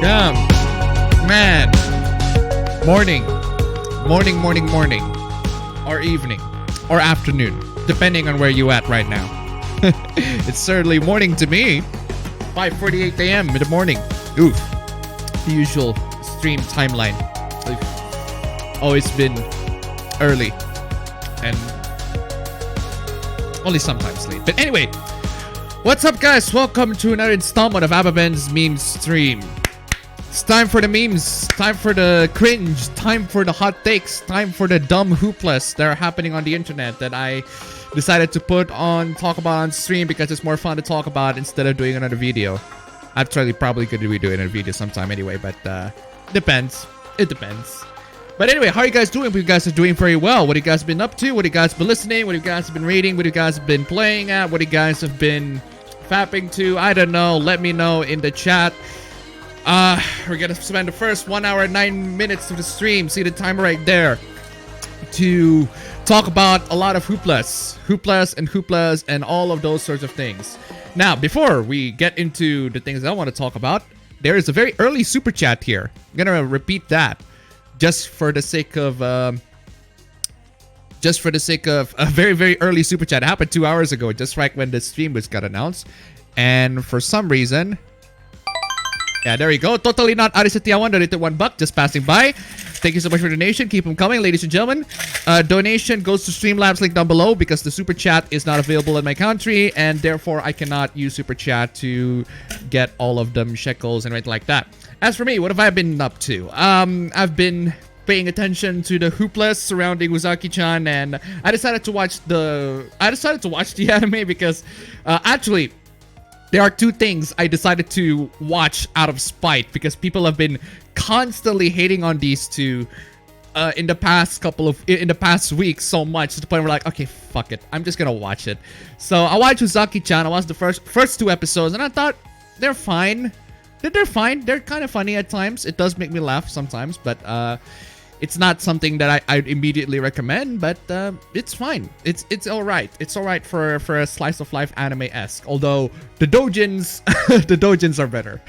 Damn. Man. Morning. Morning. Or evening. Or afternoon. Depending on where you at right now. It's certainly morning to me. 5:48 a.m. in the morning. Oof. The usual stream timeline. Always been early. And only sometimes late. But anyway. What's up, guys? Welcome to another installment of appabend's meme stream. It's time for the memes, time for the cringe, time for the hot takes, time for the dumb hooplas that are happening on the internet that I decided to talk about on stream because it's more fun to talk about instead of doing another video. Actually, probably could be doing a video sometime anyway, but depends. It depends. But anyway, how are you guys doing? You guys are doing very well. What have you guys been up to? What have you guys been listening? What have you guys been reading? What have you guys been playing at? What have you guys have been fapping to? I don't know. Let me know in the chat. We're gonna spend the first 1 hour and 9 minutes of the stream. See the timer right there. To talk about a lot of hooplas and all of those sorts of things. Now, before we get into the things I want to talk about, there is a very early super chat here. I'm gonna repeat that. Just for the sake of a very, very early super chat. It happened 2 hours ago, just right when the stream got announced. And for some reason, yeah, there you go. Totally not Audacity. I donated $1, just passing by. Thank you so much for the donation. Keep them coming, ladies and gentlemen. Donation goes to Streamlabs, link down below, because the super chat is not available in my country, and therefore I cannot use super chat to get all of them shekels and anything like that. As for me, what have I been up to? I've been paying attention to the hooplas surrounding Uzaki-chan, and I decided to watch the anime because actually there are two things I decided to watch out of spite because people have been constantly hating on these two in the past week so much to the point where like, okay, fuck it, I'm just gonna watch it. So I watched Uzaki-chan. I watched the first two episodes and I thought they're fine. They're fine. They're kind of funny at times. It does make me laugh sometimes, but it's not something that I'd immediately recommend. But it's fine. It's all right. It's all right for a slice of life anime-esque. Although the doujins, the doujins are better.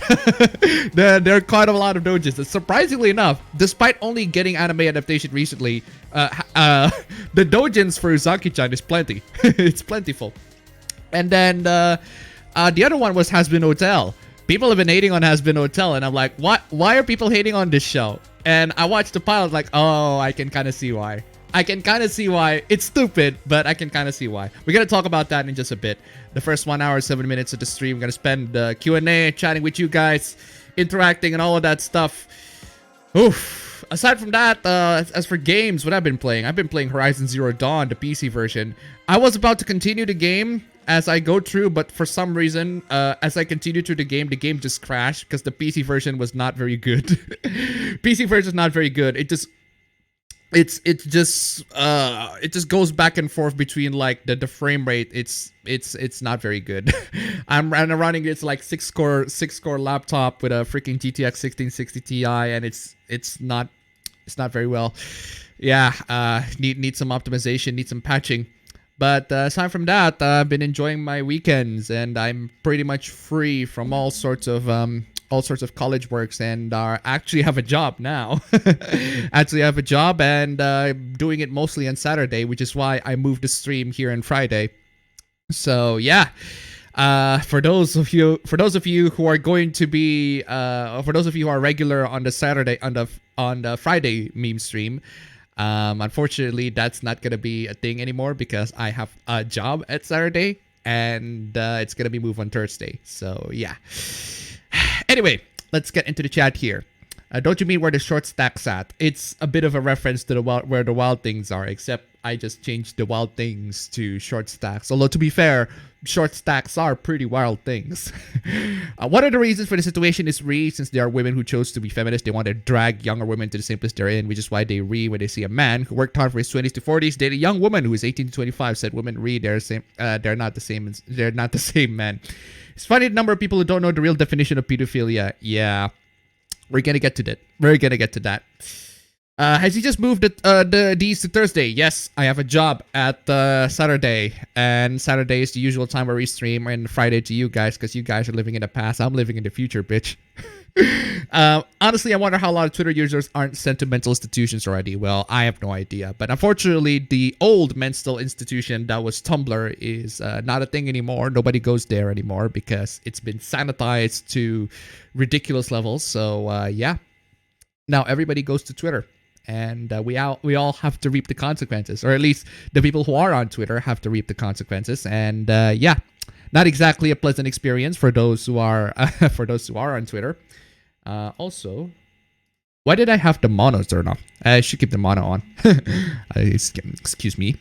there are quite a lot of doujins. And surprisingly enough, despite only getting anime adaptation recently, the doujins for Uzaki-chan is plenty. It's plentiful. And then the other one was Has Been Hotel. People have been hating on Has Been Hotel, and I'm like, what? Why are people hating on this show? And I watched the pilot, like, oh, I can kind of see why. It's stupid, but I can kind of see why. We're going to talk about that in just a bit. The first 1 hour, 7 minutes of the stream, we're going to spend Q&A, chatting with you guys, interacting, and all of that stuff. Oof. aside from that, as for games, what I've been playing Horizon Zero Dawn, the PC version. I was about to continue the game as I go through, but for some reason, as I continue through the game just crashed because the PC version was not very good. PC version is not very good. It just goes back and forth between like the frame rate. It's not very good. I'm running it's like six core laptop with a freaking GTX 1660 Ti, and it's not very well. Yeah, need some optimization, need some patching. But aside from that, I've been enjoying my weekends, and I'm pretty much free from all sorts of college works, and actually have a job now. Actually have a job, and doing it mostly on Saturday, which is why I moved the stream here on Friday. So yeah, for those of you who are going to be for those of you who are regular on the Saturday on the Friday meme stream, unfortunately that's not gonna be a thing anymore because I have a job at Saturday, and it's gonna be moved on Thursday. So yeah. Anyway, let's get into the chat here. Don't you mean where the short stack's at? It's a bit of a reference to where the wild things are, except I just changed the wild things to short stacks. Although, to be fair, short stacks are pretty wild things. One of the reasons for the situation is since there are women who chose to be feminists, they want to drag younger women to the same place they're in, which is why they when they see a man who worked hard for his 20s to 40s date a young woman who is 18 to 25. Said women they're not the same men. It's funny the number of people who don't know the real definition of pedophilia. Yeah, we're gonna get to that. Has he just moved these to Thursday? Yes, I have a job at Saturday, and Saturday is the usual time where we stream, and Friday to you guys, because you guys are living in the past. I'm living in the future, bitch. Honestly, I wonder how a lot of Twitter users aren't sent to mental institutions already. Well, I have no idea. But unfortunately, the old mental institution that was Tumblr is not a thing anymore. Nobody goes there anymore because it's been sanitized to ridiculous levels. So yeah, now everybody goes to Twitter. And we all have to reap the consequences, or at least the people who are on Twitter have to reap the consequences. And yeah, not exactly a pleasant experience for those who are on Twitter. Also, why did I have the mono turned off? I should keep the mono on. Excuse me.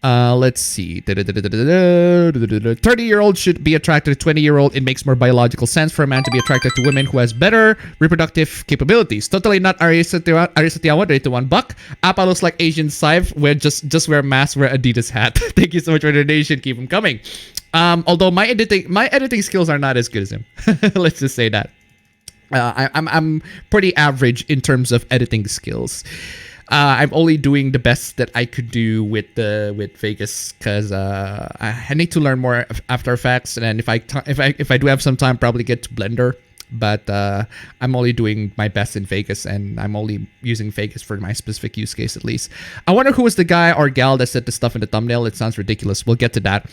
Let's see. 30-year-old should be attracted to 20-year-old. It makes more biological sense for a man to be attracted to women who has better reproductive capabilities. Totally not Arisatiawan $1. Appa looks like Asian Scythe. Just wear mask, wear Adidas hat. Thank you so much for the donation. Keep them coming. Although my editing skills are not as good as him. Let's just say that. I'm pretty average in terms of editing skills. I'm only doing the best that I could do with Vegas because I need to learn more After Effects, and if I do have some time, probably get to Blender. But I'm only doing my best in Vegas, and I'm only using Vegas for my specific use case at least. I wonder who was the guy or gal that said the stuff in the thumbnail. It sounds ridiculous. We'll get to that.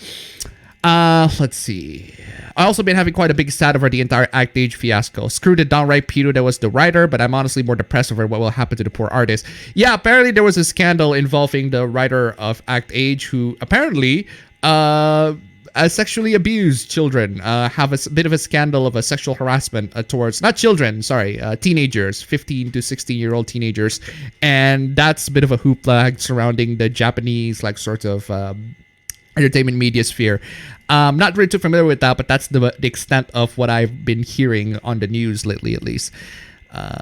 Let's see. I also been having quite a big sad over the entire Act Age fiasco. Screw the downright pedo that was the writer, but I'm honestly more depressed over what will happen to the poor artist. Yeah, apparently there was a scandal involving the writer of Act Age who apparently sexually abused children. Have a bit of a scandal of a sexual harassment towards, not children, sorry, teenagers, 15 to 16-year-old teenagers. And that's a bit of a hoopla surrounding the Japanese, like, sort of entertainment media sphere. Not really too familiar with that, but that's the extent of what I've been hearing on the news lately, at least.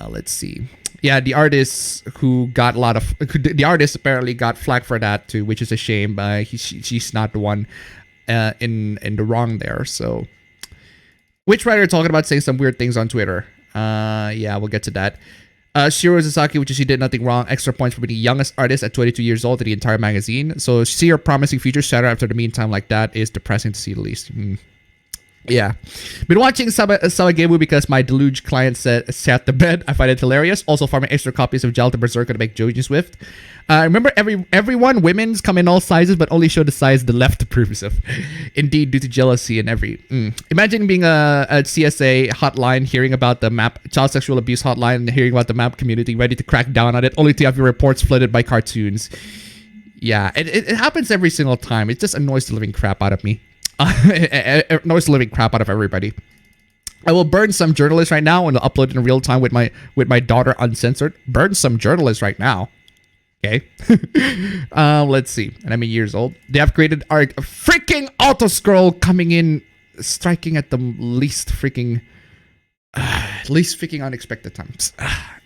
Let's see. Yeah, the artist who got the artist apparently got flack for that too, which is a shame. She's not the one in the wrong there. So, which writer talking about saying some weird things on Twitter? Yeah, we'll get to that. Shiro Sasaki, which is she did nothing wrong. Extra points for being the youngest artist at 22 years old in the entire magazine. So see her promising future shatter after the meantime like that is depressing to see the least. Yeah. Been watching Sawagemu because my Deluge client sat the bed. I find it hilarious. Also farming extra copies of Jalta Berserker to make Joji Swift. Remember everyone, women's come in all sizes, but only show the size the left approves of. Indeed, due to jealousy and Imagine being a CSA hotline, hearing about the MAP, child sexual abuse hotline, and hearing about the MAP community, ready to crack down on it, only to have your reports flooded by cartoons. Yeah, it happens every single time. It just annoys the living crap out of me. It annoys the living crap out of everybody. I will burn some journalists right now and upload it in real time with my daughter uncensored. Burn some journalists right now. Okay. Let's see. And I'm 8 years old. They have created our freaking auto scroll coming in, striking at the least freaking unexpected times.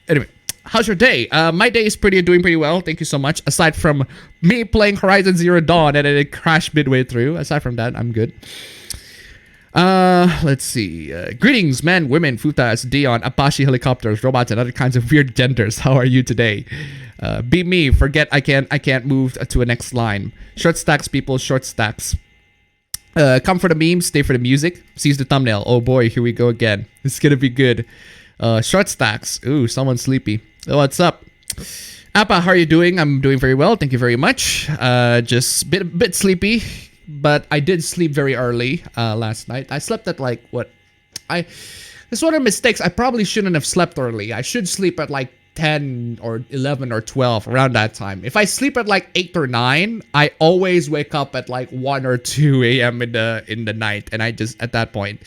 Anyway, how's your day? My day is doing pretty well. Thank you so much. Aside from me playing Horizon Zero Dawn and it crashed midway through. Aside from that, I'm good. Let's see. Greetings, men, women, futas, Dion, Apache helicopters, robots, and other kinds of weird genders. How are you today? Be me. Forget I can't move to a next line. Short stacks, people. Short stacks. Come for the memes, stay for the music. Seize the thumbnail. Oh boy, here we go again. It's gonna be good. Short stacks. Ooh, someone's sleepy. Oh, what's up? Appa, how are you doing? I'm doing very well. Thank you very much. Just bit sleepy. But I did sleep very early last night. I slept at like what? This one of the mistakes. I probably shouldn't have slept early. I should sleep at like 10 or 11 or 12 around that time. If I sleep at like 8 or 9, I always wake up at like 1 or 2 a.m. in the night, and I just at that point,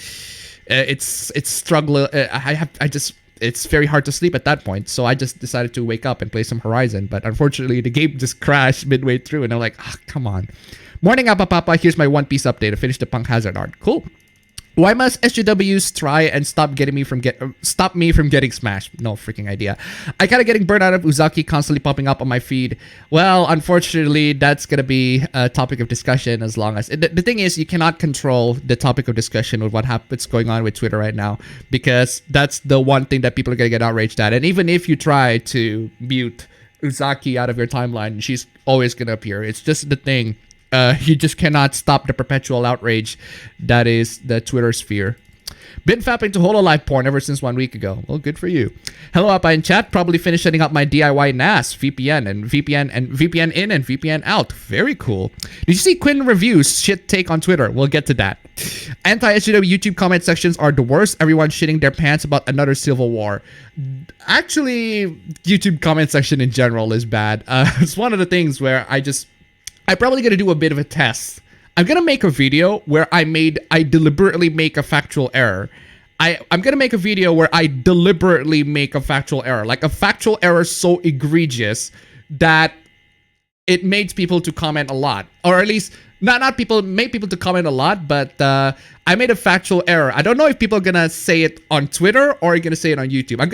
it's struggle. It's very hard to sleep at that point. So I just decided to wake up and play some Horizon. But unfortunately, the game just crashed midway through, and I'm like, come on. Morning, Appa Papa. Here's my One Piece update. I finished the Punk Hazard art. Cool. Why must SJWs try and stop me from getting smashed? No freaking idea. I kind of getting burned out of Uzaki constantly popping up on my feed. Well, unfortunately, that's gonna be a topic of discussion as long as the thing is you cannot control the topic of discussion with what's going on with Twitter right now, because that's the one thing that people are gonna get outraged at. And even if you try to mute Uzaki out of your timeline, she's always gonna appear. It's just the thing. You just cannot stop the perpetual outrage that is the Twitter sphere. Been fapping to hololive porn ever since 1 week ago. Well, good for you. Hello, Appa in chat. Probably finished setting up my DIY NAS, VPN in and VPN out. Very cool. Did you see Quinn reviews shit take on Twitter? We'll get to that. Anti-SJW YouTube comment sections are the worst. Everyone shitting their pants about another civil war. Actually, YouTube comment section in general is bad. It's one of the things where I'm probably going to do a bit of a test. I'm going to make a video where I deliberately make a factual error. I'm going to make a video where I deliberately make a factual error. Like a factual error so egregious that it makes people to comment a lot. Or at least, not people, make people to comment a lot, but I made a factual error. I don't know if people are going to say it on Twitter or going to say it on YouTube. I'm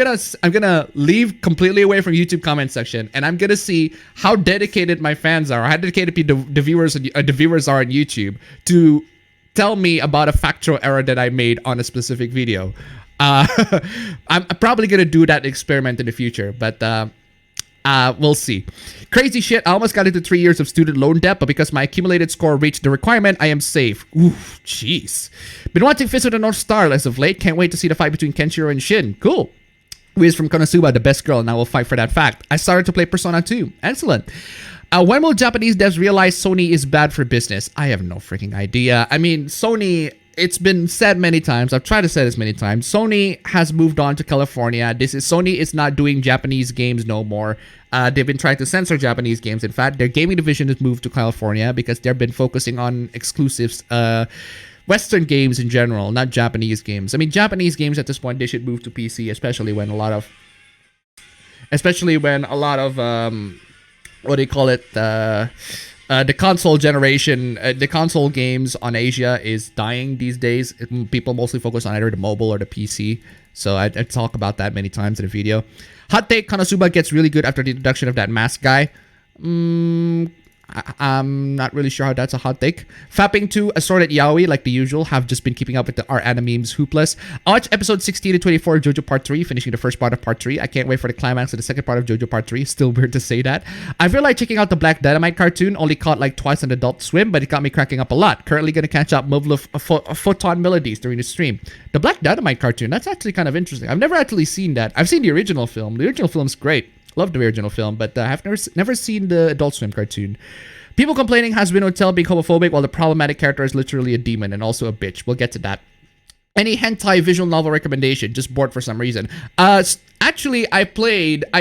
going to leave completely away from YouTube comment section, and I'm going to see how dedicated my fans are, how dedicated the viewers are on YouTube to tell me about a factual error that I made on a specific video. I'm probably going to do that experiment in the future, but we'll see. Crazy shit. I almost got into 3 years of student loan debt, but because my accumulated score reached the requirement, I am safe. Oof, jeez. Been watching Fist of the North Star as of late. Can't wait to see the fight between Kenshiro and Shin. Cool. Wiz from Konosuba, the best girl, and I will fight for that fact. I started to play Persona 2. Excellent. When will Japanese devs realize Sony is bad for business? I have no freaking idea. I mean, Sony... It's been said many times. I've tried to say this many times. Sony has moved on to California. Sony is not doing Japanese games no more. They've been trying to censor Japanese games. In fact, their gaming division has moved to California because they've been focusing on exclusives, Western games in general, not Japanese games. I mean, Japanese games at this point, they should move to PC, especially when a lot of what do you call it? The console generation, the console games on Asia is dying these days. People mostly focus on either the mobile or the PC. So I talk about that many times in the video. Hot take, Konosuba gets really good after the introduction of that mask guy. I'm not really sure how that's a hot take. Fapping to Assorted Yaoi, like the usual, have just been keeping up with our animemes hoopless. I watched episode 16 to 24 of JoJo Part 3, finishing the first part of Part 3. I can't wait for the climax of the second part of JoJo Part 3. Still weird to say that. I feel like checking out the Black Dynamite cartoon, only caught like twice on Adult Swim, but it got me cracking up a lot. Currently gonna catch up Photon Melodies during the stream. The Black Dynamite cartoon, that's actually kind of interesting. I've never actually seen that. I've seen the original film. The original film's great. Love the original film, but I've never seen the Adult Swim cartoon. People complaining Hasbin Hotel being homophobic while the problematic character is literally a demon and also a bitch. We'll get to that. Any hentai visual novel recommendation? Just bored for some reason. Actually, I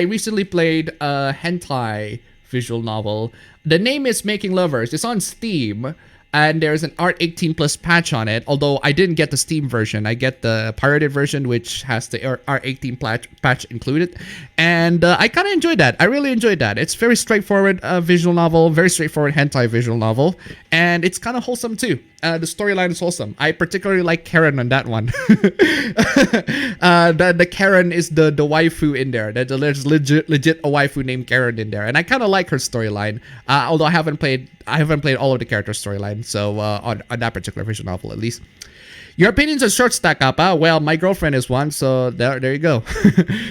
recently played a hentai visual novel. The name is Making Lovers. It's on Steam. and there's an Art 18 Plus patch on it. Although I didn't get the Steam version, I get the pirated version, which has the Art 18 patch included, and I kind of enjoyed that. I really enjoyed that. It's very straightforward visual novel, very straightforward hentai visual novel, and it's kind of wholesome too. The storyline is wholesome. I particularly like Karen on that one. The Karen is the waifu in there. There's legit a waifu named Karen in there, and I kind of like her storyline. Although I haven't played all of the character storyline, so on that particular visual novel at least. Your opinions on short stack up? Well, my girlfriend is one, so there you go.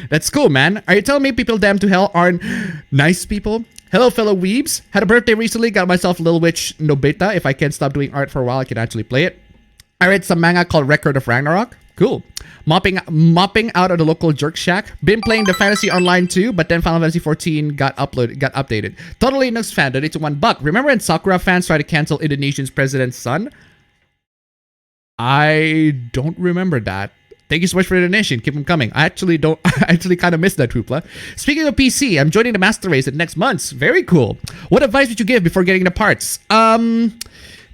That's cool, man. Are you telling me people damn to hell aren't nice people? Hello, fellow weebs. Had a birthday recently. Got myself a Little Witch Nobita. If I can't stop doing art for a while, I can actually play it. I read some manga called Record of Ragnarok. Cool. Mopping out of the local jerk shack. Been playing the Fantasy Online too, but then Final Fantasy 14 got updated. Totally Linux fan. Donated to $1. Remember when Sakura fans tried to cancel Indonesian's president's son? I don't remember that. Thank you so much for the donation. Keep them coming. I actually kind of missed that hoopla. Speaking of PC, I'm joining the Master Race next month. Very cool. What advice would you give before getting the parts?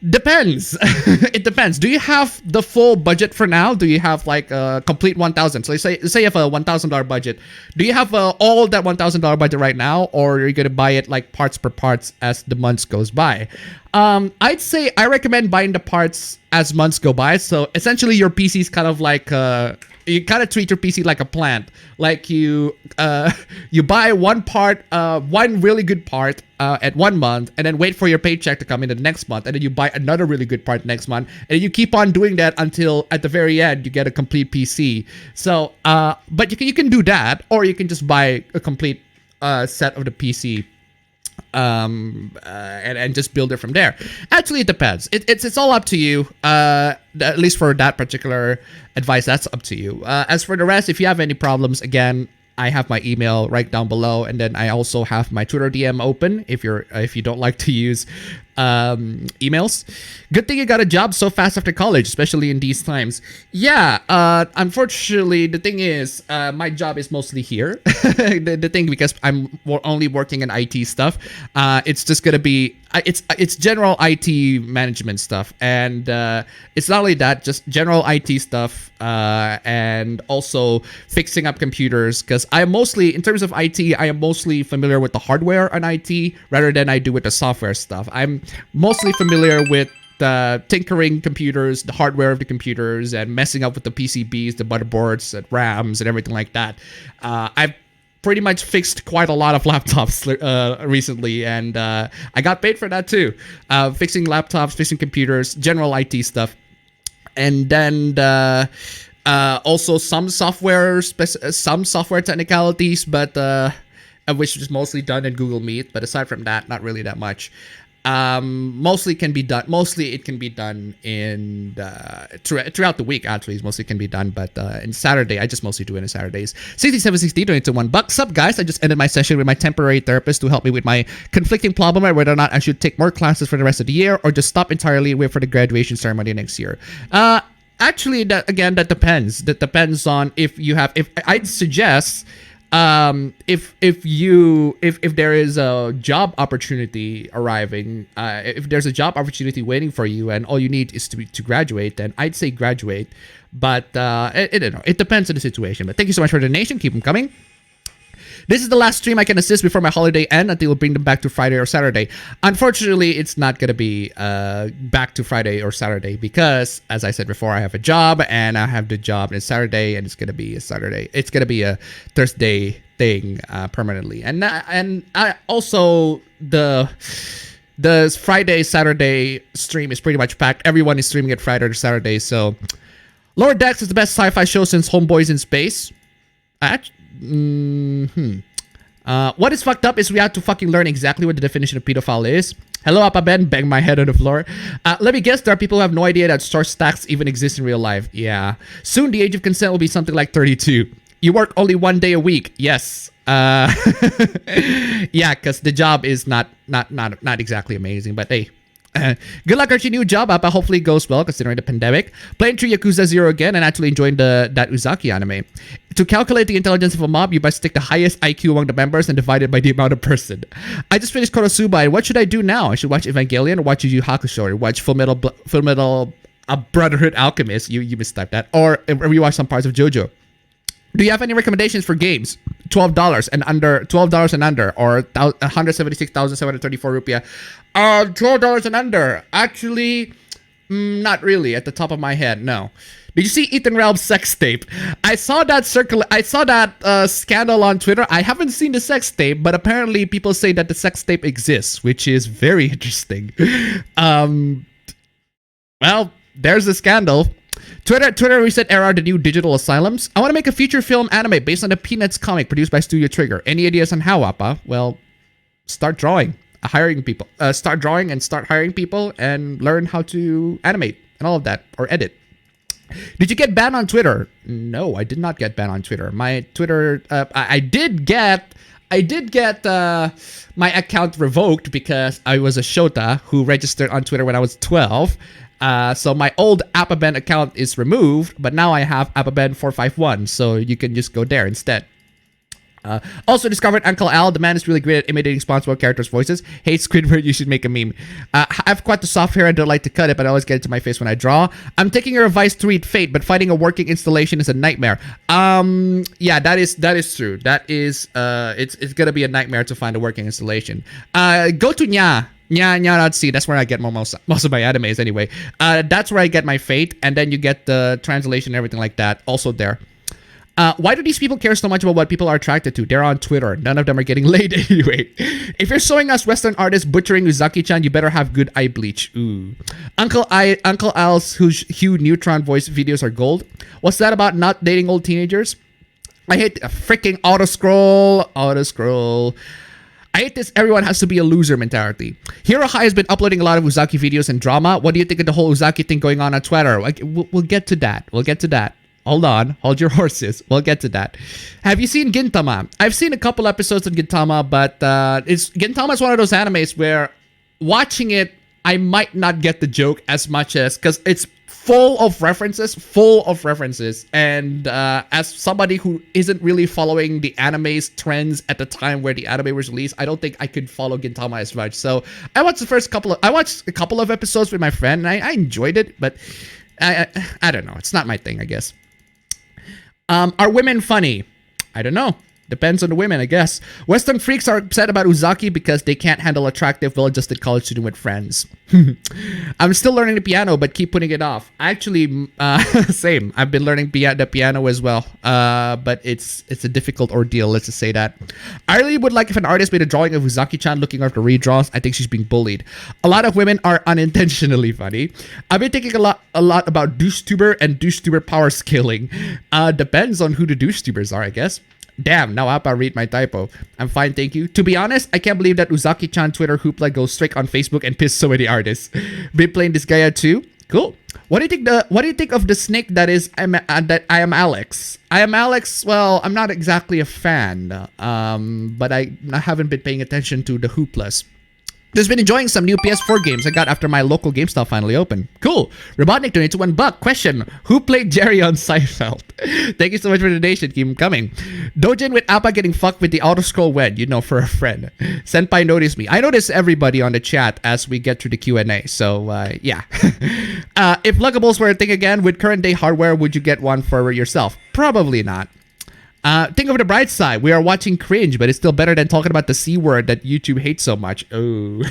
Depends. It depends. Do you have the full budget for now? Do you have like a complete 1,000? So say you have a $1,000 budget. Do you have all that $1,000 budget right now, or are you gonna buy it like parts per parts as the months goes by? I'd say I recommend buying the parts as months go by. So essentially, your PC is kind of like you kind of treat your PC like a plant. Like you buy one part, one really good part at 1 month, and then wait for your paycheck to come in the next month, and then you buy another really good part next month, and you keep on doing that until at the very end you get a complete PC. So, but you can do that, or you can just buy a complete set of the PC. And just build it from there. Actually, it depends. It's all up to you. At least for that particular advice, that's up to you. As for the rest, if you have any problems, again, I have my email right down below, and then I also have my Twitter DM open if you don't like to use emails. Good thing you got a job so fast after college, especially in these times. Yeah, unfortunately, the thing is, my job is mostly here. the thing, because I'm only working in IT stuff, it's just gonna be it's general IT management stuff, and it's not only that, just general IT stuff, and also fixing up computers, because I am mostly, in terms of IT, I am mostly familiar with the hardware on IT rather than I do with the software stuff. I'm mostly familiar with tinkering computers, the hardware of the computers, and messing up with the PCBs, the motherboards, and RAMs, and everything like that. I've pretty much fixed quite a lot of laptops recently, and I got paid for that too. Fixing laptops, fixing computers, general IT stuff, and then also some software technicalities, but which is mostly done in Google Meet. But aside from that, not really that much. Mostly it can be done in throughout the week. Actually, mostly can be done, but in Saturday, I just mostly do it on Saturdays. 6760 donate to $1. Sup guys, I just ended my session with my temporary therapist to help me with my conflicting problem on whether or not I should take more classes for the rest of the year or just stop entirely and wait for the graduation ceremony next year. Actually, that depends. That depends on if I'd suggest, if there is a job opportunity arriving, if there's a job opportunity waiting for you and all you need is to graduate, then I'd say graduate. But it depends on the situation. But thank you so much for the donation. Keep them coming. This is the last stream I can assist before my holiday end until we'll bring them back to Friday or Saturday. Unfortunately, it's not going to be back to Friday or Saturday because, as I said before, I have a job and I have the job on Saturday, and it's going to be a Saturday. It's going to be a Thursday thing permanently. And also the Friday, Saturday stream is pretty much packed. Everyone is streaming it Friday or Saturday. So Lower Decks is the best sci-fi show since Homeboys in Space. What is fucked up is we have to fucking learn exactly what the definition of pedophile is. Hello, appabend, bang my head on the floor. Let me guess, there are people who have no idea that short stacks even exist in real life. Yeah. Soon the age of consent will be something like 32. You work only 1 day a week. Yes. Yeah, because the job is not exactly amazing, but hey, Good luck at your new job, Appa. Hopefully it goes well considering the pandemic. Playing through Yakuza 0 again and actually enjoying that Uzaki anime. To calculate the intelligence of a mob, you must take the highest IQ among the members and divide it by the amount of person. I just finished Konosuba, and what should I do now? I should watch Evangelion or watch Yu Yu Hakusho or watch Full Metal Brotherhood Alchemist. You mistyped that. Or rewatch some parts of JoJo. Do you have any recommendations for games? $12 and under, or 176,734 rupiah. $12 and under. Actually, not really at the top of my head, no. Did you see Ethan Ralph's sex tape? I saw that scandal on Twitter. I haven't seen the sex tape, but apparently people say that the sex tape exists, which is very interesting. Well, there's the scandal. Twitter Reset Era, the new digital asylums. I want to make a feature film anime based on the Peanuts comic produced by Studio Trigger. Any ideas on how, Appa? Well, start drawing, start drawing and start hiring people and learn how to animate and all of that, or edit. Did you get banned on Twitter? No, I did not get banned on Twitter. My Twitter, I did get my account revoked because I was a Shota who registered on Twitter when I was 12. So my old appabend account is removed, but now I have appabend451, so you can just go there instead. Also discovered Uncle Al. The man is really great at imitating SpongeBob characters' voices. Hey Squidward, you should make a meme. I have quite the soft hair. I don't like to cut it, but I always get it to my face when I draw. I'm taking your advice to read Fate, but finding a working installation is a nightmare. Yeah, that is true. That is it's gonna be a nightmare to find a working installation. Go to Nya.c. That's where I get most of my animes anyway. That's where I get my Fate, and then you get the translation and everything like that. Also there. Why do these people care so much about what people are attracted to? They're on Twitter. None of them are getting laid anyway. If you're showing us Western artists butchering Uzaki-chan, you better have good eye bleach. Ooh. Uncle Al's Hugh Neutron voice videos are gold. What's that about not dating old teenagers? I hate a freaking auto-scroll. I hate this everyone has to be a loser mentality. Hero High has been uploading a lot of Uzaki videos and drama. What do you think of the whole Uzaki thing going on Twitter? Like, we'll get to that. Hold on. Hold your horses. We'll get to that. Have you seen Gintama? I've seen a couple episodes of Gintama, but Gintama is one of those animes where watching it, I might not get the joke as much as, because it's full of references. And as somebody who isn't really following the anime's trends at the time where the anime was released, I don't think I could follow Gintama as much. So I watched I watched a couple of episodes with my friend, and I enjoyed it, but I don't know. It's not my thing, I guess. Are women funny? I don't know. Depends on the women, I guess. Western freaks are upset about Uzaki because they can't handle attractive, well-adjusted college student with friends. I'm still learning the piano, but keep putting it off. Actually, same. I've been learning the piano as well, but it's a difficult ordeal. Let's just say that. I really would like if an artist made a drawing of Uzaki-chan looking after redraws. I think she's being bullied. A lot of women are unintentionally funny. I've been thinking a lot about douche-tuber and douche-tuber power scaling. Depends on who the douche-tubers are, I guess. Damn, now Appa read my typo. I'm fine, thank you. To be honest, I can't believe that Uzaki-chan Twitter hoopla goes straight on Facebook and piss so many artists. Been playing this Gaia too? Cool. What do you think of the snake that I am Alex? I am Alex, well, I'm not exactly a fan. But I haven't been paying attention to the hooplas. Just been enjoying some new PS4 games I got after my local GameStop finally opened. Cool. Robotnik donated $1. Question: who played Jerry on Seinfeld? Thank you so much for the donation. Keep them coming. Dojin with Appa getting fucked with the auto-scroll when, for a friend. Senpai noticed me. I notice everybody on the chat as we get through the Q&A. So, yeah. If luggables were a thing again, with current day hardware, would you get one for yourself? Probably not. Think of the bright side. We are watching cringe, but it's still better than talking about the C word that YouTube hates so much. Oh.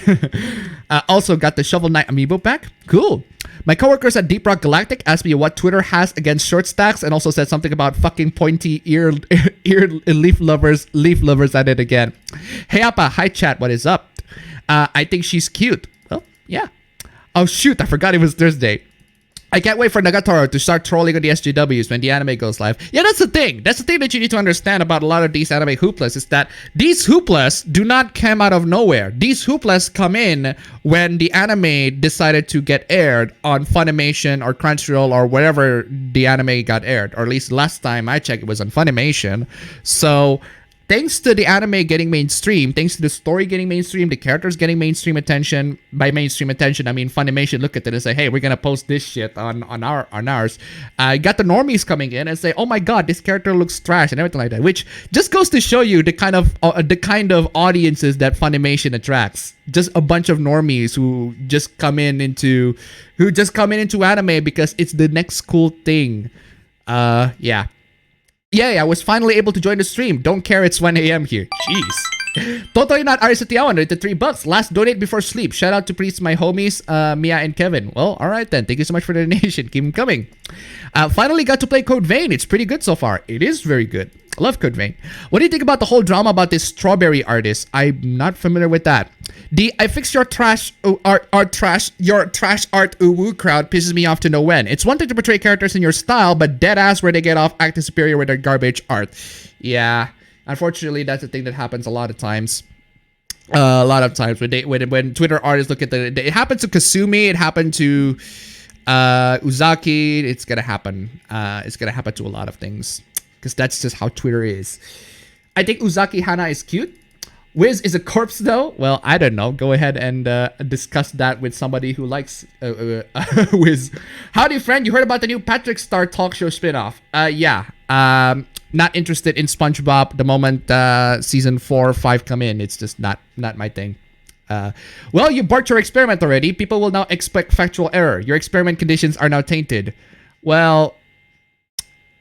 Also got the Shovel Knight amiibo pack. Cool. My coworkers at Deep Rock Galactic asked me what Twitter has against short stacks, and also said something about fucking pointy ear leaf lovers at it again. Hey Appa, hi chat, what is up? I think she's cute. Well, yeah. Oh shoot, I forgot it was Thursday. I can't wait for Nagatoro to start trolling on the SJWs when the anime goes live. Yeah, that's the thing. That's the thing that you need to understand about a lot of these anime hooplas, is that these hooplas do not come out of nowhere. These hooplas come in when the anime decided to get aired on Funimation or Crunchyroll or wherever the anime got aired. Or at least last time I checked, it was on Funimation. So thanks to the anime getting mainstream, thanks to the story getting mainstream, the characters getting mainstream attention. By mainstream attention, I mean Funimation look at it and say, hey, we're gonna post this shit on ours. Got the normies coming in and say, oh my god, this character looks trash and everything like that, which just goes to show you the kind of audiences that Funimation attracts. Just a bunch of normies who just come into anime because it's the next cool thing. Yeah. Yeah, I was finally able to join the stream. Don't care, it's 1 a.m. here. Jeez. Totally not Arisatiawan with the $3. Last donate before sleep. Shout out to Priest, my homies, Mia and Kevin. Well, alright then. Thank you so much for the donation. Keep them coming. Finally got to play Code Vein. It's pretty good so far. It is very good. I love Code Vein. What do you think about the whole drama about this strawberry artist? I'm not familiar with that. I fix your trash art art uwu crowd pisses me off to no end. It's one thing to portray characters in your style, but dead ass where they get off acting superior with their garbage art. Yeah, unfortunately, that's a thing that happens a lot of times. When Twitter artists look at it happened to Kasumi, it happened to Uzaki. It's gonna happen. It's gonna happen to a lot of things because that's just how Twitter is. I think Uzaki Hana is cute. Wiz is a corpse though? Well, I don't know. Go ahead and discuss that with somebody who likes Wiz. Howdy, friend. You heard about the new Patrick Star talk show spinoff? Yeah. Not interested in SpongeBob the moment season 4 or 5 come in. It's just not my thing. Well, you barked your experiment already. People will now expect factual error. Your experiment conditions are now tainted. Well,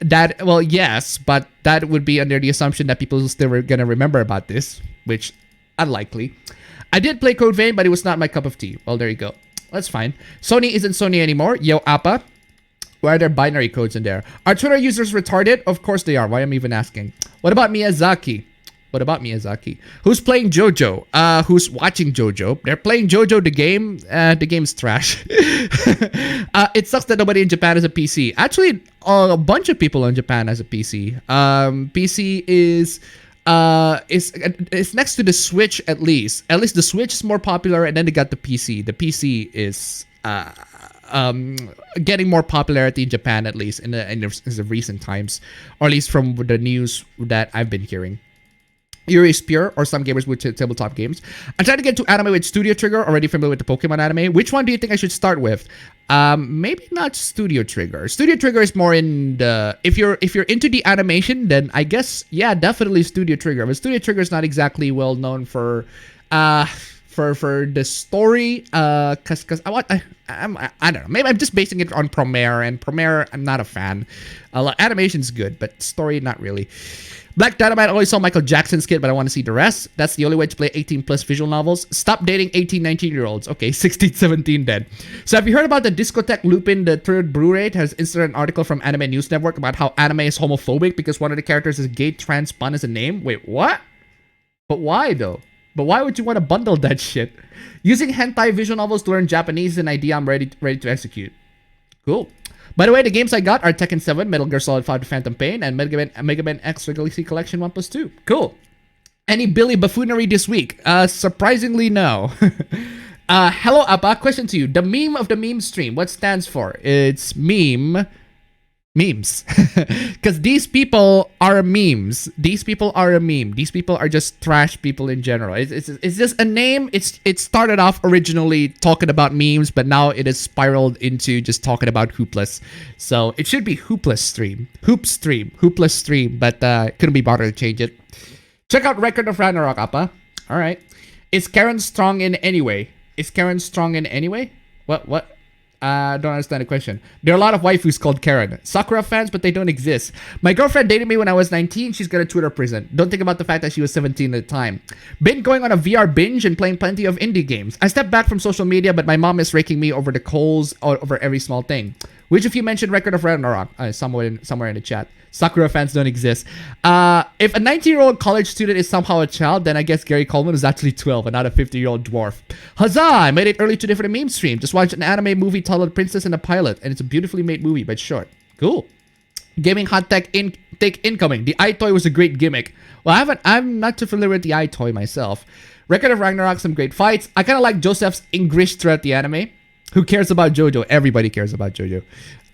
yes, but that would be under the assumption that people still were gonna remember about this, which unlikely. I did play Code Vein, but it was not my cup of tea. Well, there you go. That's fine. Sony isn't Sony anymore. Yo, Appa. Why are there binary codes in there? Are Twitter users retarded? Of course they are. Why am I even asking? What about Miyazaki? Who's playing JoJo? Who's watching JoJo? They're playing JoJo the game. The game's trash. It sucks that nobody in Japan has a PC. Actually, a bunch of people in Japan has a PC. PC is next to the Switch at least. At least the Switch is more popular, and then they got the PC. The PC is getting more popularity in Japan, at least in the recent times, or at least from the news that I've been hearing. Yuri is pure, or some gamers with tabletop games. I'm trying to get to anime with Studio Trigger, already familiar with the Pokemon anime. Which one do you think I should start with? Maybe not Studio Trigger. Studio Trigger is more in the... If you're into the animation, then I guess, yeah, definitely Studio Trigger. But Studio Trigger is not exactly well known for the story, cause I don't know. Maybe I'm just basing it on Premiere, and Premiere I'm not a fan. Animation's good, but story not really. Black Dynamite only saw Michael Jackson's kid, but I want to see the rest. That's the only way to play 18 plus visual novels. Stop dating 18, 19-year-olds. Okay, 16, 17 then. So have you heard about the Discotheque Lupin, the third Blu-ray? Has inserted an article from Anime News Network about how anime is homophobic because one of the characters is gay trans spun as a name. Wait, what? But why though? But why would you want to bundle that shit? Using hentai visual novels to learn Japanese is an idea I'm ready to execute. Cool. By the way, the games I got are Tekken 7, Metal Gear Solid 5 The Phantom Pain, and Mega Man X Legacy Collection 1+2. Cool. Any Billy buffoonery this week? Surprisingly, no. Hello, Appa. Question to you. The meme of the meme stream, what stands for? It's memes. Because these people are memes. These people are a meme. These people are just trash people in general. It's just a name. It started off originally talking about memes, but now it has spiraled into just talking about hoopless. So it should be hoopless stream. Hoopless stream. But couldn't be bothered to change it. Check out Record of Ragnarok, Appa. Alright. Is Karen strong in any way? What? I don't understand the question. There are a lot of waifus called Karen. Sakura fans, but they don't exist. My girlfriend dated me when I was 19. She's got a Twitter prison. Don't think about the fact that she was 17 at the time. Been going on a VR binge and playing plenty of indie games. I stepped back from social media, but my mom is raking me over the coals over every small thing. Which of you mentioned Record of Ragnarok? Somewhere in the chat. Sakura fans don't exist. If a 19-year-old college student is somehow a child, then I guess Gary Coleman is actually 12 and not a 50-year-old dwarf. Huzzah! I made it early today for the meme stream. Just watched an anime movie titled Princess and the Pilot, and it's a beautifully made movie, but short. Cool. Gaming hot take incoming. The iToy was a great gimmick. Well, I'm not too familiar with the iToy myself. Record of Ragnarok, some great fights. I kind of like Joseph's English throughout the anime. Who cares about JoJo? Everybody cares about JoJo.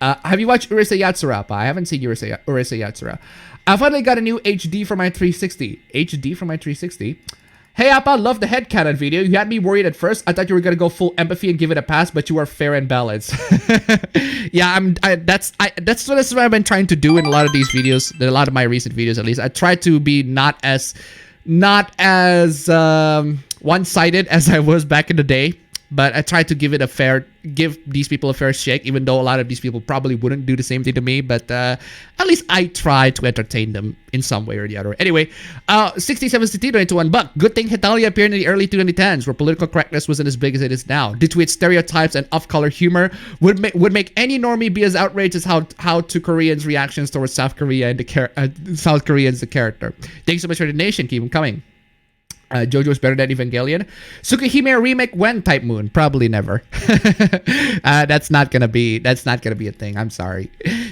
Have you watched Urusei Yatsura? I haven't seen Urusei Yatsura. I finally got a new HD for my 360. HD for my 360? Hey Appa, love the headcanon video. You had me worried at first. I thought you were gonna go full empathy and give it a pass, but you are fair and balanced. Yeah, that's what I've been trying to do in a lot of these videos, a lot of my recent videos at least. I try to be not as one-sided as I was back in the day. But I try to give these people a fair shake, even though a lot of these people probably wouldn't do the same thing to me. But at least I try to entertain them in some way or the other. Anyway, 67 CT to $1. Good thing Hitalia appeared in the early 2010s, where political correctness wasn't as big as it is now. Due to its stereotypes and off-color humor, would make any normie be as outraged as how to Koreans' reactions towards South Korea and South Koreans the character. Thanks so much for the donation. Keep them coming. JoJo's better than Evangelion. Tsukihime remake when? Type Moon? Probably never. That's not gonna be a thing. I'm sorry.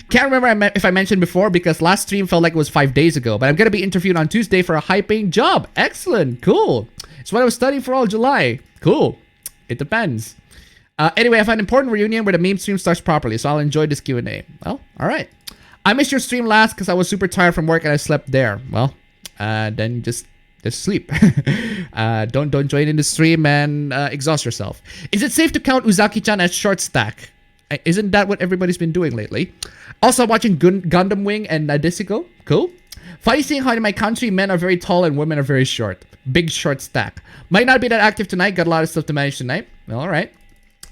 Can't remember if I mentioned before because last stream felt like it was 5 days ago. But I'm gonna be interviewed on Tuesday for a high-paying job. Excellent. Cool. It's what I was studying for all July. Cool. It depends. Anyway, I have an important reunion where the meme stream starts properly, so I'll enjoy this Q&A. Well, all right. I missed your stream last because I was super tired from work and I slept there. Well, then just sleep. Don't join in the stream and exhaust yourself. Is it safe to count Uzaki-chan as short stack? Isn't that what everybody's been doing lately? Also watching Gundam Wing and Nadesico. Cool. Funny seeing how in my country men are very tall and women are very short. Big short stack. Might not be that active tonight. Got a lot of stuff to manage tonight. Well, all right.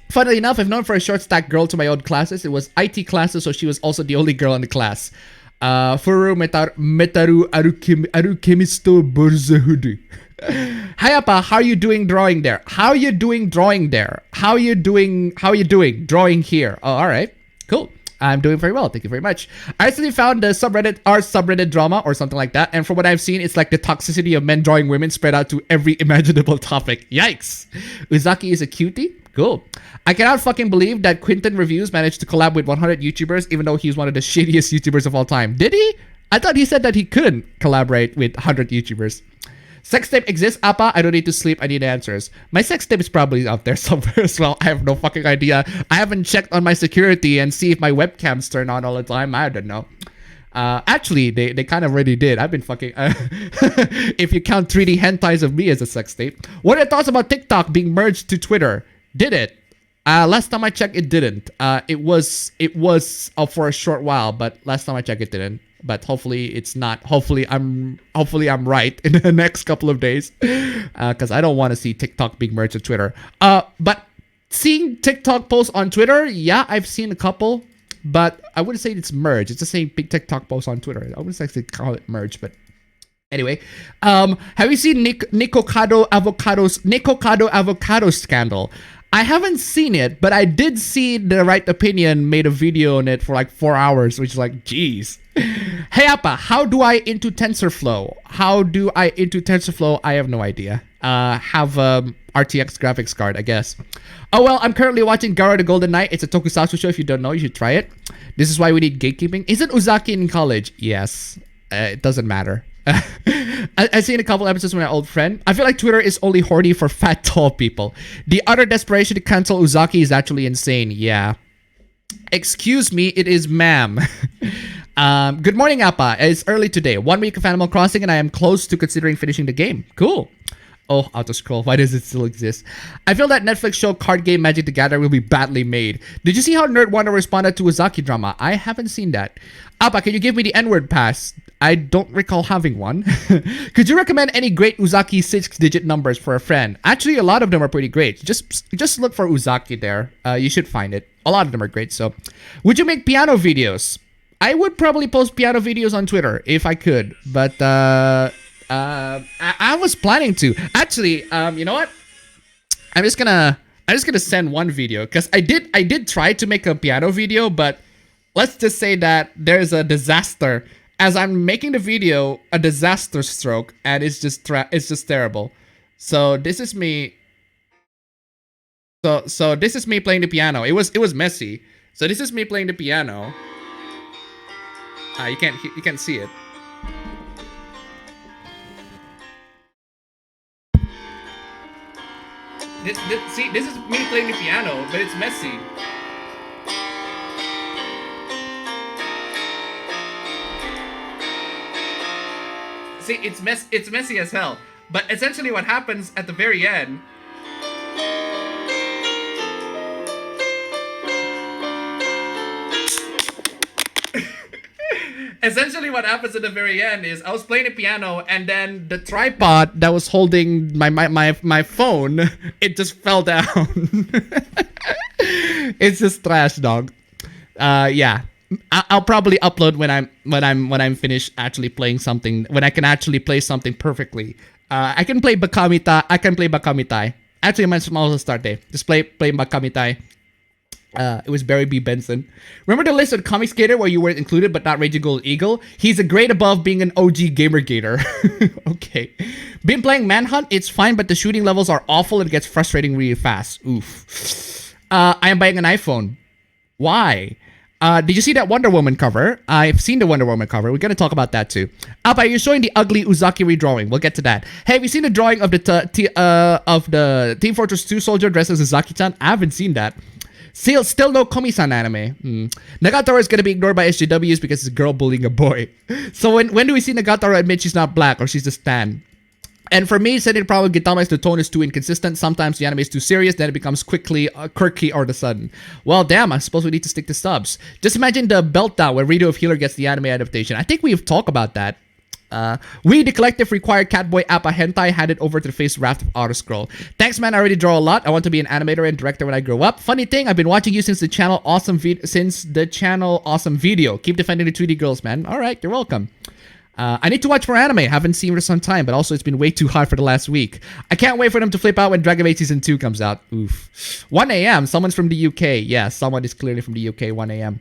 Funnily enough, I've known for a short stack girl to my old classes. It was IT classes, so she was also the only girl in the class. Furu Metaru Arukemisto Borzahudu. Hi Appa, how are you doing drawing there? How are you doing drawing there? How are you doing drawing here? Oh, alright. Cool. I'm doing very well. Thank you very much. I recently found the subreddit art subreddit drama or something like that. And from what I've seen, it's like the toxicity of men drawing women spread out to every imaginable topic. Yikes. Uzaki is a cutie? Cool. I cannot fucking believe that Quinton Reviews managed to collab with 100 YouTubers, even though he's one of the shittiest YouTubers of all time. Did he? I thought he said that he couldn't collaborate with 100 YouTubers. Sex tape exists, Appa? I don't need to sleep. I need answers. My sex tape is probably out there somewhere as well. I have no fucking idea. I haven't checked on my security and see if my webcam's turned on all the time. I don't know. Actually, they kind of already did. I've been fucking... if you count 3D hentais of me as a sex tape. What are your thoughts about TikTok being merged to Twitter? Did it? Last time I checked, it didn't. It was for a short while, but last time I checked, it didn't. But hopefully it's not. Hopefully I'm right in the next couple of days, because I don't want to see TikTok being merged with Twitter. But seeing TikTok posts on Twitter, yeah, I've seen a couple, but I wouldn't say it's merged. It's the same big TikTok post on Twitter. I wouldn't actually call it merged, but. Anyway, have you seen Nikocado avocado scandal? I haven't seen it, but I did see The Right Opinion made a video on it for like 4 hours, which is like, geez. Hey Appa, how do I into TensorFlow? I have no idea. Have RTX graphics card, I guess. Oh well, I'm currently watching Gara the Golden Knight. It's a tokusatsu show. If you don't know, you should try it. This is why we need gatekeeping. Isn't Uzaki in college? Yes. It doesn't matter. I've seen a couple episodes with my old friend. I feel like Twitter is only horny for fat, tall people. The utter desperation to cancel Uzaki is actually insane. Yeah. Excuse me, it is ma'am. Good morning, Appa. It's early today. 1 week of Animal Crossing, and I am close to considering finishing the game. Cool. Oh, auto-scroll. Why does it still exist? I feel that Netflix show Card Game Magic the Gathering will be badly made. Did you see how Nerd Wonder responded to Uzaki drama? I haven't seen that. Appa, can you give me the N-word pass? I don't recall having one. Could you recommend any great Uzaki 6-digit numbers for a friend? Actually, a lot of them are pretty great. Just look for Uzaki there. You should find it. A lot of them are great. So, would you make piano videos? I would probably post piano videos on Twitter if I could, but I was planning to. Actually, you know what? I'm just gonna send one video because I did try to make a piano video, but let's just say that there's a disaster. As I'm making the video, a disaster stroke, and it's just terrible. So this is me. So this is me playing the piano. It was messy. So this is me playing the piano. You can't see it. See, this is me playing the piano, but it's messy. See, it's messy as hell. But essentially what happens at the very end... Essentially what happens at the very end is I was playing the piano and then the tripod that was holding my phone, it just fell down. It's just trash, dog. Yeah. I'll probably upload when I'm finished actually playing something, when I can actually play something perfectly. I can play Bakamitai. Actually, I might as well start there. Just play Bakamitai. It was Barry B. Benson. Remember the list of Comic Skater where you were included but not Raging Gold Eagle? He's a grade above being an OG Gamer Gator. Okay. Been playing Manhunt. It's fine, but the shooting levels are awful and it gets frustrating really fast. Oof. I am buying an iPhone. Why? Did you see that Wonder Woman cover? I've seen the Wonder Woman cover. We're going to talk about that too. Appa, you're showing the ugly Uzaki redrawing. We'll get to that. Hey, have you seen the drawing of the Team Fortress 2 soldier dressed as Uzaki-chan? I haven't seen that. Still no Komi-san anime. Nagatoro is going to be ignored by SJWs because it's a girl bullying a boy. So when do we see Nagatoro admit she's not black or she's a stan? And for me, setting the problem with Gintama is the tone is too inconsistent. Sometimes the anime is too serious, then it becomes quickly quirky all of a sudden. Well, damn, I suppose we need to stick to subs. Just imagine the belt down where Rito of Healer gets the anime adaptation. I think we've talked about that. We, the collective, required Catboy Appa Hentai handed over to the face raft of Autoscroll. Thanks, man. I already draw a lot. I want to be an animator and director when I grow up. Funny thing, I've been watching you since the channel Awesome Video. Keep defending the 2D girls, man. All right, you're welcome. I need to watch more anime. I haven't seen for some time, but also it's been way too hot for the last week. I can't wait for them to flip out when Dragon Maid Season 2 comes out. Oof. 1 a.m. Someone's from the UK. Yeah, someone is clearly from the UK. 1 a.m.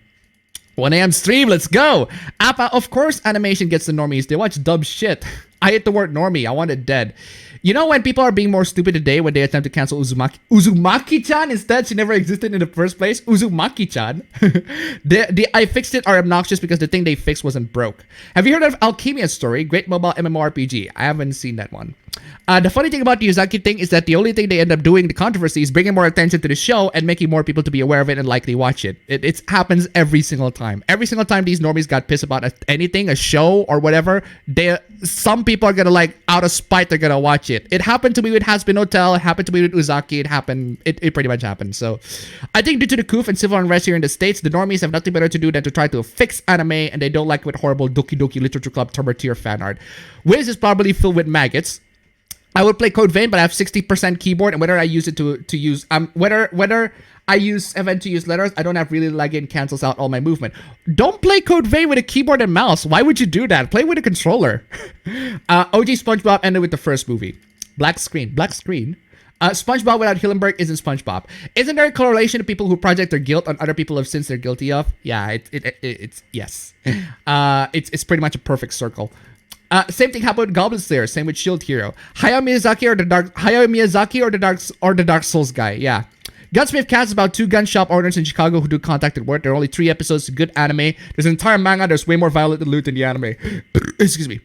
1 a.m. stream. Let's go. Appa, of course animation gets the normies. They watch dub shit. I hate the word normie. I want it dead. You know when people are being more stupid today when they attempt to cancel Uzumaki-chan instead? She never existed in the first place. Uzumaki-chan. the I fixed it are obnoxious because the thing they fixed wasn't broke. Have you heard of Alchemia's story? Great mobile MMORPG. I haven't seen that one. The funny thing about the Uzaki thing is that the only thing they end up doing, the controversy, is bringing more attention to the show and making more people to be aware of it and likely watch it. It happens every single time. Every single time these normies got pissed about anything, a show or whatever, some people are gonna, like, out of spite, they're gonna watch it. It happened to me with Has Been Hotel. It happened to me with Uzaki. It pretty much happened. So I think due to the coup and civil unrest here in the States, the normies have nothing better to do than to try to fix anime, and they don't like with horrible Doki Doki Literature Club Tumblr tier fan art. Wiz is probably filled with maggots. I would play Code Vein, but I have 60% keyboard, and whether I use it to use whether I use event to use letters, I don't have really lag-in cancels out all my movement. Don't play Code Vein with a keyboard and mouse. Why would you do that? Play with a controller. OG SpongeBob ended with the first movie. Black screen. SpongeBob without Hillenburg isn't SpongeBob. Isn't there a correlation to people who project their guilt on other people of sins they're guilty of? Yeah, it's yes. It's pretty much a perfect circle. Same thing happened with Goblin Slayer. Same with Shield Hero. Hayao Miyazaki or the Dark Souls guy. Yeah. Gunsmith casts about 2 gun shop owners in Chicago who do contacted work. There are only 3 episodes. Good anime. There's an entire manga. There's way more violent loot in the anime. Excuse me.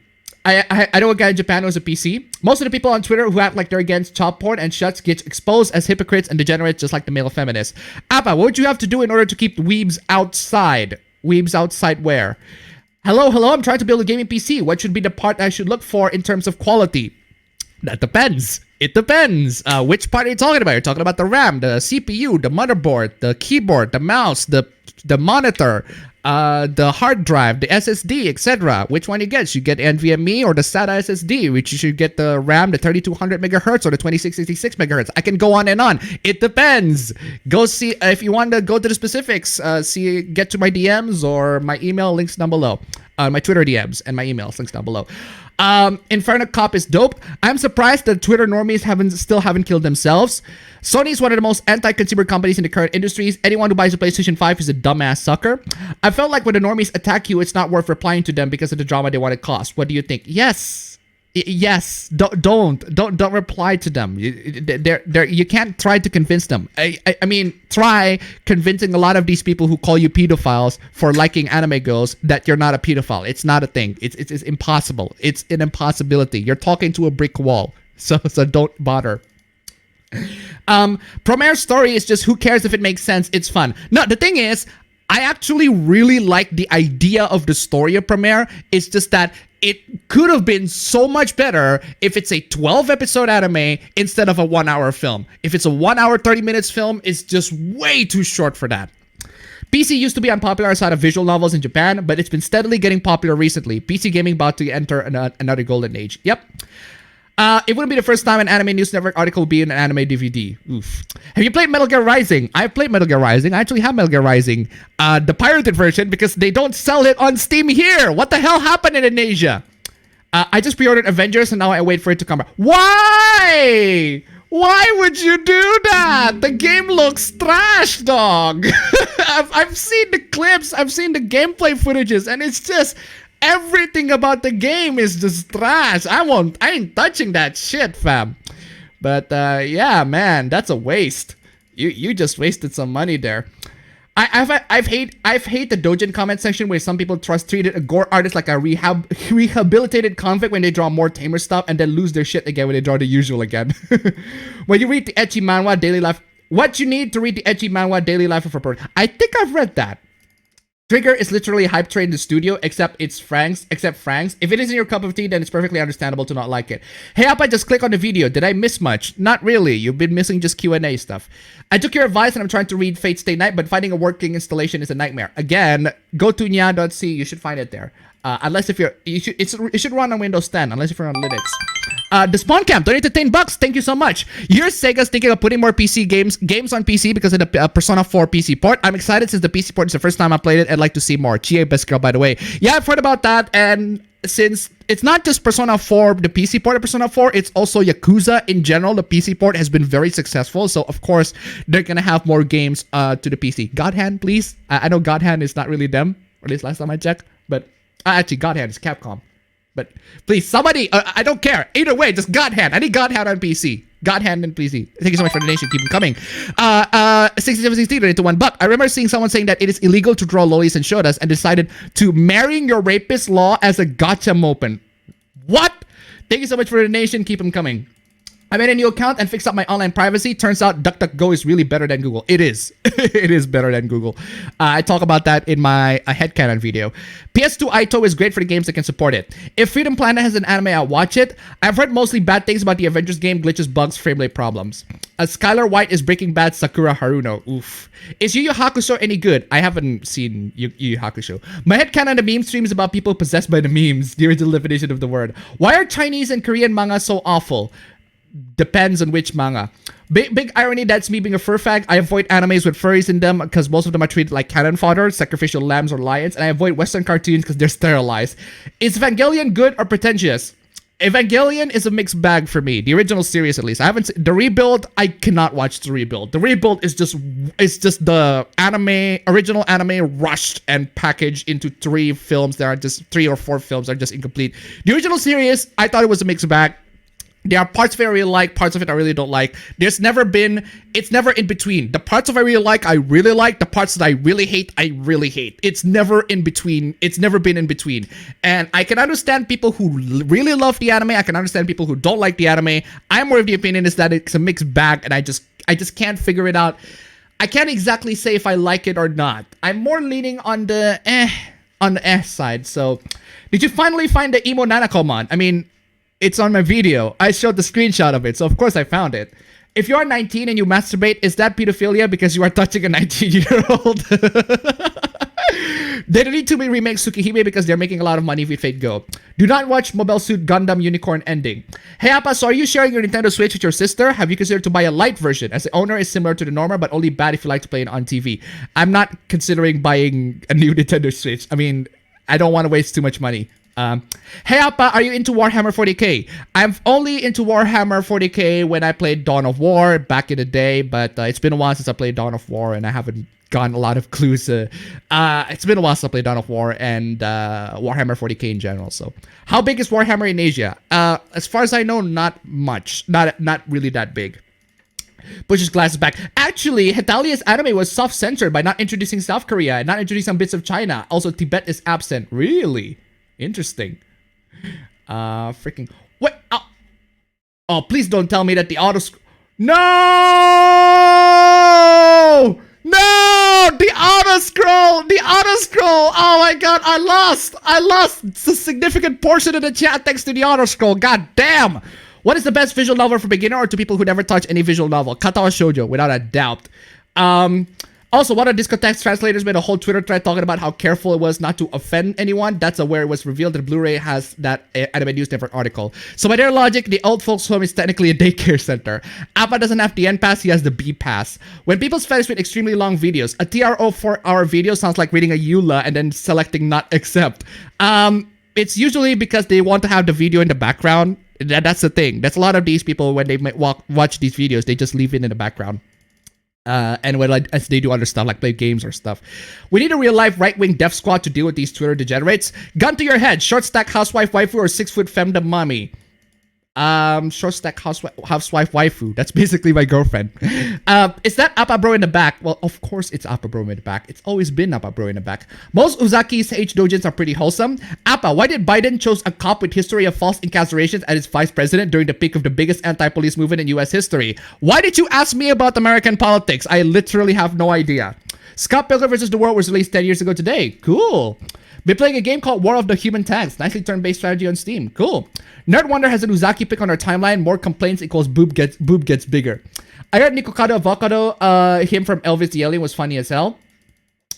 I know a guy in Japan who has a PC. Most of the people on Twitter who act like they're against child porn and shuts get exposed as hypocrites and degenerates just like the male feminists. Appa, what would you have to do in order to keep weebs outside? Weebs outside where? Hello, I'm trying to build a gaming PC. What should be the part I should look for in terms of quality? That depends. It depends. Which part are you talking about? You're talking about the RAM, the CPU, the motherboard, the keyboard, the mouse, the monitor, the hard drive, the SSD, etc. Which one you get? You get NVMe or the SATA SSD, which you should get the RAM, the 3200 megahertz or the 2666 megahertz. I can go on and on. It depends. Go see if you want to go to the specifics. Get to my DMs or my email links down below. My Twitter DMs and my emails links down below. Inferno Cop is dope. I'm surprised that Twitter normies still haven't killed themselves. Sony is one of the most anti-consumer companies in the current industries. Anyone who buys a PlayStation 5 is a dumbass sucker. I felt like when the normies attack you, it's not worth replying to them because of the drama they want to cause. What do you think? Yes. Yes. Don't reply to them. You can't try to convince them. I mean, try convincing a lot of these people who call you pedophiles for liking anime girls that you're not a pedophile. It's not a thing. It's impossible. It's an impossibility. You're talking to a brick wall. So don't bother. Premiere story is just who cares if it makes sense, it's fun. No, the thing is, I actually really like the idea of the story of Premiere. It's just that it could have been so much better if it's a 12-episode anime instead of a 1-hour film. If it's a 1 hour, 30 minutes film, it's just way too short for that. PC used to be unpopular outside of visual novels in Japan, but it's been steadily getting popular recently. PC gaming about to enter another golden age. Yep. It wouldn't be the first time an Anime News Network article will be in an anime DVD. Oof. Have you played Metal Gear Rising? I've played Metal Gear Rising. I actually have Metal Gear Rising. The pirated version because they don't sell it on Steam here. What the hell happened in Indonesia? I just pre-ordered Avengers and now I wait for it to come out. Why? Why would you do that? The game looks trash, dog. I've seen the clips. I've seen the gameplay footages and it's just... everything about the game is just trash. I ain't touching that shit, fam. But yeah, man, that's a waste. You just wasted some money there. I've hate the Dojin comment section where some people treated a gore artist like a rehabilitated convict when they draw more tamer stuff and then lose their shit again when they draw the usual again. When you read the ecchi manhwa daily life, what you need to read the ecchi manhwa daily life of a person. I think I've read that. Trigger is literally a hype train in the studio, except Frank's. If it isn't your cup of tea, then it's perfectly understandable to not like it. Hey, Appa, just click on the video. Did I miss much? Not really. You've been missing just Q&A stuff. I took your advice and I'm trying to read Fate Stay Night, but finding a working installation is a nightmare. Again, go to nya.c. You should find it there. Unless if it should run on Windows 10, unless if you're on Linux. The Spawn Camp donated $10. Thank you so much. Your Sega's thinking of putting more PC games on PC because of the Persona 4 PC port. I'm excited since the PC port is the first time I played it. I'd like to see more. Chie, best girl, by the way. Yeah, I've heard about that. And since it's not just Persona 4, the PC port of Persona 4, it's also Yakuza in general. The PC port has been very successful. So, of course, they're going to have more games to the PC. God Hand, please. I know God Hand is not really them, or at least last time I checked. But actually, God Hand is Capcom. But please, somebody, I don't care. Either way, just God Hand. I need God Hand on PC. God Hand and PC. Thank you so much for the donation. Keep them coming. 6716 donated to $1. I remember seeing someone saying that it is illegal to draw lolis and shotas and decided to marrying your rapist law as a gotcha mopin. What? Thank you so much for the donation. Keep them coming. I made a new account and fixed up my online privacy. Turns out DuckDuckGo is really better than Google. It is. It is better than Google. I talk about that in my headcanon video. PS2 Aito is great for the games that can support it. If Freedom Planet has an anime, I'll watch it. I've heard mostly bad things about the Avengers game, glitches, bugs, framerate problems. Skylar White is Breaking Bad Sakura Haruno. Oof. Is Yu Yu Hakusho any good? I haven't seen Yu Yu Hakusho. My headcanon, the meme stream is about people possessed by the memes. The original definition of the word. Why are Chinese and Korean manga so awful? Depends on which manga. Big irony, that's me being a fur fag. I avoid animes with furries in them because most of them are treated like cannon fodder, sacrificial lambs or lions, and I avoid Western cartoons because they're sterilized. Is Evangelion good or pretentious? Evangelion is a mixed bag for me. The original series, at least. I haven't seen the Rebuild. I cannot watch the Rebuild. The Rebuild is just the original anime rushed and packaged into 3 films that are just 3 or 4 films that are just incomplete. The original series, I thought it was a mixed bag. There are parts of it I really like, parts of it I really don't like. It's never in between. The parts of I really like, I really like. The parts that I really hate, I really hate. It's never in between. It's never been in between. And I can understand people who really love the anime. I can understand people who don't like the anime. I'm more of the opinion is that it's a mixed bag and I just can't figure it out. I can't exactly say if I like it or not. I'm more leaning on the side. So, did you finally find the Emo Nanakomon? I mean, it's on my video. I showed the screenshot of it, so of course I found it. If you are 19 and you masturbate, is that pedophilia because you are touching a 19-year-old? They don't need to remake Tsukihime because they're making a lot of money with Fate Go. Do not watch Mobile Suit Gundam Unicorn Ending. Hey Appa, so are you sharing your Nintendo Switch with your sister? Have you considered to buy a light version as the owner is similar to the normal but only bad if you like to play it on TV? I'm not considering buying a new Nintendo Switch. I mean, I don't want to waste too much money. Hey Appa, are you into Warhammer 40k? I'm only into Warhammer 40k when I played Dawn of War back in the day, but it's been a while since I played Dawn of War and I haven't gotten a lot of clues. It's been a while since I played Dawn of War and Warhammer 40k in general. So, how big is Warhammer in Asia? As far as I know, not much. Not really that big. Pushes glasses back. Actually, Hitalia's anime was soft-censored by not introducing South Korea and not introducing some bits of China. Also, Tibet is absent. Really? Interesting. Freaking... What? Oh, please don't tell me that the auto... No! The auto scroll! Oh my god, I lost a significant portion of the chat thanks to the auto scroll. God damn! What is the best visual novel for beginner or to people who never touch any visual novel? Katawa Shoujo, without a doubt. Also, one of Discotex translators made a whole Twitter thread talking about how careful it was not to offend anyone. That's where it was revealed that Blu-ray has that Anime News Network article. So by their logic, the old folks home is technically a daycare center. Appa doesn't have the N pass, he has the B pass. When people's fetish with extremely long videos, a TRO 4-hour video sounds like reading a EULA and then selecting not accept. It's usually because they want to have the video in the background. That's the thing. That's a lot of these people when they watch these videos, they just leave it in the background. And when as they do other stuff like play games or stuff. We need a real life right wing death squad to deal with these Twitter degenerates. Gun to your head, short stack housewife waifu or 6-foot femdom mommy. Short stack housewife waifu. That's basically my girlfriend. Is that Appa bro in the back? Well, of course it's Appa bro in the back. It's always been Appa bro in the back. Most Uzaki's H dojins are pretty wholesome. Appa, why did Biden chose a cop with history of false incarcerations as his vice president during the peak of the biggest anti-police movement in US history? Why did you ask me about American politics? I literally have no idea. Scott Pilgrim vs. the World was released 10 years ago today. Cool. Been playing a game called War of the Human Tanks. Nicely turn-based strategy on Steam. Cool. Nerd Wonder has an Uzaki pick on our timeline. More complaints equals boob gets bigger. I heard Nikocado Avocado, him from Elvis the Alien, was funny as hell.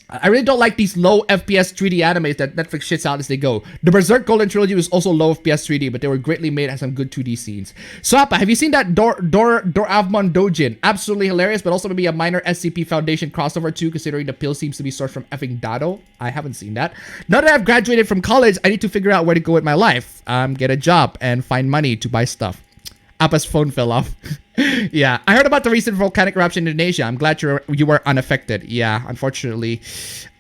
I really don't like these low FPS 3D animes that Netflix shits out as they go. The Berserk Golden Trilogy was also low FPS 3D, but they were greatly made and had some good 2D scenes. So Appa, have you seen that Doravmon Dojin? Absolutely hilarious, but also maybe a minor SCP Foundation crossover too, considering the pill seems to be sourced from effing Dado. I haven't seen that. Now that I've graduated from college, I need to figure out where to go with my life. Get a job and find money to buy stuff. Appa's phone fell off. Yeah, I heard about the recent volcanic eruption in Indonesia. I'm glad you were unaffected. Yeah, unfortunately,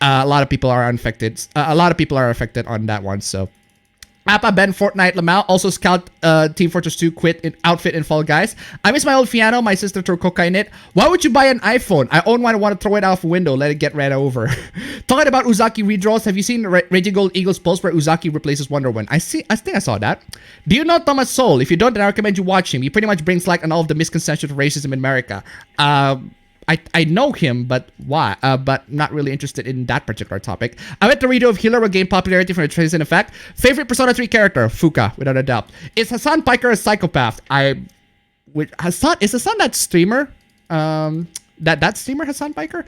a lot of people are unaffected. A lot of people are affected on that one. So, appabend Fortnite Lamau also scout Team Fortress 2 outfit in Fall Guys. I miss my old piano. My sister threw cocaine in it. Why would you buy an iPhone? I own one. I want to throw it out the window. Let it get ran over. Talking about Uzaki redraws, have you seen Raging Gold Eagle's post where Uzaki replaces Wonder Woman? I think I saw that. Do you know Thomas Sowell? If you don't, then I recommend you watch him. He pretty much brings light on all of the misconceptions of racism in America. I know him, but why? But not really interested in that particular topic. I went to redo of Healer will gain popularity from the trace in effect. Favorite Persona 3 character? Fuka, without a doubt. Is Hassan Piker a psychopath? Is Hassan that streamer? That streamer Hassan Piker?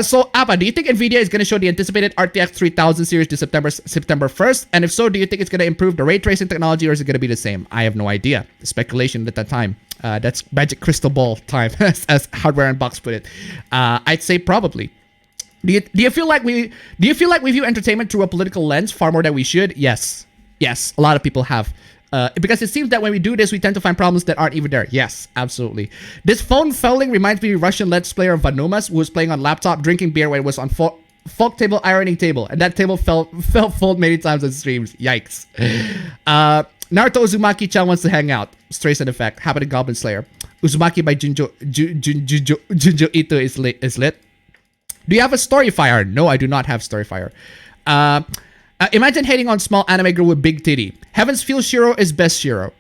So Appa, do you think Nvidia is going to show the anticipated RTX 3000 series to September 1st? And if so, do you think it's going to improve the ray tracing technology or is it going to be the same? I have no idea. Speculation at that time. That's magic crystal ball time, as Hardware Unbox put it. I'd say probably. Do you feel like we view entertainment through a political lens far more than we should? Yes, a lot of people have. Because it seems that when we do this, we tend to find problems that aren't even there. Yes, absolutely. This phone fouling reminds me of Russian Let's Player Vanumas, who was playing on laptop, drinking beer when it was on folk table, ironing table, and that table fell fold many times on streams. Yikes. Naruto Uzumaki-chan wants to hang out. Strays and effect. Happened in Goblin Slayer. Uzumaki by Junjo Ito is lit. Do you have a Storyfire? No, I do not have Storyfire. Imagine hating on small anime girl with big titty. Heaven's Feel Shiro is best Shiro.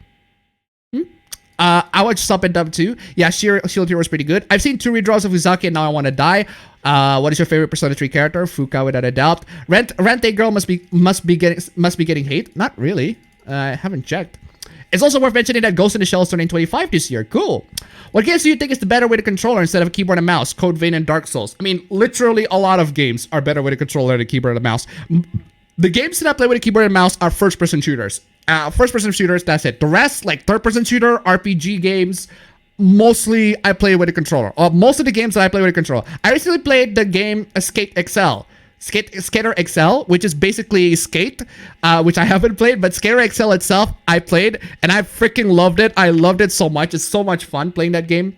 I watched Sup and Dub too. Yeah, Shield Hero is pretty good. I've seen 2 redraws of Uzaki and now I want to die. What is your favorite Persona 3 character? Fuka, without a doubt. Rente girl must be getting hate. Not really. I haven't checked. It's also worth mentioning that Ghost in the Shell is turning 25 this year. Cool. What games do you think is the better with a controller instead of a keyboard and mouse? Code Vein and Dark Souls. I mean, literally a lot of games are better with a controller than a keyboard and a mouse. The games that I play with a keyboard and mouse are first-person shooters. First-person shooters, that's it. The rest, like third-person shooter, RPG games, mostly I play with a controller. Most of the games that I play with a controller. I recently played the game Skater XL, which is basically Skate, which I haven't played, but Skater XL itself, I played, and I freaking loved it. I loved it so much. It's so much fun playing that game.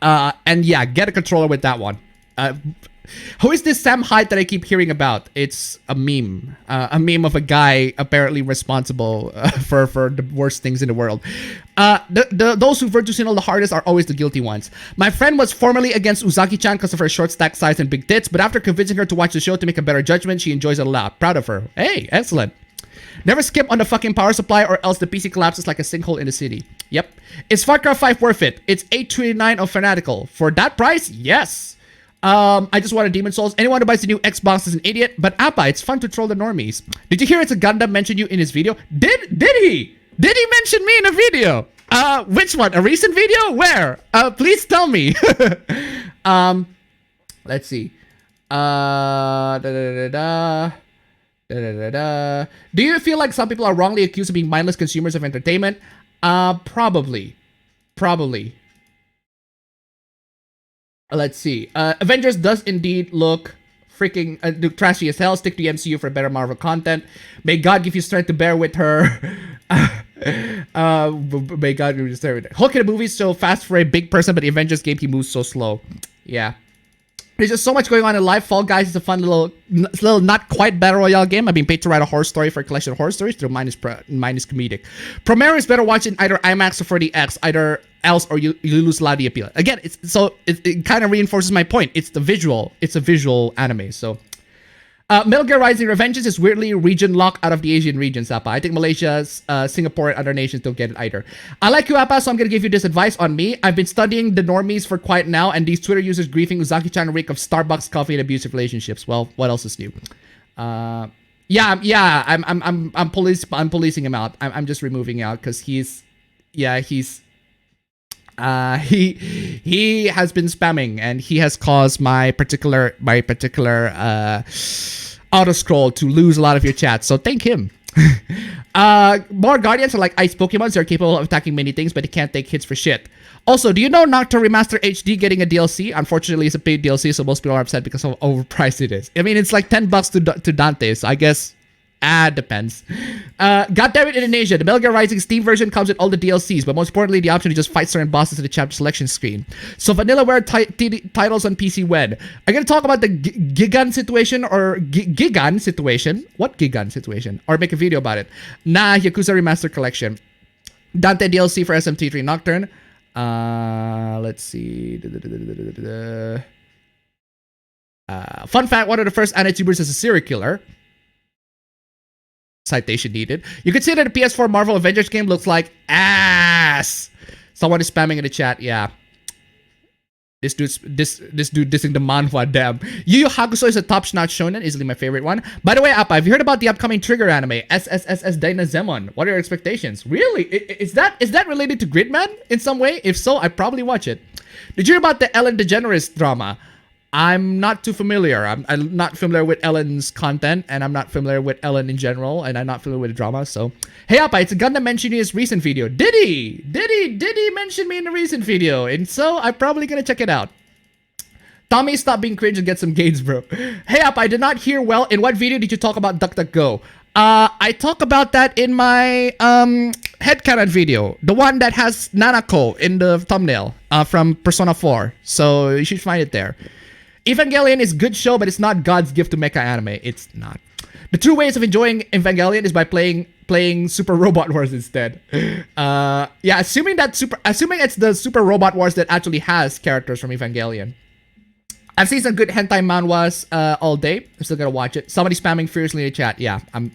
And yeah, get a controller with that one. Who is this Sam Hyde that I keep hearing about? It's a meme of a guy apparently responsible for the worst things in the world. Those who virtue signal the hardest are always the guilty ones. My friend was formerly against Uzaki-chan because of her short stack size and big tits, but after convincing her to watch the show to make a better judgment, she enjoys it a lot. Proud of her. Hey, excellent. Never skip on the fucking power supply or else the PC collapses like a sinkhole in the city. Yep. Is Far Cry 5 worth it? It's $8.29 of Fanatical. For that price, yes. I just wanted Demon Souls. Anyone who buys the new Xbox is an idiot. But Appa, it's fun to troll the normies. Did you hear it's a Gundam mentioned you in his video? Did he? Did he mention me in a video? Which one? A recent video? Where? Please tell me. Let's see. Do you feel like some people are wrongly accused of being mindless consumers of entertainment? Probably. Let's see. Avengers does indeed look freaking trashy as hell. Stick to the MCU for better Marvel content. May God give you strength to bear with her. May God give you strength. Hulk in the movie so fast for a big person, but the Avengers game he moves so slow. Yeah. There's just so much going on in life. Fall Guys is a fun little not quite battle royale game. I've been paid to write a horror story for a collection of horror stories. Through mine is comedic. Promare is better watch in either IMAX or 4DX. Either else or you lose a lot of the appeal. Again, it kind of reinforces my point. It's the visual. It's a visual anime. So Metal Gear Rising Revengeance is weirdly region locked out of the Asian regions, Appa. I think Malaysia, Singapore, and other nations don't get it either. I like you, Appa, so I'm going to give you this advice on me. I've been studying the normies for quite now, and these Twitter users griefing Uzaki-chan and reek of Starbucks coffee and abusive relationships. Well, what else is new? I'm policing him out. I'm just removing him out because he has been spamming and he has caused my particular auto scroll to lose a lot of your chats. So thank him. More Guardians are like ice Pokemons. They're capable of attacking many things, but they can't take hits for shit. Also, do you know Nocturne Remaster HD getting a DLC? Unfortunately, it's a paid DLC, so most people are upset because of how overpriced it is. I mean, it's like $10 to Dante, so I guess depends. Goddammit Indonesia, the Metal Gear Rising Steam version comes with all the DLCs, but most importantly, the option to just fight certain bosses in the chapter selection screen. So Vanillaware titles on PC when? I'm gonna talk about the Gigan situation or Gigan situation. What Gigan situation? Or make a video about it. Nah, Yakuza Remaster Collection. Dante DLC for SMT3 Nocturne. Let's see. Fun fact, one of the first anti-tubers is a serial killer. Citation needed. You can see that the PS4 Marvel Avengers game looks like ass. Someone is spamming in the chat. Yeah. This dude dissing the manhwa, damn. Yu Yu Hakusho is a top-notch shonen, easily my favorite one. By the way, Appa, have you heard about the upcoming Trigger anime, SSSS Dynazemon? What are your expectations? Really? Is that related to Gridman in some way? If so, I'd probably watch it. Did you hear about the Ellen DeGeneres drama? I'm not too familiar. I'm not familiar with Ellen's content, and I'm not familiar with Ellen in general, and I'm not familiar with drama, so... Hey, Appa, it's a Gundam mentioned in his recent video. Did he mention me in the recent video? And so, I'm probably gonna check it out. Tommy, stop being cringe and get some gains, bro. Hey, Appa, I did not hear well. In what video did you talk about DuckDuckGo? I talk about that in my, headcanon video. The one that has Nanako in the thumbnail, from Persona 4. So, you should find it there. Evangelion is a good show, but it's not God's gift to mecha anime. It's not. The true ways of enjoying Evangelion is by playing Super Robot Wars instead. Yeah, assuming it's the Super Robot Wars that actually has characters from Evangelion. I've seen some good hentai manhwas all day. I'm still gonna watch it. Somebody spamming furiously in the chat. Yeah, I'm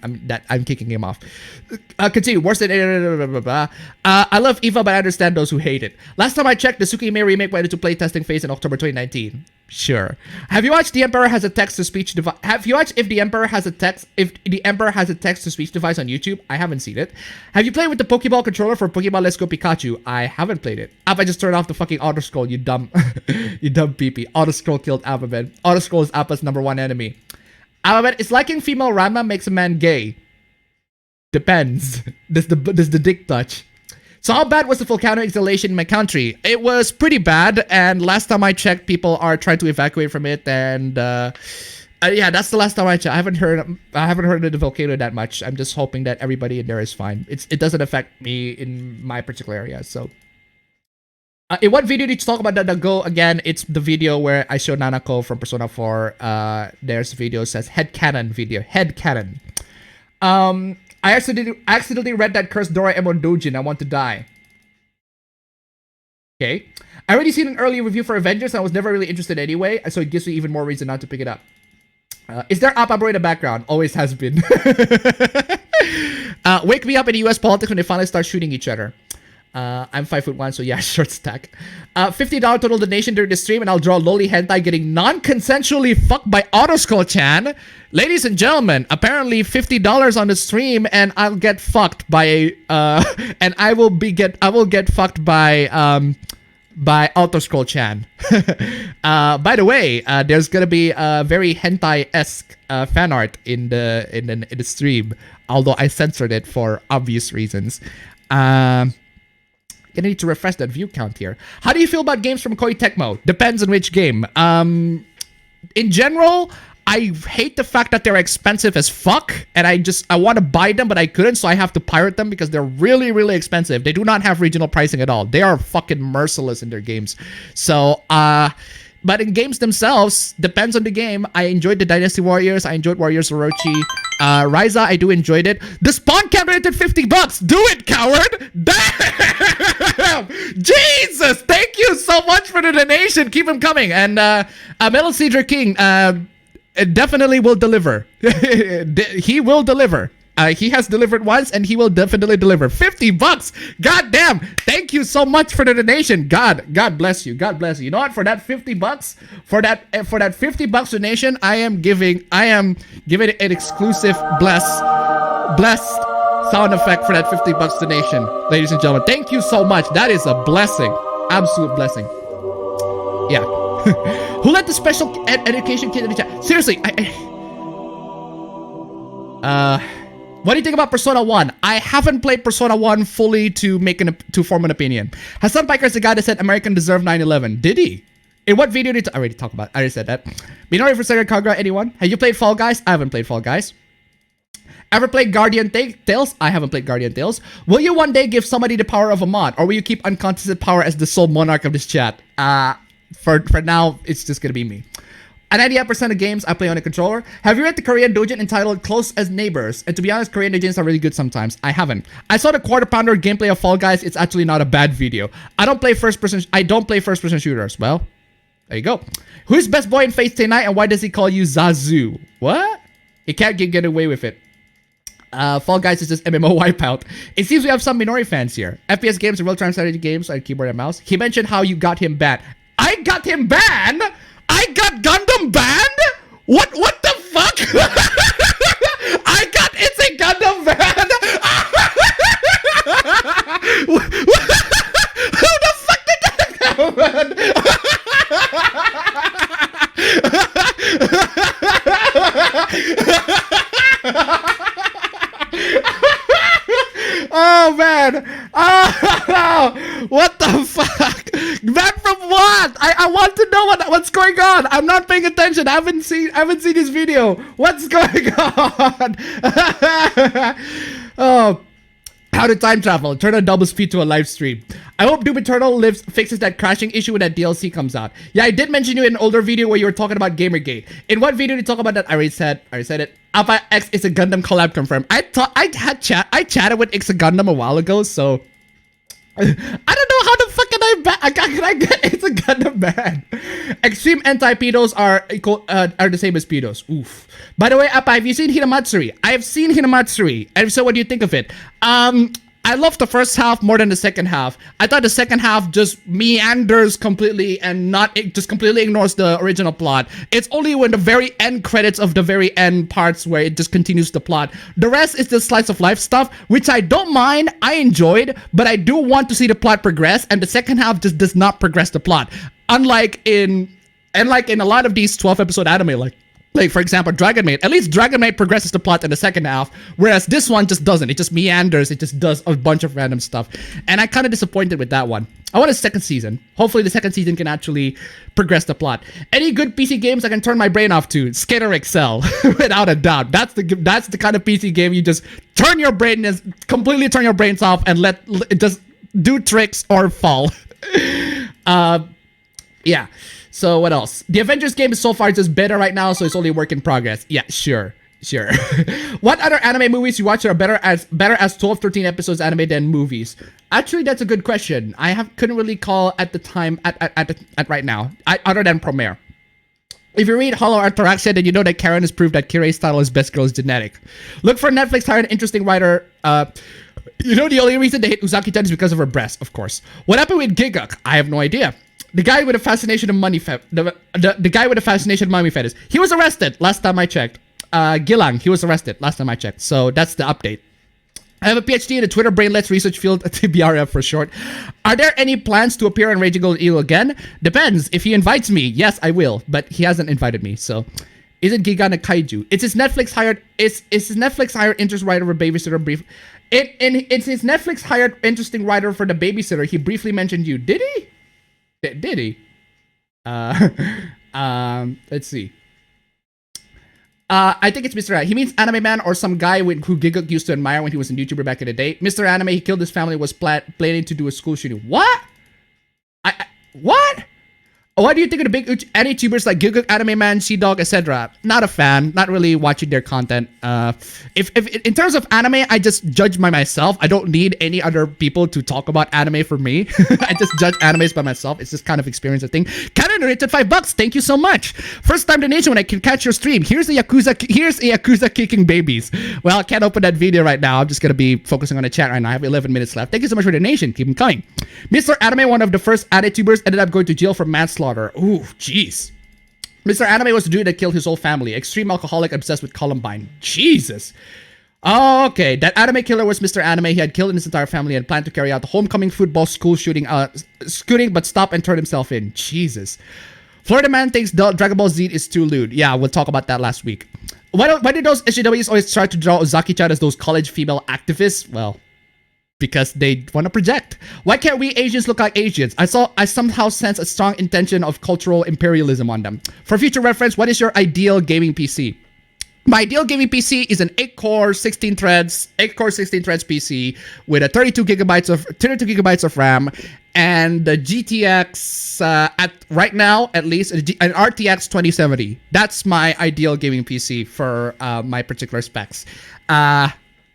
kicking him off. Continue. Worse than I love Eva, but I understand those who hate it. Last time I checked, the Tsukihime remake went into playtesting phase in October 2019. Sure. Have you watched The Emperor Has a Text-to-Speech Device? Have you watched If the Emperor Has a Text-to-Speech Device on YouTube? I haven't seen it. Have you played with the Pokeball controller for Pokemon Let's Go Pikachu? I haven't played it. I just turned off the fucking auto scroll, you dumb you dumb peepee. Auto scroll killed appabend. Auto scroll is Appa's #1 enemy. Appabend, is liking female Ranma makes a man gay. Depends. Does the dick touch? So how bad was the volcano exhalation in my country? It was pretty bad, and last time I checked, people are trying to evacuate from it, and yeah, that's the last time I checked. I haven't heard of the volcano that much. I'm just hoping that everybody in there is fine. It doesn't affect me in my particular area, so. In what video did you talk about the go again? It's the video where I show Nanako from Persona 4. There's a video that says headcanon video. Headcanon. I accidentally read that cursed Doraemon Dojin. I want to die. Okay. I already seen an early review for Avengers and I was never really interested anyway, so it gives me even more reason not to pick it up. Is there Appabro in the background? Always has been. Wake me up in the US politics when they finally start shooting each other. I'm 5'1", so yeah, short stack. $50 total donation during the stream, and I'll draw lowly hentai getting non-consensually fucked by Autoskull-chan. Ladies and gentlemen, apparently $50 on the stream, and I'll get fucked by and I will get fucked by Autoskull-chan. By the way, there's gonna be a very hentai-esque fan art in the stream, although I censored it for obvious reasons. Gonna need to refresh that view count here. How do you feel about games from Koei Tecmo? Depends on which game. In general, I hate the fact that they're expensive as fuck, and I want to buy them, but I couldn't, so I have to pirate them because they're really, really expensive. They do not have regional pricing at all. They are fucking merciless in their games. So, but in games themselves, depends on the game. I enjoyed the Dynasty Warriors. I enjoyed Warriors Orochi. Ryza, I do enjoyed it. The spawn cap rated $50. Do it, coward! Damn! Jesus! Thank you so much for the donation. Keep them coming. And Metal Cedar King definitely will deliver. He will deliver. He has delivered once, and he will definitely deliver. $50. God damn! Thank you so much for the donation. God bless you. God bless you. You know what? For that $50, for that $50 donation, I am giving an exclusive blessed sound effect for that $50 donation, ladies and gentlemen. Thank you so much. That is a blessing, absolute blessing. Yeah. Who let the special education kid in the chat? Seriously, what do you think about Persona 1? I haven't played Persona 1 fully to form an opinion. Hassan Piker is the guy that said American deserved 9/11. Did he? In what video did I already talk about? I already said that. Minori for Sega Kagra, anyone? Have you played Fall Guys? I haven't played Fall Guys. Ever played Guardian Tales? I haven't played Guardian Tales. Will you one day give somebody the power of a mod? Or will you keep uncontested power as the sole monarch of this chat? For now, it's just gonna be me. At 98% of games I play on a controller. Have you read the Korean doujin entitled Close as Neighbors? And to be honest, Korean doujins are really good sometimes. I haven't. I saw the Quarter Pounder gameplay of Fall Guys. It's actually not a bad video. I don't play first person shooters. Well, there you go. Who's best boy in Fate Stay Night, and why does he call you Zazu? What? He can't get away with it. Fall Guys is just MMO wipeout. It seems we have some Minori fans here. FPS games and real-time strategy games like keyboard and mouse. He mentioned how you got him banned. I got him banned? I got Gundam banned? What the fuck? It's a Gundam banned? Who the fuck did that happen? Oh man! Oh, what the fuck? Back from what? I want to know what's going on. I'm not paying attention. I haven't seen this video. What's going on? Oh. How to time travel, turn on double speed to a live stream. I hope Doom Eternal fixes that crashing issue when that DLC comes out. Yeah, I did mention you in an older video where you were talking about Gamergate. In what video did you talk about that? I already said it. Alpha X is a Gundam collab confirmed. I chatted with X a Gundam a while ago, so I don't know how the fuck can I get It's a Gundam ban. Extreme anti-pedos are the same as pedos. Oof. By the way, Appa, have you seen Hinamatsuri? I have seen Hinamatsuri. And so what do you think of it? I love the first half more than the second half. I thought the second half just meanders completely and just completely ignores the original plot. It's only when the very end credits of the very end parts where it just continues the plot. The rest is the slice of life stuff, which I don't mind. I enjoyed, but I do want to see the plot progress, and the second half just does not progress the plot. Unlike in a lot of these 12-episode anime, like for example, Dragon Maid. At least Dragon Maid progresses the plot in the second half, whereas this one just doesn't. It just meanders. It just does a bunch of random stuff. And I'm kind of disappointed with that one. I want a second season. Hopefully the second season can actually progress the plot. Any good PC games I can turn my brain off to? Skater XL, without a doubt. That's the kind of PC game you just completely turn your brains off and let it just do tricks or fall. Yeah. So what else? The Avengers game is so far just beta right now, so it's only a work in progress. Yeah, sure. What other anime movies you watch are better as 12, 13 episodes anime than movies? Actually, that's a good question. Couldn't really call at the time at right now, other than Premiere. If you read Hollow Ataraxia, then you know that Karen has proved that Kirei's style is best girl's genetic. Look for Netflix hire an interesting writer You know the only reason they hate Uzaki-chan is because of her breast, of course. What happened with Giguk? I have no idea. The guy with a fascination of money the guy with a fascination of money fetish. He was arrested last time I checked. Gilang, he was arrested last time I checked. So that's the update. I have a PhD in the Twitter brainlets research field, TBRF for short. Are there any plans to appear on Raging Gold Eagle again? Depends. If he invites me, yes, I will. But he hasn't invited me, so... Isn't Gigan a kaiju? It's his Netflix hired... It's his Netflix hired interest writer for Babysitter brief... It's his Netflix hired interesting writer for the Babysitter. He briefly mentioned you. Did he? Did he? Let's see. I think it's Mr. He means Anime Man or some guy who Giguk used to admire when he was a YouTuber back in the day. Mr. Anime, he killed his family, was planning to do a school shooting. What? What? What do you think of the big YouTubers like Giguk, Anime Man, Sea-Dog, etc.? Not a fan. Not really watching their content. If in terms of anime, I just judge by myself. I don't need any other people to talk about anime for me. I just judge animes by myself. It's just kind of experience a thing. Canon donated $5. Thank you so much. First time donation when I can catch your stream. Here's a Yakuza kicking babies. Well, I can't open that video right now. I'm just gonna be focusing on the chat right now. I have 11 minutes left. Thank you so much for the donation. Keep them coming. Mr. Anime, one of the first anitubers, ended up going to jail for manslaughter. Ooh, jeez. Mr. Anime was the dude that killed his whole family. Extreme alcoholic obsessed with Columbine. Jesus. Oh, okay. That anime killer was Mr. Anime. He had killed his entire family and planned to carry out the homecoming football school shooting, but stopped and turned himself in. Jesus. Florida man thinks Dragon Ball Z is too lewd. Yeah, we'll talk about that last week. Why did those SJWs always try to draw Ozaki-chan as those college female activists? Well, because they want to project. Why can't we Asians look like Asians? I somehow sense a strong intention of cultural imperialism on them. For future reference, what is your ideal gaming PC? My ideal gaming PC is an 8-core 16 threads PC with a 32 gigabytes of RAM and the GTX at right now at least an RTX 2070. That's my ideal gaming PC for my particular specs.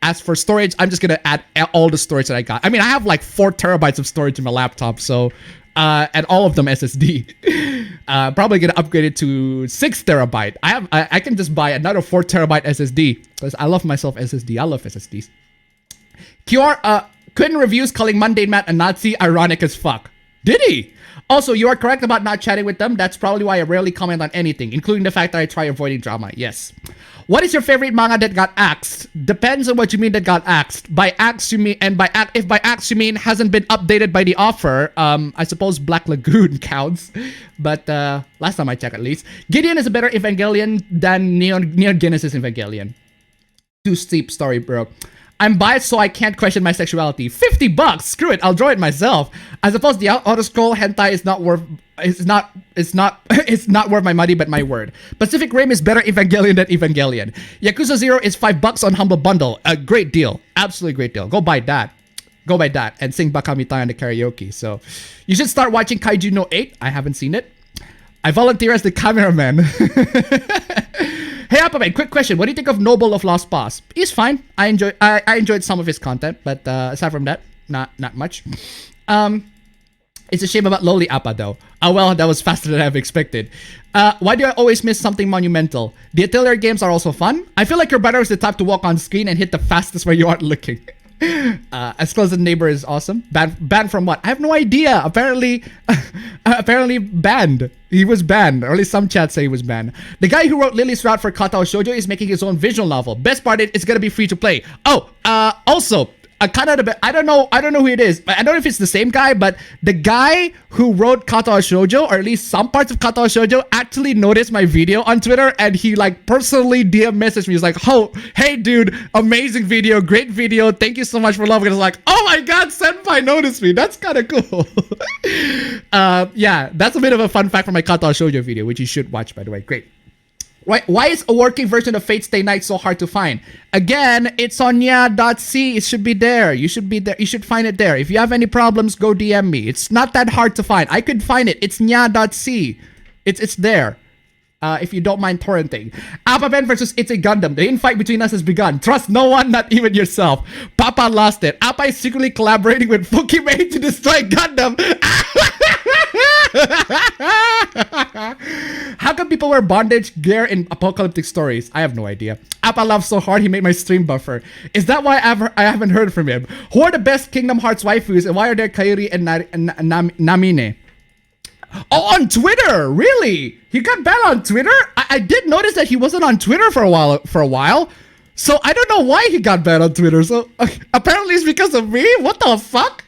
As for storage, I'm just gonna add all the storage that I got. I mean, I have like 4 terabytes of storage in my laptop, so and all of them SSD. Probably gonna upgrade it to 6 terabyte. I can just buy another 4 terabyte SSD because I love myself SSD. I love SSDs. QR Quinn reviews calling Mundane Matt a Nazi ironic as fuck. Did he? Also, you are correct about not chatting with them. That's probably why I rarely comment on anything, including the fact that I try avoiding drama. Yes. What is your favorite manga that got axed? Depends on what you mean that got axed. By axed you mean, if by axed you mean hasn't been updated by the offer, I suppose Black Lagoon counts. But last time I checked, at least, Gideon is a better Evangelion than Neon Genesis Evangelion. Too steep story, bro. I'm biased, so I can't question my sexuality. $50? Screw it, I'll draw it myself. I suppose the auto-scroll hentai is not worth. It's not worth my money, but my word. Pacific Rim is better Evangelion than Evangelion. Yakuza 0 is $5 on Humble Bundle. A great deal, absolutely great deal. Go buy that. Go buy that and sing Bakamitai on the karaoke. So, you should start watching Kaiju no 8. I haven't seen it. I volunteer as the cameraman. Hey, Appabend, quick question. What do you think of Noble of Lost Boss? He's fine. I enjoyed some of his content, but aside from that, not much. It's a shame about Loli Appa, though. Oh, well, that was faster than I've expected. Why do I always miss something monumental? The Atelier games are also fun. I feel like your brother is the type to walk on screen and hit the fastest where you aren't looking. As Close as Neighbor is awesome. Banned from what? I have no idea. Apparently banned. He was banned. Or at least some chats say he was banned. The guy who wrote Lily's Route for Katao Shoujo is making his own visual novel. Best part is it's gonna be free to play. Oh, also, I don't know who it is. I don't know if it's the same guy, but the guy who wrote Katao Shoujo, or at least some parts of Katao Shoujo, actually noticed my video on Twitter, and he like personally DM messaged me. He's like, "Oh, hey dude, amazing video, great video. Thank you so much for loving it." I was like, "Oh my god, Senpai noticed me. That's kind of cool." Yeah, that's a bit of a fun fact from my Katao Shoujo video, which you should watch, by the way. Great. Why is a working version of Fate Stay Night so hard to find? Again, it's on nya.c. It should be there. You should be there. You should find it there. If you have any problems, go DM me. It's not that hard to find. I could find it. It's nya.c. It's there. If you don't mind torrenting. Appabend versus It's a Gundam. The infight between us has begun. Trust no one, not even yourself. Papa lost it. Appa is secretly collaborating with Fukimei to destroy Gundam. How How come people wear bondage gear in apocalyptic stories? I have no idea. Appa laughed so hard he made my stream buffer. Is that why I haven't heard from him? Who are the best Kingdom Hearts waifus and why are there Kairi and Namine? Oh, on Twitter, really? He got banned on Twitter? I did notice that he wasn't on Twitter for a while. So I don't know why he got banned on Twitter. So apparently it's because of me? What the fuck?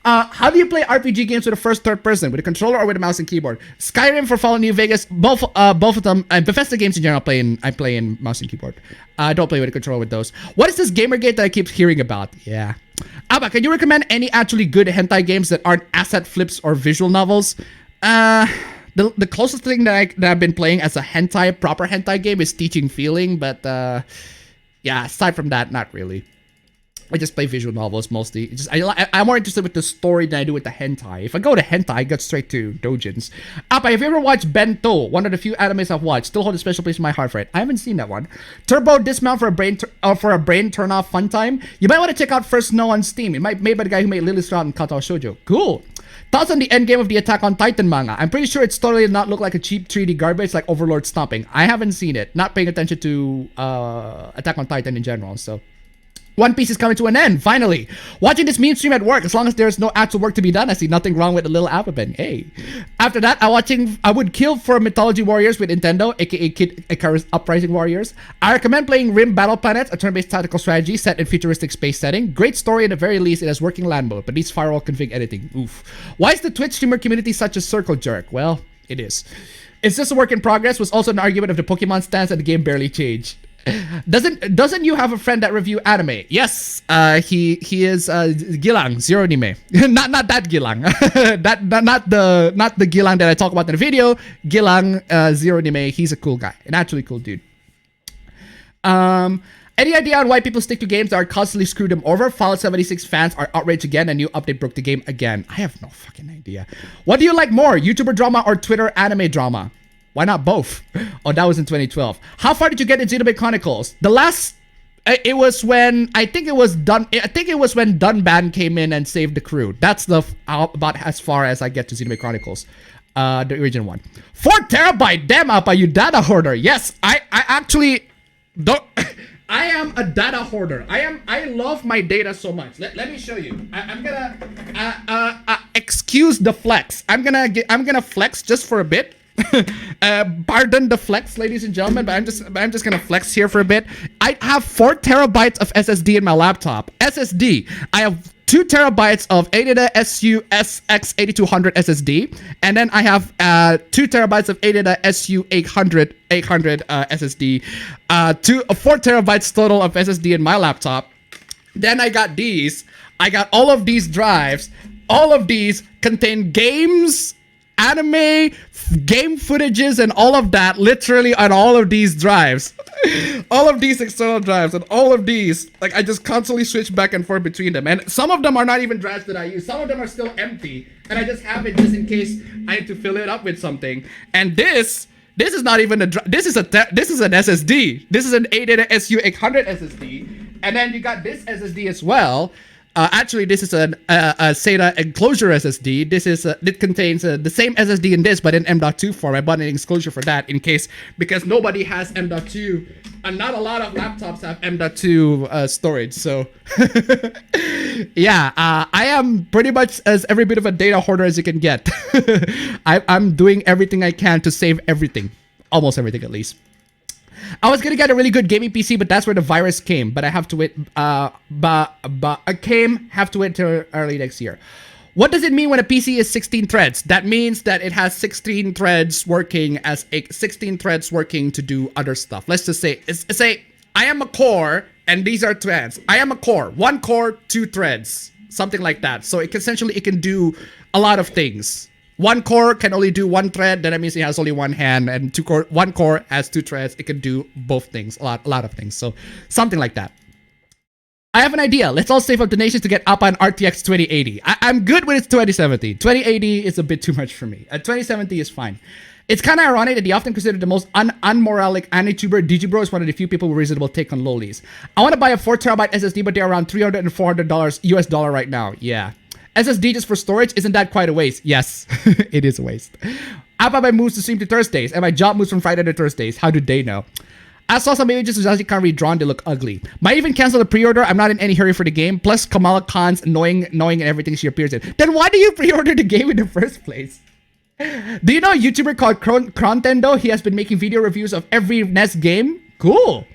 How do you play RPG games with a third person? With a controller or with a mouse and keyboard? Skyrim for Fallout New Vegas, both of them. Bethesda games in general, I play in mouse and keyboard. I don't play with a controller with those. What is this Gamergate that I keep hearing about? Yeah. Abba, can you recommend any actually good hentai games that aren't asset flips or visual novels? The closest thing that I've been playing as a proper hentai game is Teaching Feeling, but yeah, aside from that, not really. I just play visual novels mostly. I'm more interested with the story than I do with the hentai. If I go to hentai, I go straight to doujins. Appa, have you ever watched Bento? One of the few animes I've watched. Still hold a special place in my heart for it. I haven't seen that one. Turbo Dismount for a brain turn off fun time. You might want to check out First Snow on Steam. It might be made by the guy who made Lily Stroud and Katao Shoujo. Cool. Thoughts on the endgame of the Attack on Titan manga? I'm pretty sure it's totally not look like a cheap 3D garbage like Overlord Stomping. I haven't seen it. Not paying attention to Attack on Titan in general, so... One Piece is coming to an end, finally. Watching this meme stream at work, as long as there's no actual work to be done, I see nothing wrong with a little appabend. Hey. After that, I would kill for Mythology Warriors with Nintendo, aka Kid Icarus Uprising Warriors. I recommend playing Rim Battle Planets, a turn-based tactical strategy set in futuristic space setting. Great story, at the very least, it has working land mode, but needs firewall config editing. Oof. Why is the Twitch streamer community such a circle jerk? Well, it is. It's just a work in progress, was also an argument of the Pokemon stance and the game barely changed. Doesn't you have a friend that review anime? Yes, he is Gilang Zero Anime. not that Gilang. not the Gilang that I talk about in the video. Gilang Zero Anime. He's a cool guy, an actually cool dude. Any idea on why people stick to games that are constantly screwed them over? Fallout 76 fans are outraged again and new update broke the game again. I have no fucking idea. What do you like more, YouTuber drama or Twitter anime drama? Why not both? Oh, that was in 2012. How far did you get in Xenoblade Chronicles? The last... It was when... I think it was when Dunban came in and saved the crew. That's about as far as I get to Xenoblade Chronicles. The original one. 4 terabyte! Damn, Appa, you data hoarder. Yes, I actually... don't... I am a data hoarder. I love my data so much. Let me show you. I'm gonna... excuse the flex. I'm gonna flex just for a bit. Pardon the flex, ladies and gentlemen, but I'm just gonna flex here for a bit. I have 4 terabytes of SSD in my laptop. SSD. I have 2 terabytes of ADATA SU-SX8200 SSD, and then I have 2 terabytes of ADATA SU800 SSD. 4 terabytes total of SSD in my laptop. Then I got these. I got all of these drives. All of these contain games, anime, game footages, and all of that literally on all of these drives. All of these external drives and all of these, like, I just constantly switch back and forth between them, and some of them are not even drives that I use. Some of them are still empty, and I just have it just in case I need to fill it up with something. And this is not even a this is an SSD. This is an ADATA SU800 SSD, and then you got this SSD as well. Actually, this is a SATA enclosure SSD. It contains the same SSD in this, but in M.2 form. I bought an enclosure for that in case, because nobody has M.2, and not a lot of laptops have M.2 storage. So, yeah, I am pretty much as every bit of a data hoarder as you can get. I'm doing everything I can to save everything, almost everything at least. I was gonna get a really good gaming PC, but that's where the virus came. But I have to wait. Have to wait till early next year. What does it mean when a PC is 16 threads? That means that it has 16 threads working to do other stuff. Let's just say I am a core and these are threads. I am a core, 1 core, 2 threads, something like that. So it can do a lot of things. 1 core can only do 1 thread, then that means it has only 1 hand, and 1 core has 2 threads. It can do both things, a lot of things. So something like that. I have an idea. Let's all save up donations to get Appa an RTX 2080. I'm good with its 2070. 2080 is a bit too much for me. 2070 is fine. It's kind of ironic that the often considered the most unmoralic anti-tuber, DigiBro is one of the few people with reasonable take on lolis. I want to buy a 4 terabyte SSD, but they're around $300 and $400 US dollar right now. Yeah. SSD just for storage, isn't that quite a waste? Yes, it is a waste. Appabend moves to stream to Thursdays, and my job moves from Friday to Thursdays. How do they know? I saw some images which actually can't be drawn. They look ugly. Might even cancel the pre-order. I'm not in any hurry for the game. Plus, Kamala Khan's annoying and everything she appears in. Then why do you pre-order the game in the first place? Do you know a YouTuber called Crontendo? He has been making video reviews of every NES game. Cool.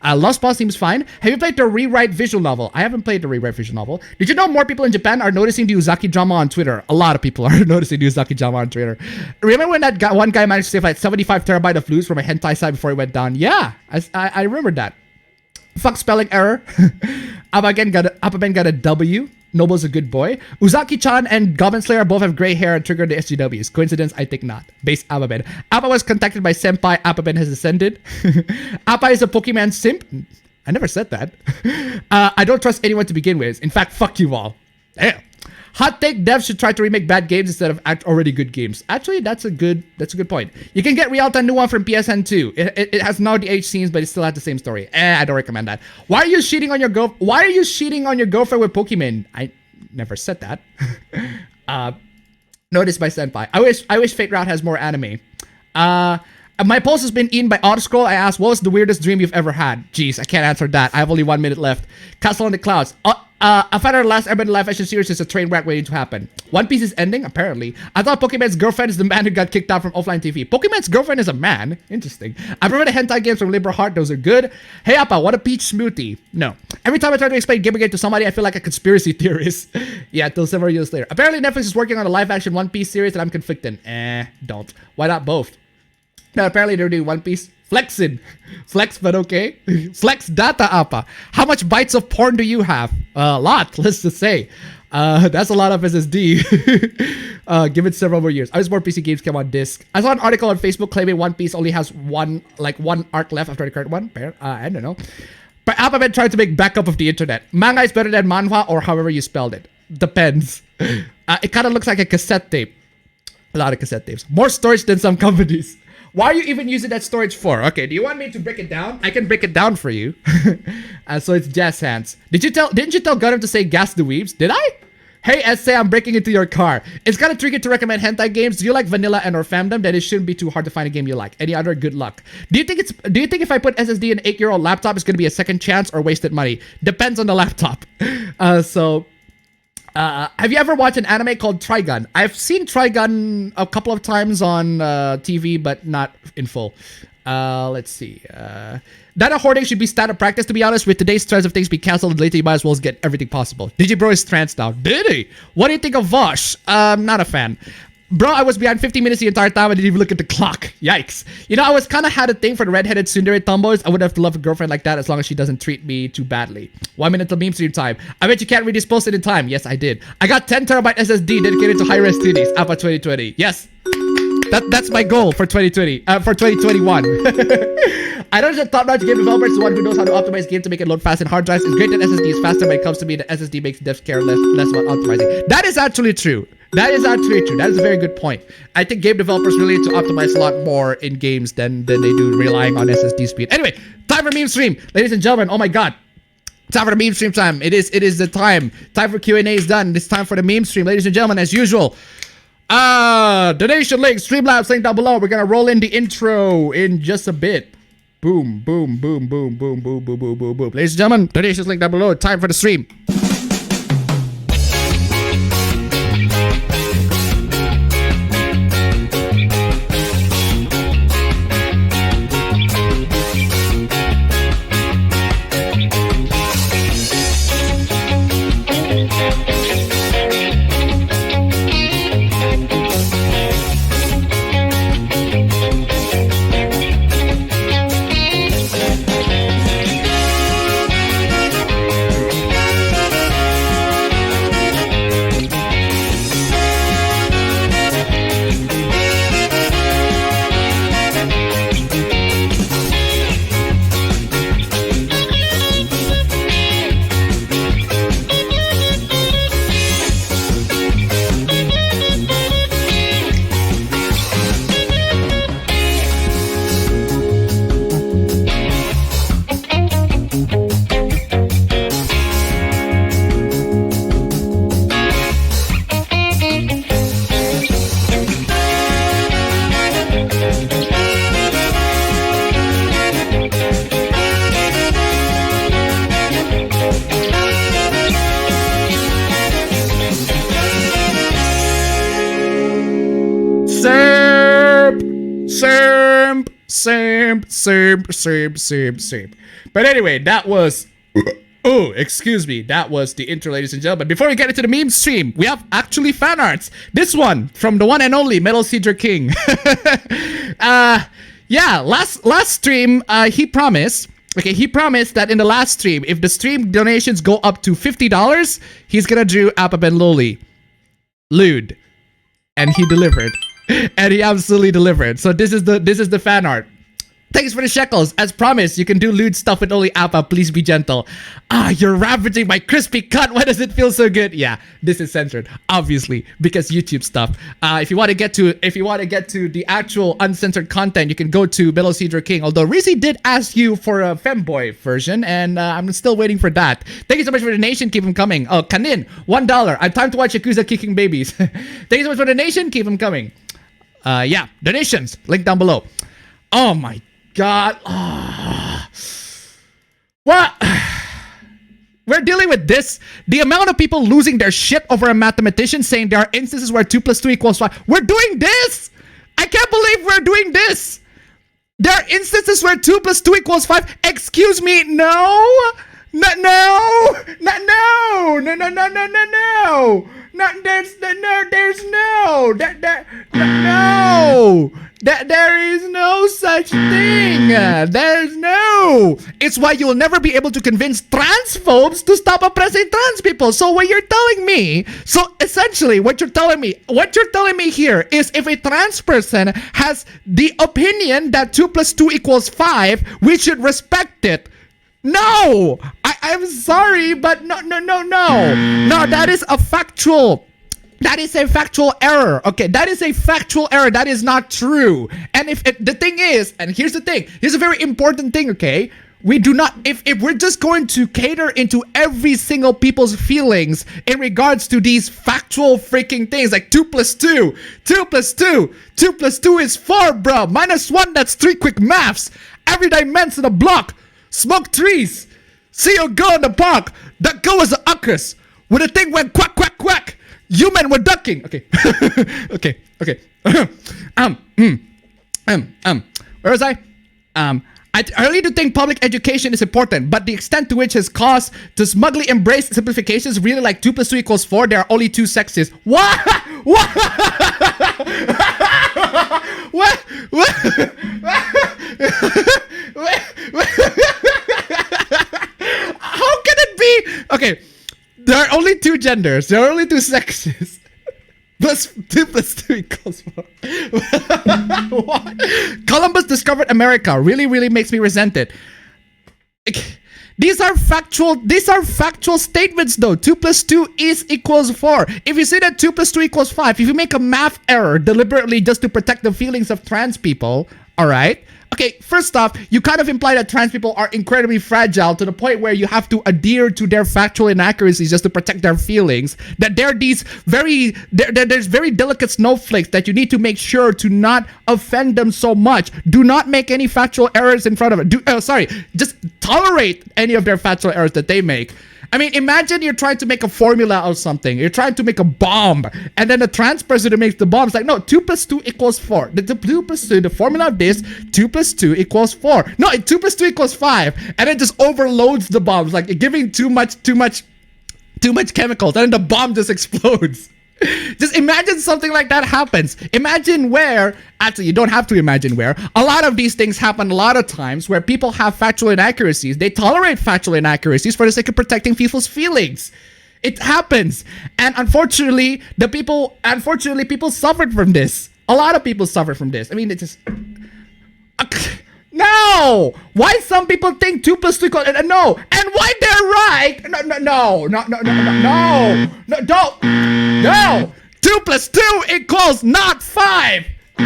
Lost Pause seems fine. Have you played the Rewrite visual novel? I haven't played the Rewrite visual novel. Did you know more people in Japan are noticing the Uzaki drama on Twitter? A lot of people are noticing the Uzaki drama on Twitter. Remember when that one guy managed to save like 75 terabyte of loot from a hentai site before he went down? Yeah, I remember that. Fuck spelling error. Appabend got a W. Noble's a good boy. Uzaki-chan and Goblin Slayer both have gray hair and triggered the SGWs. Coincidence? I think not. Base Appabend. Appa was contacted by Senpai. Appabend has ascended. Appa is a Pokemon simp. I never said that. I don't trust anyone to begin with. In fact, fuck you all. Damn. Hot take: devs should try to remake bad games instead of already good games. Actually, that's a good point. You can get Rialta New One from PSN too. It has no DH scenes, but it still has the same story. I don't recommend that. Why are you cheating on your girlfriend with Pokemon? I never said that. Noticed by Senpai. I wish Fate Route has more anime. My pulse has been eaten by Autoscroll. I asked, what was the weirdest dream you've ever had? Jeez, I can't answer that. I have only 1 minute left. Castle on the Clouds. I found our last Airbender live action series is a train wreck waiting to happen. One Piece is ending, apparently. I thought Pokemon's girlfriend is the man who got kicked out from offline TV. Pokemon's girlfriend is a man? Interesting. I prefer the hentai games from Libra Heart. Those are good. Hey, Appa, what a peach smoothie. No. Every time I try to explain Gamergate to somebody, I feel like a conspiracy theorist. Yeah, till several years later. Apparently, Netflix is working on a live action One Piece series and I'm conflicted. Don't. Why not both? No, apparently they're doing One Piece. Flexing. Flex, but okay. Flex data, Appa. How much bytes of porn do you have? A lot, let's just say. That's a lot of SSD. Give it several more years. I wish more PC games came on disc. I saw an article on Facebook claiming One Piece only has one arc left after the current one. I don't know. But Appabend tried to make backup of the internet. Manga is better than manhwa or however you spelled it. Depends. It kind of looks like a cassette tape. A lot of cassette tapes. More storage than some companies. Why are you even using that storage for? Okay, do you want me to break it down? I can break it down for you. So it's jazz hands. Didn't you tell Gundam to say gas the weaves? Did I? Hey, SA, I'm breaking into your car. It's kind of tricky to recommend hentai games. Do you like vanilla and or fandom? Then it shouldn't be too hard to find a game you like. Any other? Good luck. Do you think if I put SSD in an 8-year-old laptop, it's gonna be a second chance or wasted money? Depends on the laptop. Have you ever watched an anime called Trigun? I've seen Trigun a couple of times on TV, but not in full. Let's see. Data hoarding should be standard practice, to be honest. With today's trends of things being cancelled later, you might as well get everything possible. Digibro is trans now. Did he? What do you think of Vosh? Not a fan. Bro, I was behind 15 minutes the entire time. I didn't even look at the clock. Yikes. You know, I was kind of had a thing for the redheaded tsundere tomboys. I would have to love a girlfriend like that as long as she doesn't treat me too badly. 1 minute till meme stream time. I bet you can't read this posted in time. Yes, I did. I got 10 terabyte SSD dedicated to high-res titties. Appa 2020. Yes. That's my goal for 2020. For 2021. I know that top-notch game developer is the one who knows how to optimize game to make it load fast in hard drives. It's great that SSD is faster, but it comes to me that SSD makes devs care less about optimizing. That is actually true. That is actually true. That is a very good point. I think game developers really need to optimize a lot more in games than they do relying on SSD speed. Anyway, time for meme stream. Ladies and gentlemen, oh my god. Time for the meme stream time. It is the time. Time for Q&A is done. It's time for the meme stream. Ladies and gentlemen, as usual. Donation link, Streamlabs link down below. We're gonna roll in the intro in just a bit. Boom, boom, boom, boom, boom, boom, boom, boom, boom, boom. Ladies and gentlemen, donations link down below. Time for the stream. Same. But anyway, that was... Oh, excuse me. That was the intro, ladies and gentlemen. Before we get into the meme stream, we have actually fan arts. This one from the one and only Metal Cedar King. Yeah, last stream, he promised that in the last stream, if the stream donations go up to $50, he's gonna do appabend lewd. And he delivered. And he absolutely delivered. So this is the fan art. Thanks for the shekels. As promised, you can do lewd stuff with only Appa. Please be gentle. You're ravaging my crispy cut. Why does it feel so good? Yeah, this is censored, obviously, because YouTube stuff. If you want to get to the actual uncensored content, you can go to Metal Cedar King. Although Rizzy did ask you for a femboy version, and I'm still waiting for that. Thank you so much for the donation. Keep them coming. Oh, Kanin, $1. I have time to watch Yakuza kicking babies. Thank you so much for the donation. Keep them coming. Yeah, donations. Link down below. Oh my God. What? We're dealing with this. The amount of people losing their shit over a mathematician saying there are instances where 2 + 2 = 5. We're doing this. I can't believe we're doing this. There are instances where 2 + 2 = 5. Excuse me. No. There's there is no such thing. There's no. It's why you'll never be able to convince transphobes to stop oppressing trans people. So what you're telling me, essentially what you're telling me here is if a trans person has the opinion that 2 + 2 = 5, we should respect it. No, I'm sorry, but no. That is a factual error. Okay, that is a factual error. That is not true. And the thing is, and here's the thing. Here's a very important thing. Okay, we do not. If we're just going to cater into every single people's feelings in regards to these factual freaking things like 2 + 2, 2 + 2, 2 + 2 is 4, bro. -1, that's 3 quick maths. Every dimension of block. Smoke trees. See a girl in the park. That girl was an uckus. When the thing went quack, quack, quack, human were ducking. Okay. Okay. Where was I? I really do think public education is important, but the extent to which has caused to smugly embrace simplifications really like 2 + 2 = 4, there are only 2 sexes. What? How can it be? Okay, there are only 2 genders. There are only 2 sexes. 2 + 2 = 4. What? Columbus discovered America. Really makes me resent it. These are factual statements though. 2 + 2 = 4. If you say that 2 + 2 = 5, if you make a math error deliberately just to protect the feelings of trans people, all right? Okay, first off, you kind of imply that trans people are incredibly fragile to the point where you have to adhere to their factual inaccuracies just to protect their feelings. That there's very delicate snowflakes that you need to make sure to not offend them so much. Do not make any factual errors in front of it. Just tolerate any of their factual errors that they make. I mean, imagine you're trying to make a formula of something. You're trying to make a bomb, and then the trans person who makes the bomb is like, no, 2 + 2 = 4. The 2 + 2, the formula of this, 2 + 2 = 4. No, 2 + 2 = 5, and it just overloads the bombs, like giving too much chemicals, and then the bomb just explodes. Just imagine something like that happens. Imagine where, actually you don't have to imagine where, a lot of these things happen a lot of times where people have factual inaccuracies. They tolerate factual inaccuracies for the sake of protecting people's feelings. It happens. And unfortunately, people suffered from this. A lot of people suffered from this. I mean, it just... No! Why some people think 2 + 2 = no, and why they're right? No, don't. No! 2 + 2 = not 5! 2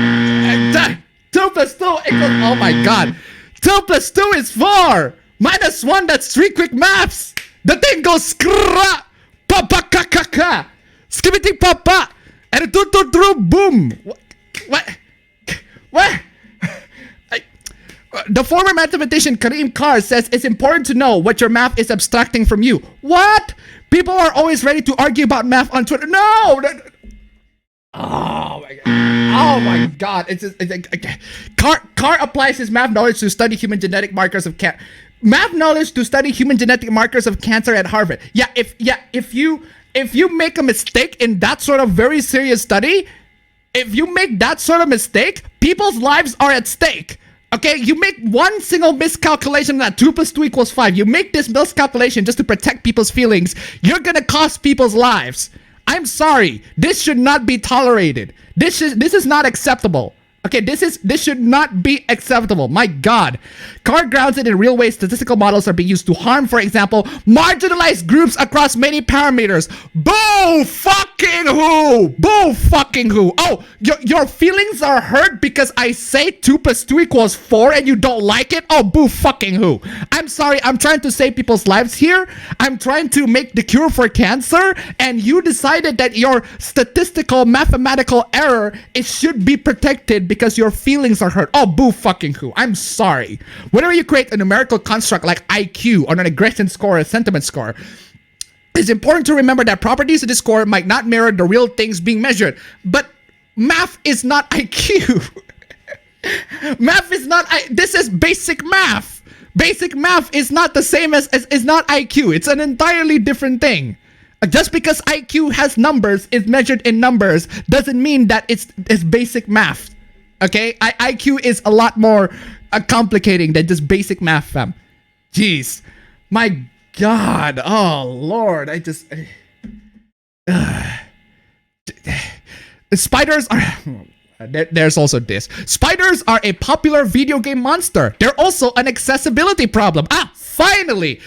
+ 2 = oh my god. 2 + 2 is 4! -1, that's 3 quick maths! The thing goes skra! Papa kakaka! Skibbity papa! And boom! What? The former mathematician Karim Kar says it's important to know what your math is abstracting from you. What? People are always ready to argue about math on Twitter. No! Oh my god. Oh my god. Carr applies his math knowledge to study human genetic markers of cancer. Math knowledge to study human genetic markers of cancer at Harvard. If you make a mistake in that sort of very serious study, if you make that sort of mistake, people's lives are at stake. Okay, you make one single miscalculation that 2 + 2 = 5. You make this miscalculation just to protect people's feelings. You're gonna cost people's lives. I'm sorry. This should not be tolerated. This is not acceptable. Okay, this should not be acceptable. My God. Carr grounds it in real ways statistical models are being used to harm, for example, marginalized groups across many parameters. Boo fucking who? Boo fucking who? Oh, your feelings are hurt because I say 2 + 2 = 4 and you don't like it? Oh, boo fucking who? I'm sorry, I'm trying to save people's lives here. I'm trying to make the cure for cancer, and you decided that your statistical mathematical error, it should be protected because your feelings are hurt. Oh, boo fucking who? I'm sorry. Whenever you create a numerical construct like IQ or an aggression score or a sentiment score, it's important to remember that properties of the score might not mirror the real things being measured. But math is not IQ. Math is not, this is basic math. Basic math is not the same as is not IQ. It's an entirely different thing. Just because IQ has numbers, is measured in numbers, doesn't mean that it's basic math. Okay, IQ is a lot more complicating than just basic math, fam. Jeez, my God, oh Lord, spiders are. There's also this. Spiders are a popular video game monster. They're also an accessibility problem. Finally,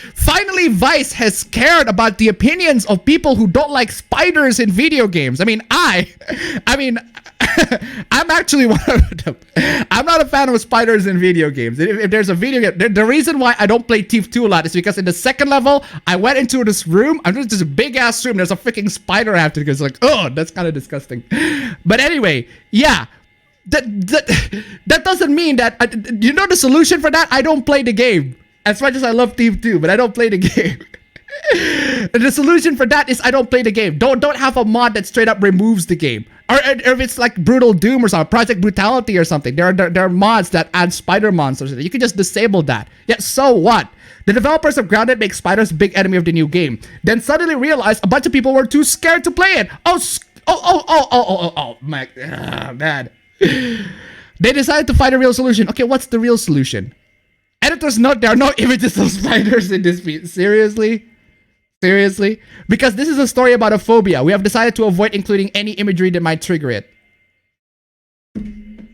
Vice has cared about the opinions of people who don't like spiders in video games. I mean, I'm actually one of them. I'm not a fan of spiders in video games. If there's a video game, the reason why I don't play Thief 2 a lot is because in the second level, I went into this room. I'm just a big ass room. There's a freaking spider after it. It's like, oh, that's kind of disgusting. But anyway, yeah. That doesn't mean that you know the solution for that. I don't play the game as much as I love Thief 2, but I don't play the game. The solution for that is I don't play the game. Don't have a mod that straight up removes the game, or if it's like Brutal Doom or something, Project Brutality or something. There are mods that add spider monsters. You can just disable that. Yeah, so what? The developers of Grounded make spiders a big enemy of the new game. Then suddenly realized a bunch of people were too scared to play it. Man. They decided to find a real solution. Okay, what's the real solution? Editor's note, there are no images of spiders in this feed. Seriously? Because this is a story about a phobia. We have decided to avoid including any imagery that might trigger it.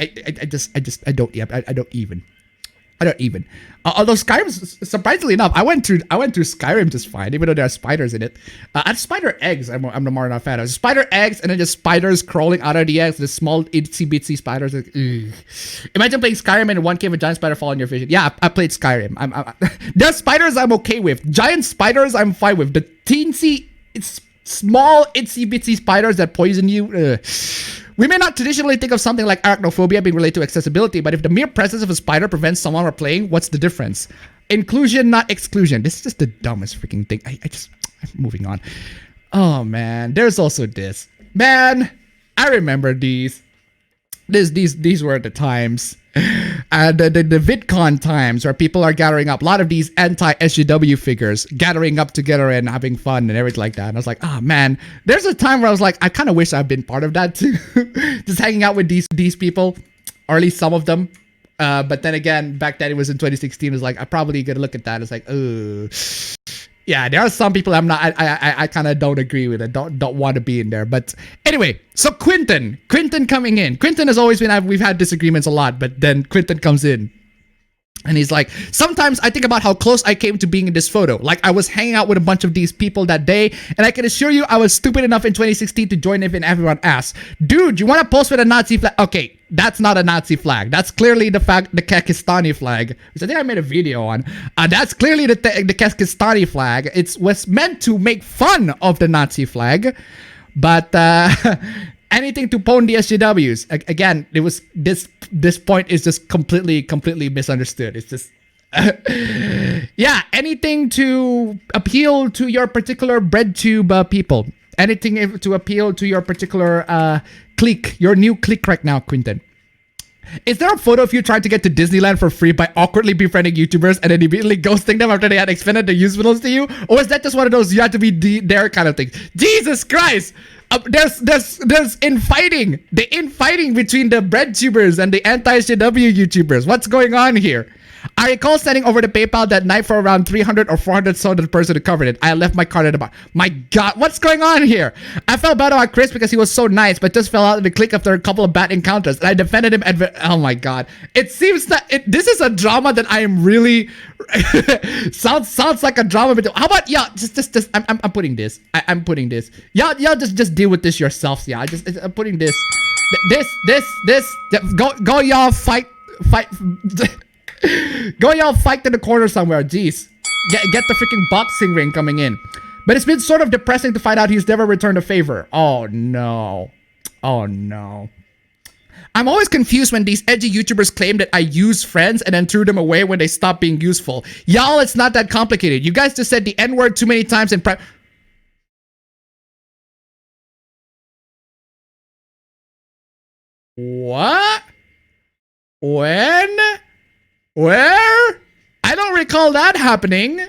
I don't even. Although Skyrim, surprisingly enough, I went through Skyrim just fine, even though there are spiders in it. And spider eggs, I'm the more not fan of. Spider eggs, and then just spiders crawling out of the eggs, the small itsy bitsy spiders. Like, imagine playing Skyrim and in one cave a giant spider fall on your vision. Yeah, I played Skyrim. There are spiders I'm okay with. Giant spiders I'm fine with. The teensy, small itsy bitsy spiders that poison you. We may not traditionally think of something like arachnophobia being related to accessibility, but if the mere presence of a spider prevents someone from playing, what's the difference? Inclusion, not exclusion. This is just the dumbest freaking thing. I'm moving on. Oh man, there's also this. Man, I remember these. These were the times. The VidCon times where people are gathering up. A lot of these anti-SJW figures gathering up together and having fun and everything like that. And I was like, oh man, there's a time where I was like, I kind of wish I'd been part of that too. Just hanging out with these people, or at least some of them. But then again, back then it was in 2016. It was like, I probably get a look at that. It's like, yeah, there are some people I kind of don't agree with. I don't want to be in there. But anyway, so Quinton coming in. Quinton has always been, we've had disagreements a lot, but then Quinton comes in. And he's like, sometimes I think about how close I came to being in this photo. Like I was hanging out with a bunch of these people that day, and I can assure you I was stupid enough in 2016 to join if everyone asked, dude, you want to post with a Nazi flag? Okay, that's not a Nazi flag. That's clearly the Kyrgyzstani flag, which I think I made a video on. That's clearly the Kyrgyzstani flag. It was meant to make fun of the Nazi flag, but anything to pwn the SJWs. Again, it was this point is just completely misunderstood. It's just yeah, anything to appeal to your particular breadtube people. Anything to appeal to your particular clique, your new clique right now, Quinton. Is there a photo of you trying to get to Disneyland for free by awkwardly befriending YouTubers and then immediately ghosting them after they had expended their usefulness to you? Or is that just one of those you have to be there kind of things? Jesus Christ! There's infighting. The infighting between the breadtubers and the anti-SJW YouTubers. What's going on here? I recall sending over the PayPal that night for around 300 or 400 so to the person who covered it. I left my card at the bar. My God, what's going on here? I felt bad about Chris because he was so nice, but just fell out of the clique after a couple of bad encounters. And I defended him. Oh my God. It seems that this is a drama that I am really sounds like a drama. But how about just I'm putting this. I'm putting this. Y'all just deal with this yourselves. Yeah, I'm putting this. Go y'all fight. Go y'all fight in the corner somewhere. Jeez. Get the freaking boxing ring coming in. But it's been sort of depressing to find out he's never returned a favor. Oh no. Oh no. I'm always confused when these edgy YouTubers claim that I use friends and then threw them away when they stop being useful. Y'all, it's not that complicated. You guys just said the N-word too many times in What? When? Where? I don't recall that happening.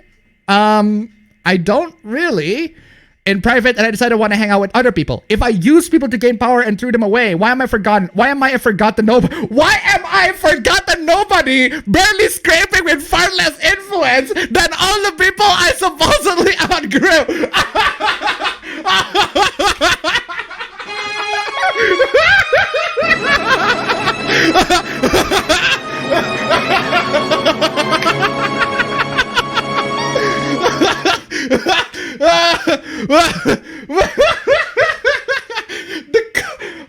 I don't really. In private, and I decided I want to hang out with other people. If I use people to gain power and threw them away, why am I forgotten? Why am I a forgotten nobody? Why am I forgotten nobody? Barely scraping with far less influence than all the people I supposedly outgrew.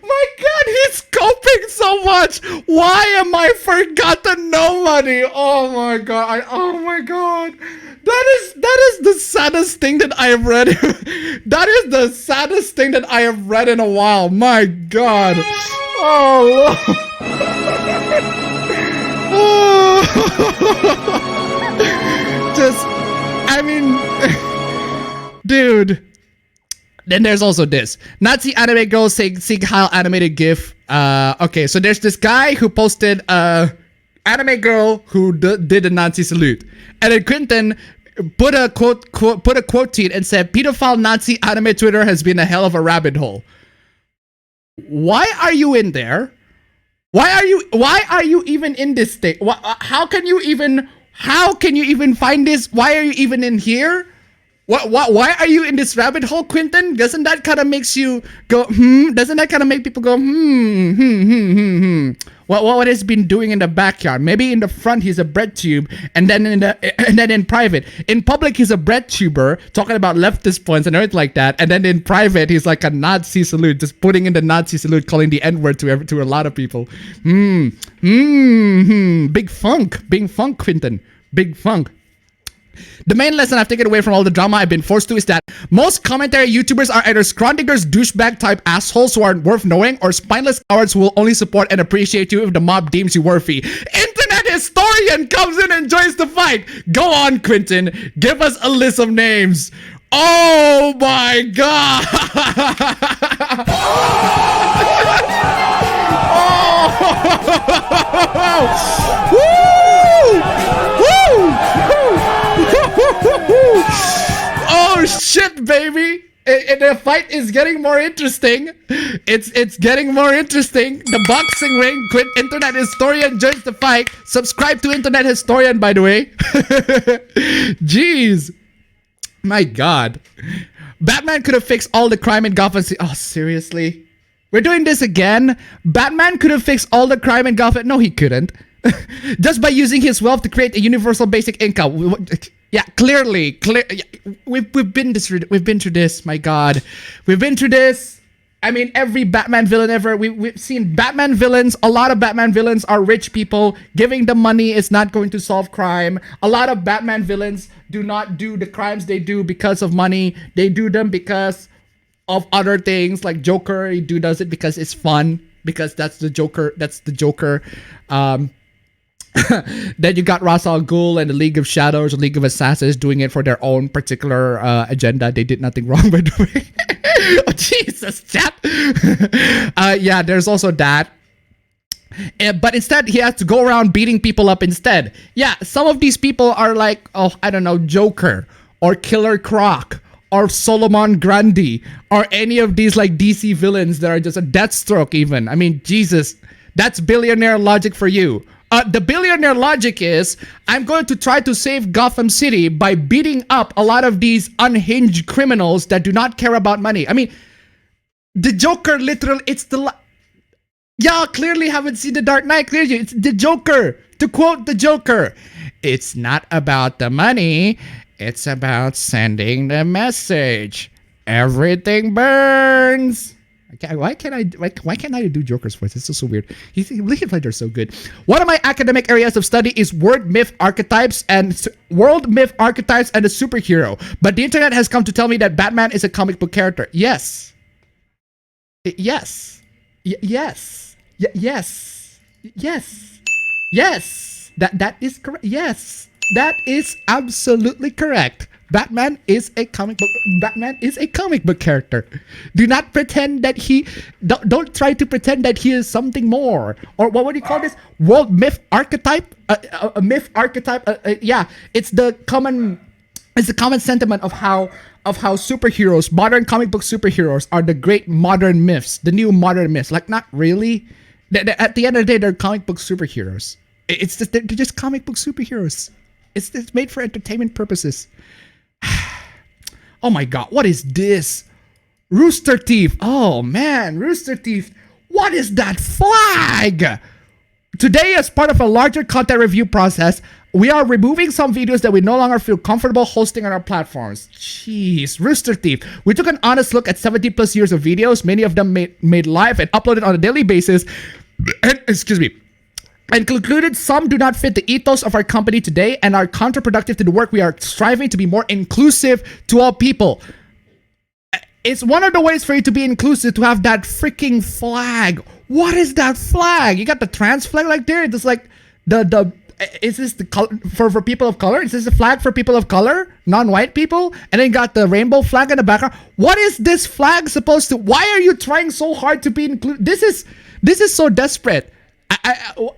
My God, he's coping so much. Why am I forgotten nobody? Oh my God. Oh my God. That is the saddest thing that I have read. That is the saddest thing that I have read in a while. My God. Oh. Just, I mean, dude. Then there's also this Nazi anime girl saying Sig Heil animated GIF. Okay, so there's this guy who posted anime girl who did a Nazi salute, and then Quinton put a quote tweet and said, "Pedophile Nazi anime Twitter has been a hell of a rabbit hole." Why are you in there? Why are you even in this state? How can you even find this? Why are you even in here? Why are you in this rabbit hole, Quinton? Doesn't that kind of makes you go, Doesn't that kind of make people go, What has he been doing in the backyard? Maybe in the front he's a bread tube, and then in private. In public he's a bread tuber talking about leftist points and everything like that, and then in private he's like a Nazi salute, just putting in the Nazi salute, calling the N-word to a lot of people. Big funk, Quinton, big funk. The main lesson I've taken away from all the drama I've been forced to is that most commentary YouTubers are either Scrondigers douchebag type assholes who aren't worth knowing, or spineless cowards who will only support and appreciate you if the mob deems you worthy. Internet historian comes in and joins the fight. Go on, Quinton. Give us a list of names. Oh my God. Oh shit, baby! The fight is getting more interesting. It's getting more interesting. The boxing ring. Internet historian joins the fight. Subscribe to Internet historian, by the way. Jeez, my God. Batman could have fixed all the crime in Gotham City. Oh, seriously? We're doing this again? Batman could have fixed all the crime in Gotham. No, he couldn't. Just by using his wealth to create a universal basic income. Yeah, clearly. We've been through this. My God, we've been through this. I mean, every Batman villain ever. We've seen Batman villains. A lot of Batman villains are rich people. Giving them money is not going to solve crime. A lot of Batman villains do not do the crimes they do because of money. They do them because of other things like Joker. He does it because it's fun, because that's the Joker. Then you got Ra's al Ghul and the League of Shadows, the League of Assassins doing it for their own particular agenda. They did nothing wrong, by the way. Oh, Jesus, chat. Yeah, there's also that. But instead, he has to go around beating people up instead. Yeah, some of these people are like, oh, I don't know, Joker or Killer Croc or Solomon Grundy or any of these like DC villains that are just a Deathstroke even. I mean, Jesus, that's billionaire logic for you. The billionaire logic is, I'm going to try to save Gotham City by beating up a lot of these unhinged criminals that do not care about money. I mean, the Joker literally, it's the... Y'all clearly haven't seen The Dark Knight, clearly. It's the Joker. To quote the Joker, it's not about the money. It's about sending the message. Everything burns. Why can't I do Joker's voice? It's so weird. League of Legends are so good. One of my academic areas of study is world myth archetypes and the superhero. But the internet has come to tell me that Batman is a comic book character. Yes. Yes. Yes. Yes. Yes. Yes. That is correct. Yes. That is absolutely correct. Batman is a comic book character. Do not pretend that don't try to pretend that he is something more. Or what would you call this? World myth archetype? A myth archetype? Yeah, it's the common sentiment of how superheroes, modern comic book superheroes, are the great modern myths, the new modern myths. Like, not really. At the end of the day, they're comic book superheroes. It's just, they're just comic book superheroes. It's made for entertainment purposes. Oh my god, what is this? Rooster Teeth. Oh man, Rooster Teeth. What is that flag? Today, as part of a larger content review process, we are removing some videos that we no longer feel comfortable hosting on our platforms. Jeez, Rooster Teeth. We took an honest look at 70 plus years of videos, many of them made live and uploaded on a daily basis. And concluded some do not fit the ethos of our company today and are counterproductive to the work we are striving to be more inclusive to all people. It's one of the ways for you to be inclusive to have that freaking flag. What is that flag? You got the trans flag like there. It's like is this the color for people of color? Is this a flag for people of color, non-white people? And then you got the rainbow flag in the background. What is this flag supposed to? Why are you trying so hard to be included? This is so desperate.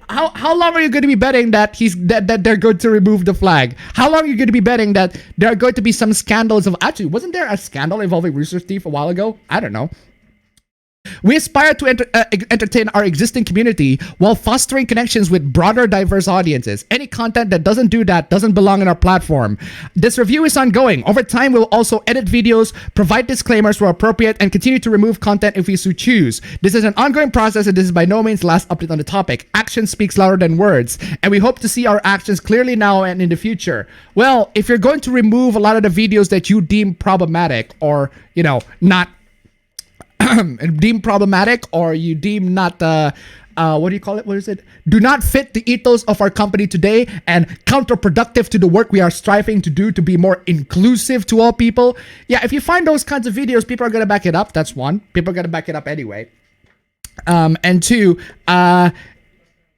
How long are you going to be betting that that they're going to remove the flag? How long are you going to be betting that there are going to be some scandals of... Actually, wasn't there a scandal involving Rooster Teeth a while ago? I don't know. We aspire to entertain our existing community while fostering connections with broader, diverse audiences. Any content that doesn't do that doesn't belong in our platform. This review is ongoing. Over time, we'll also edit videos, provide disclaimers where appropriate, and continue to remove content if we so choose. This is an ongoing process, and this is by no means the last update on the topic. Action speaks louder than words, and we hope to see our actions clearly now and in the future. Well, if you're going to remove a lot of the videos that you deem problematic or, not deem problematic, or you deem not what do you call it? What is it? Do not fit the ethos of our company today and counterproductive to the work we are striving to do to be more inclusive to all people. Yeah, if you find those kinds of videos, people are going to back it up. That's one. People are going to back it up anyway. And two,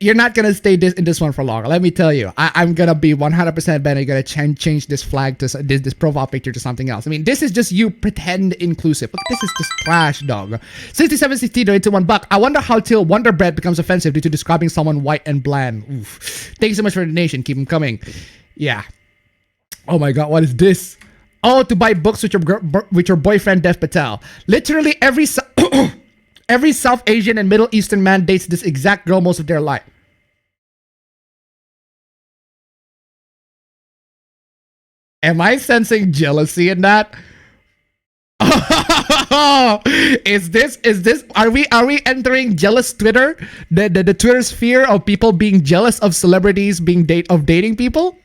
you're not going to stay in this one for long. Let me tell you, I'm going to be 100% betting you're going to change this flag to this profile picture to something else. I mean, this is just you pretend inclusive. Look, this is just trash, dog. 6760 donated $1. I wonder how till Wonder Bread becomes offensive due to describing someone white and bland. Oof. Thank you so much for the donation. Keep them coming. Yeah. Oh my God, what is this? Oh, to buy books with your boyfriend Dev Patel. Literally every every South Asian and Middle Eastern man dates this exact girl most of their life. Am I sensing jealousy in that? Is this are we entering jealous Twitter? The Twitter sphere of people being jealous of celebrities dating people?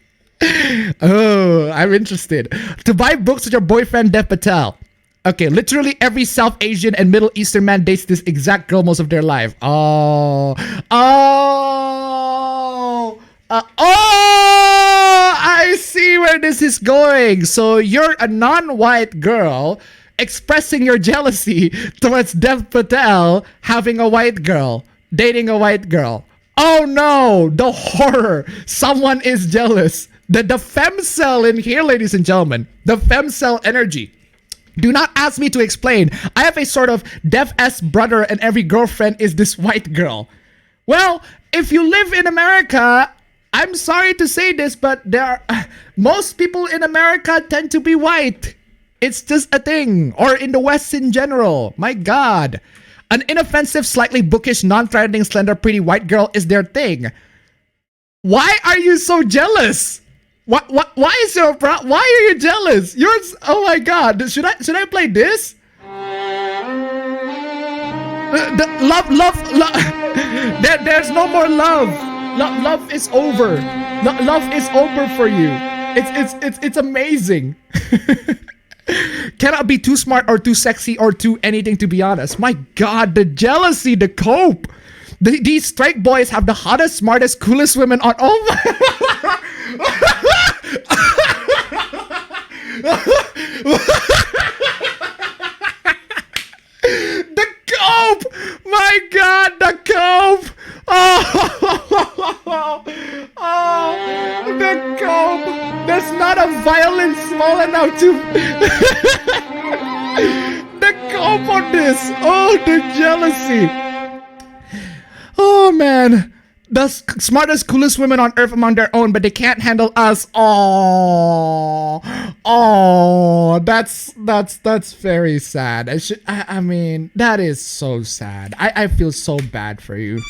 Oh, I'm interested. To buy books with your boyfriend Dev Patel. Okay, literally every South Asian and Middle Eastern man dates this exact girl most of their life. I see where this is going. So you're a non-white girl expressing your jealousy towards Dev Patel having a white girl, dating a white girl. Oh no, the horror. Someone is jealous. The femcel in here, ladies and gentlemen, the femcel energy. Do not ask me to explain. I have a sort of Dev-S brother and every girlfriend is this white girl. Well, if you live in America, I'm sorry to say this, but most people in America tend to be white. It's just a thing. Or in the West in general. My God. An inoffensive, slightly bookish, non-threatening, slender, pretty white girl is their thing. Why are you so jealous? Why is your why are you jealous? Oh my God. Should I play this? Love. There's no more love. Love is over. Love is over for you. It's amazing. Cannot be too smart or too sexy or too anything, to be honest. My God, the jealousy, the cope. These straight boys have the hottest, smartest, coolest women on. Oh my. The cope. My God, the cope. Oh, the cope. There's not a violin small enough to. The cope on this. Oh, the jealousy. Oh man, the smartest, coolest women on earth among their own, but they can't handle us. Oh, that's very sad. I mean, that is so sad. I feel so bad for you.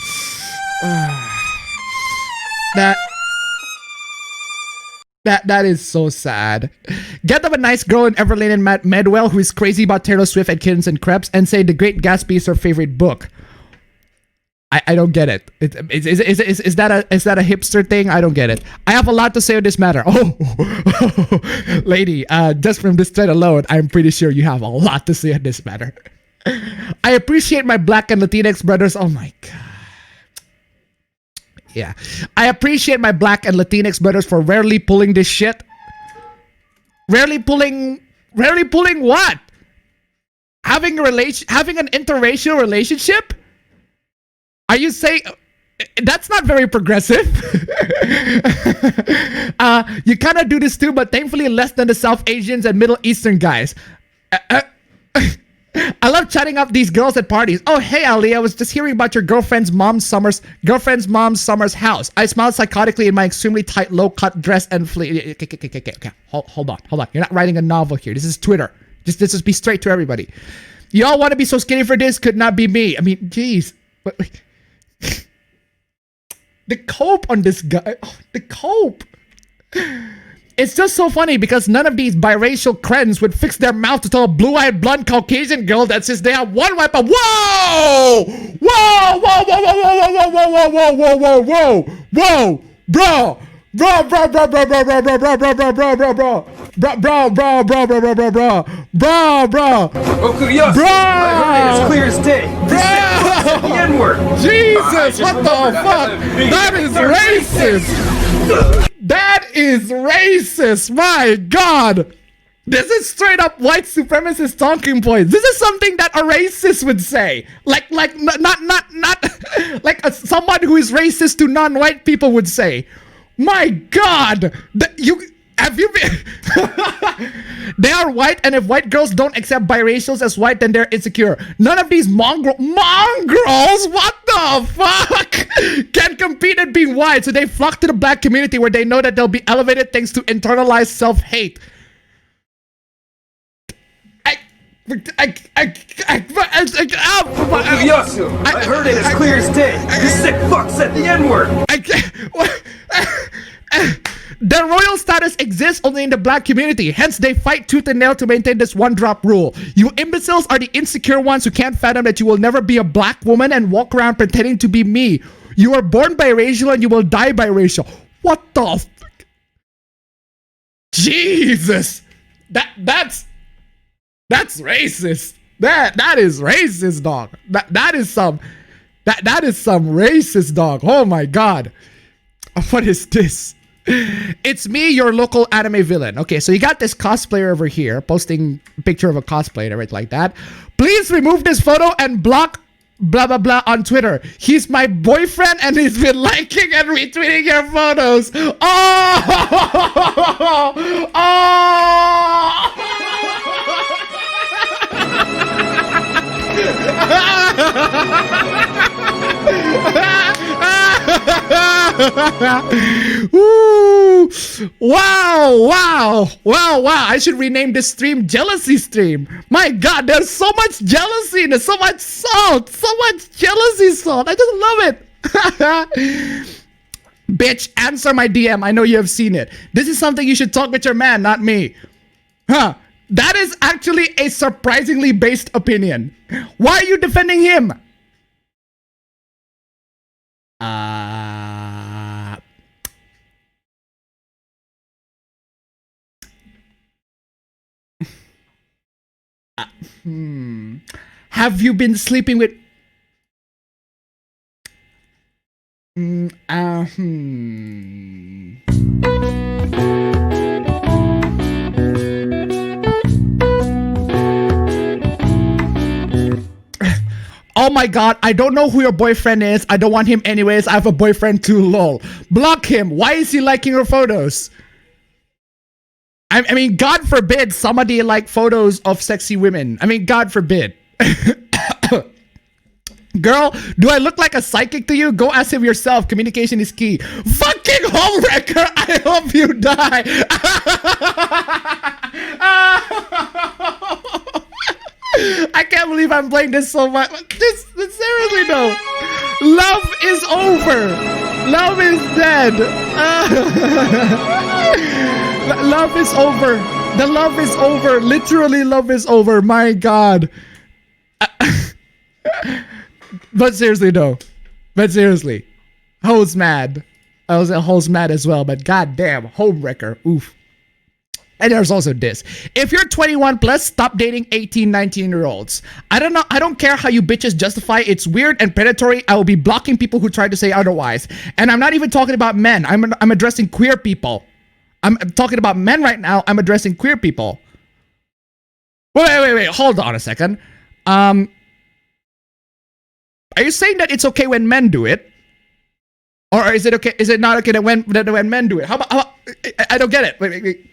That is so sad. Get them a nice girl in Everlane and Matt Medwell who is crazy about Taylor Swift and Kittens and Crepes and say The Great Gatsby is her favorite book. I don't get it. Is that a hipster thing? I don't get it. I have a lot to say on this matter. Oh, lady, just from this thread alone, I'm pretty sure you have a lot to say on this matter. I appreciate my Black and Latinx brothers. Oh my God. Yeah. I appreciate my Black and Latinx brothers for rarely pulling this shit. Rarely pulling what? Having an interracial relationship? Are you saying that's not very progressive? You kind of do this too, but thankfully less than the South Asians and Middle Eastern guys. I love chatting up these girls at parties. Oh, hey, Ali, I was just hearing about your girlfriend's mom's summer's house. I smiled psychotically in my extremely tight, low-cut dress and Okay. Hold on. You're not writing a novel here. This is Twitter. Just be straight to everybody. Y'all want to be so skinny for this? Could not be me. I mean, jeez. But the cope on this guy. Oh, the cope. It's just so funny because none of these biracial crens would fix their mouth to tell a blue-eyed, blonde Caucasian girl that says they have one wipe. Whoa! Bro! Oh, yes. Bro! It's clear as day. Bro! The N-word. Jesus, what the fuck? That is racist. That is racist. My God. This is straight up white supremacist talking points. This is something that a racist would say. Like not like someone who is racist to non-white people would say. My God. Have you been? They are white, and if white girls don't accept biracials as white, then they're insecure. None of these mongrels, what the fuck, can compete at being white, so they flock to the black community where they know that they'll be elevated thanks to internalized self-hate. I heard it as clear as day. You sick fuck said the N-word. Their royal status exists only in the black community, hence they fight tooth and nail to maintain this one-drop rule. You imbeciles are the insecure ones who can't fathom that you will never be a black woman and walk around pretending to be me. You are born biracial and you will die biracial. What the fuck? Jesus! That's racist. That is racist, dog. That is some racist, dog. Oh my God. What is this? It's me, your local anime villain. Okay, so you got this cosplayer over here posting a picture of a cosplay and everything like that. Please remove this photo and block blah blah blah on Twitter. He's my boyfriend and he's been liking and retweeting your photos. Ooh. Wow. I should rename this stream Jealousy Stream. My god, there's so much jealousy, there's so much salt, so much jealousy salt. I just love it. Bitch, answer my DM. I know you have seen it. This is something you should talk with your man, not me. Huh. That is actually a surprisingly based opinion. Why are you defending him? Have you been sleeping with... Oh my god, I don't know who your boyfriend is. I don't want him anyways. I have a boyfriend too, lol. Block him. Why is he liking your photos? I mean, God forbid somebody like photos of sexy women. I mean, God forbid. Girl, do I look like a psychic to you? Go ask him yourself. Communication is key. Fucking homewrecker. I hope you die. I can't believe I'm playing this so much. This seriously though. Love is over. Love is dead. Love is over. The love is over. Literally, love is over. My God. But seriously though. But seriously. Ho's mad. I was at Ho's mad as well. But goddamn, homewrecker. Oof. And there's also this. If you're 21 plus, stop dating 18, 19-year-olds. I don't know. I don't care how you bitches justify it's weird and predatory. I will be blocking people who try to say otherwise. And I'm not even talking about men. I'm addressing queer people. I'm talking about men right now. I'm addressing queer people. Wait. Hold on a second. Are you saying that it's okay when men do it? Or is it okay? Is it not okay that when men do it? How about I don't get it. Wait.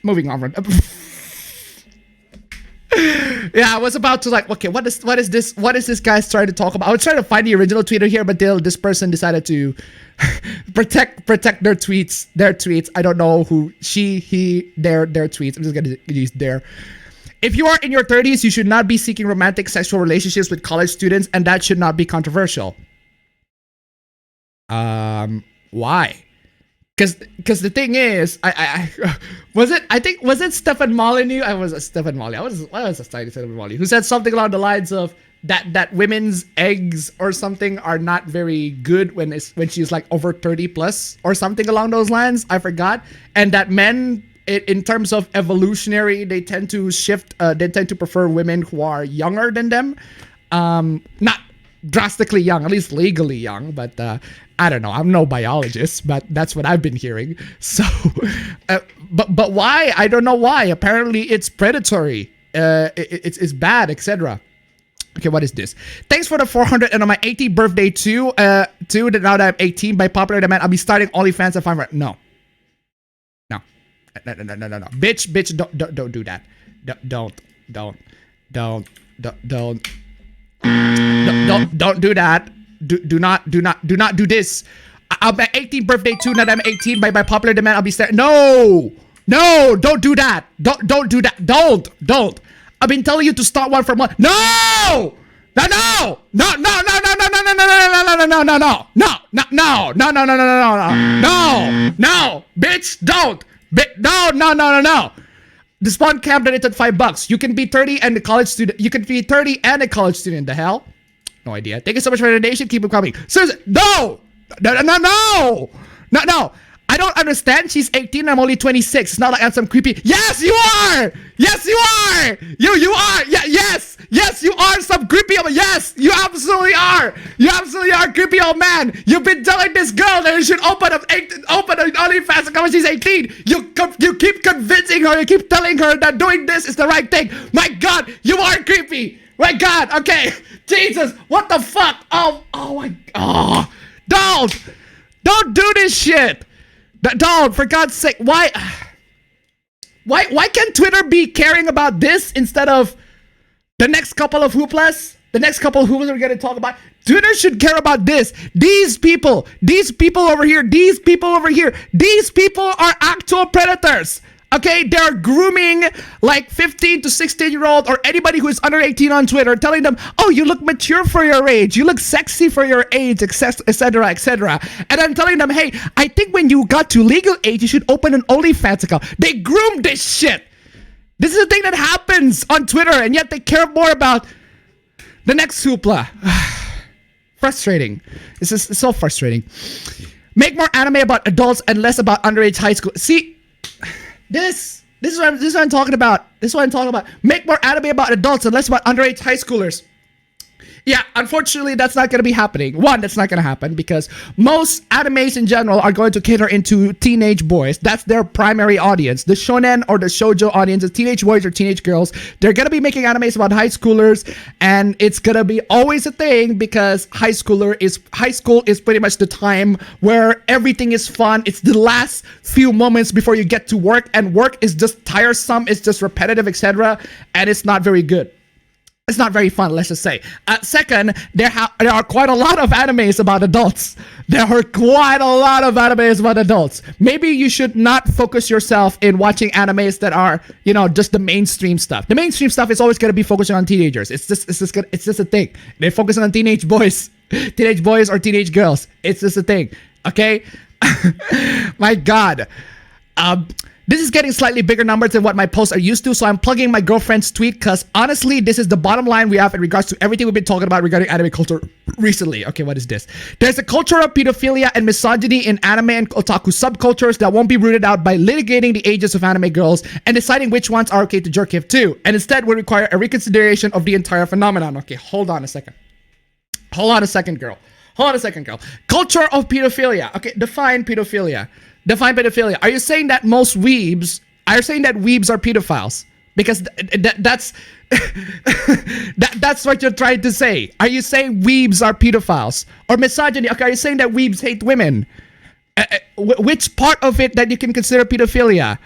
Moving on from yeah, I was about to like, okay, what is this guy's trying to talk about? I was trying to find the original tweeter here, but this person decided to protect their tweets. I don't know who she, he, their tweets. I'm just gonna use their. If you are in your 30s, you should not be seeking romantic sexual relationships with college students, and that should not be controversial. Why? Because the thing is, was it Stefan Molyneux? I was Stefan Molyneux. I was a Stefan Molyneux who said something along the lines of that women's eggs or something are not very good when she's like over 30 plus or something along those lines. I forgot. And that men, in terms of evolutionary, they tend to shift. They tend to prefer women who are younger than them. Not drastically young, at least legally young, but I don't know. I'm no biologist, but that's what I've been hearing. So, but why? I don't know why. Apparently, it's predatory. It's bad, etc. Okay, what is this? Thanks for the 400 and on my 18th birthday too. Now that I'm 18, by popular demand, I'll be starting OnlyFans if I'm right. No. Bitch, don't do that. Don't do that. Do not do this. I'll my 18th birthday too. Now that I'm 18, by popular demand, I'll be starting. No, don't do that. Don't do that. Don't. I've been telling you to start one for months. No, bitch, don't. No. The spawn camp donated $5. You can be 30 and a college student. You can be 30 and a college student. The hell? No idea. Thank you so much for the donation. Keep it coming. Seriously, no. I don't understand. She's 18. I'm only 26. It's not like I'm some creepy. Yes, you are. You are. Yes, you are some creepy yo, man, you've been telling this girl that you should open an OnlyFans account when she's 18. You keep convincing her, you keep telling her that doing this is the right thing. My God, you are creepy. My God, okay. Jesus, what the fuck? Oh my, don't do this shit. Don't, for God's sake. Why can't Twitter be caring about this instead of the next couple of hooplas? The next couple of hooplas we're going to talk about. Twitter should care about this. These people over here, these people are actual predators. Okay, they're grooming like 15 to 16-year-old or anybody who is under 18 on Twitter, telling them, oh, you look mature for your age, you look sexy for your age, etc., etc. And I'm telling them, hey, I think when you got to legal age, you should open an OnlyFans account. They groom this shit. This is a thing that happens on Twitter, and yet they care more about the next hoopla. Frustrating. It's so frustrating. Make more anime about adults and less about underage high school. See, this is what I'm talking about. This is what I'm talking about. Make more anime about adults and less about underage high schoolers. Yeah, unfortunately, that's not going to be happening. One, that's not going to happen because most animes in general are going to cater into teenage boys. That's their primary audience. The shonen or the shoujo audience is teenage boys or teenage girls. They're going to be making animes about high schoolers, and it's going to be always a thing because high school is pretty much the time where everything is fun. It's the last few moments before you get to work, and work is just tiresome. It's just repetitive, etc., and it's not very good. It's not very fun, let's just say. Second, there are quite a lot of animes about adults. Maybe you should not focus yourself in watching animes that are, just the mainstream stuff. The mainstream stuff is always going to be focusing on teenagers. It's just a thing. They're focusing on teenage boys or teenage girls. It's just a thing. Okay? My God. This is getting slightly bigger numbers than what my posts are used to, so I'm plugging my girlfriend's tweet because honestly, this is the bottom line we have in regards to everything we've been talking about regarding anime culture recently. Okay, what is this? There's a culture of pedophilia and misogyny in anime and otaku subcultures that won't be rooted out by litigating the ages of anime girls and deciding which ones are okay to jerk off to, and instead would require a reconsideration of the entire phenomenon. Okay, hold on a second, girl. Culture of pedophilia. Okay, define pedophilia. Are you saying that most weebs are pedophiles? Because that's what you're trying to say. Are you saying weebs are pedophiles? Or misogyny? Okay, are you saying that weebs hate women? Which part of it that you can consider pedophilia?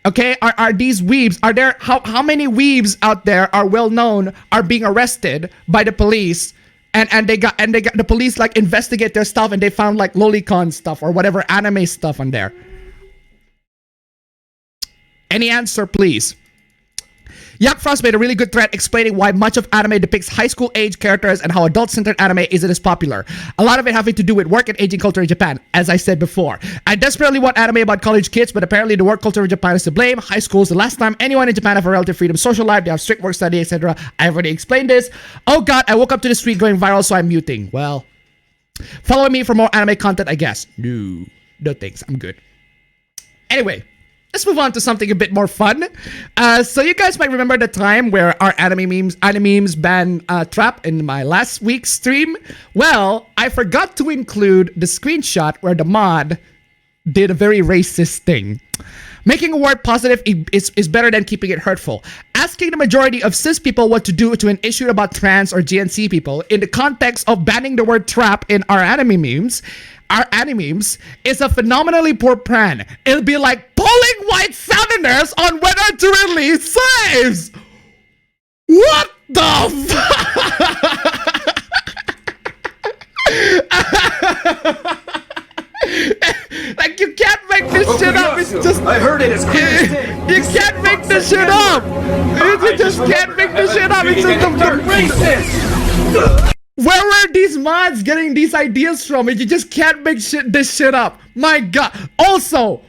Okay, are these weebs? Are there how many weebs out there are well known are being arrested by the police? And they got the police like investigate their stuff and they found like lolicon stuff or whatever anime stuff on there. Any answer, please? Yak Frost made a really good thread explaining why much of anime depicts high school age characters and how adult-centered anime isn't as popular. A lot of it having to do with work and aging culture in Japan, as I said before. I desperately want anime about college kids, but apparently the work culture in Japan is to blame. High school is the last time anyone in Japan have a relative freedom social life. They have strict work study, etc. I've already explained this. Oh God, I woke up to this tweet going viral, so I'm muting. Well, follow me for more anime content, I guess. No thanks. I'm good. Anyway. Let's move on to something a bit more fun. So you guys might remember the time where our anime memes banned Trap in my last week's stream. Well, I forgot to include the screenshot where the mod did a very racist thing. Making a word positive is better than keeping it hurtful. Asking the majority of cis people what to do to an issue about trans or GNC people in the context of banning the word trap in our anime memes is a phenomenally poor plan. It'll be like polling white Southerners on whether to release slaves. What the fuck? Like, you can't make this shit up. It's just, I heard it as clear as day. You can't make this shit up. You just can't make this shit up. It's just the racist. Where were these mods getting these ideas from? You just can't make this shit up. My God. Also,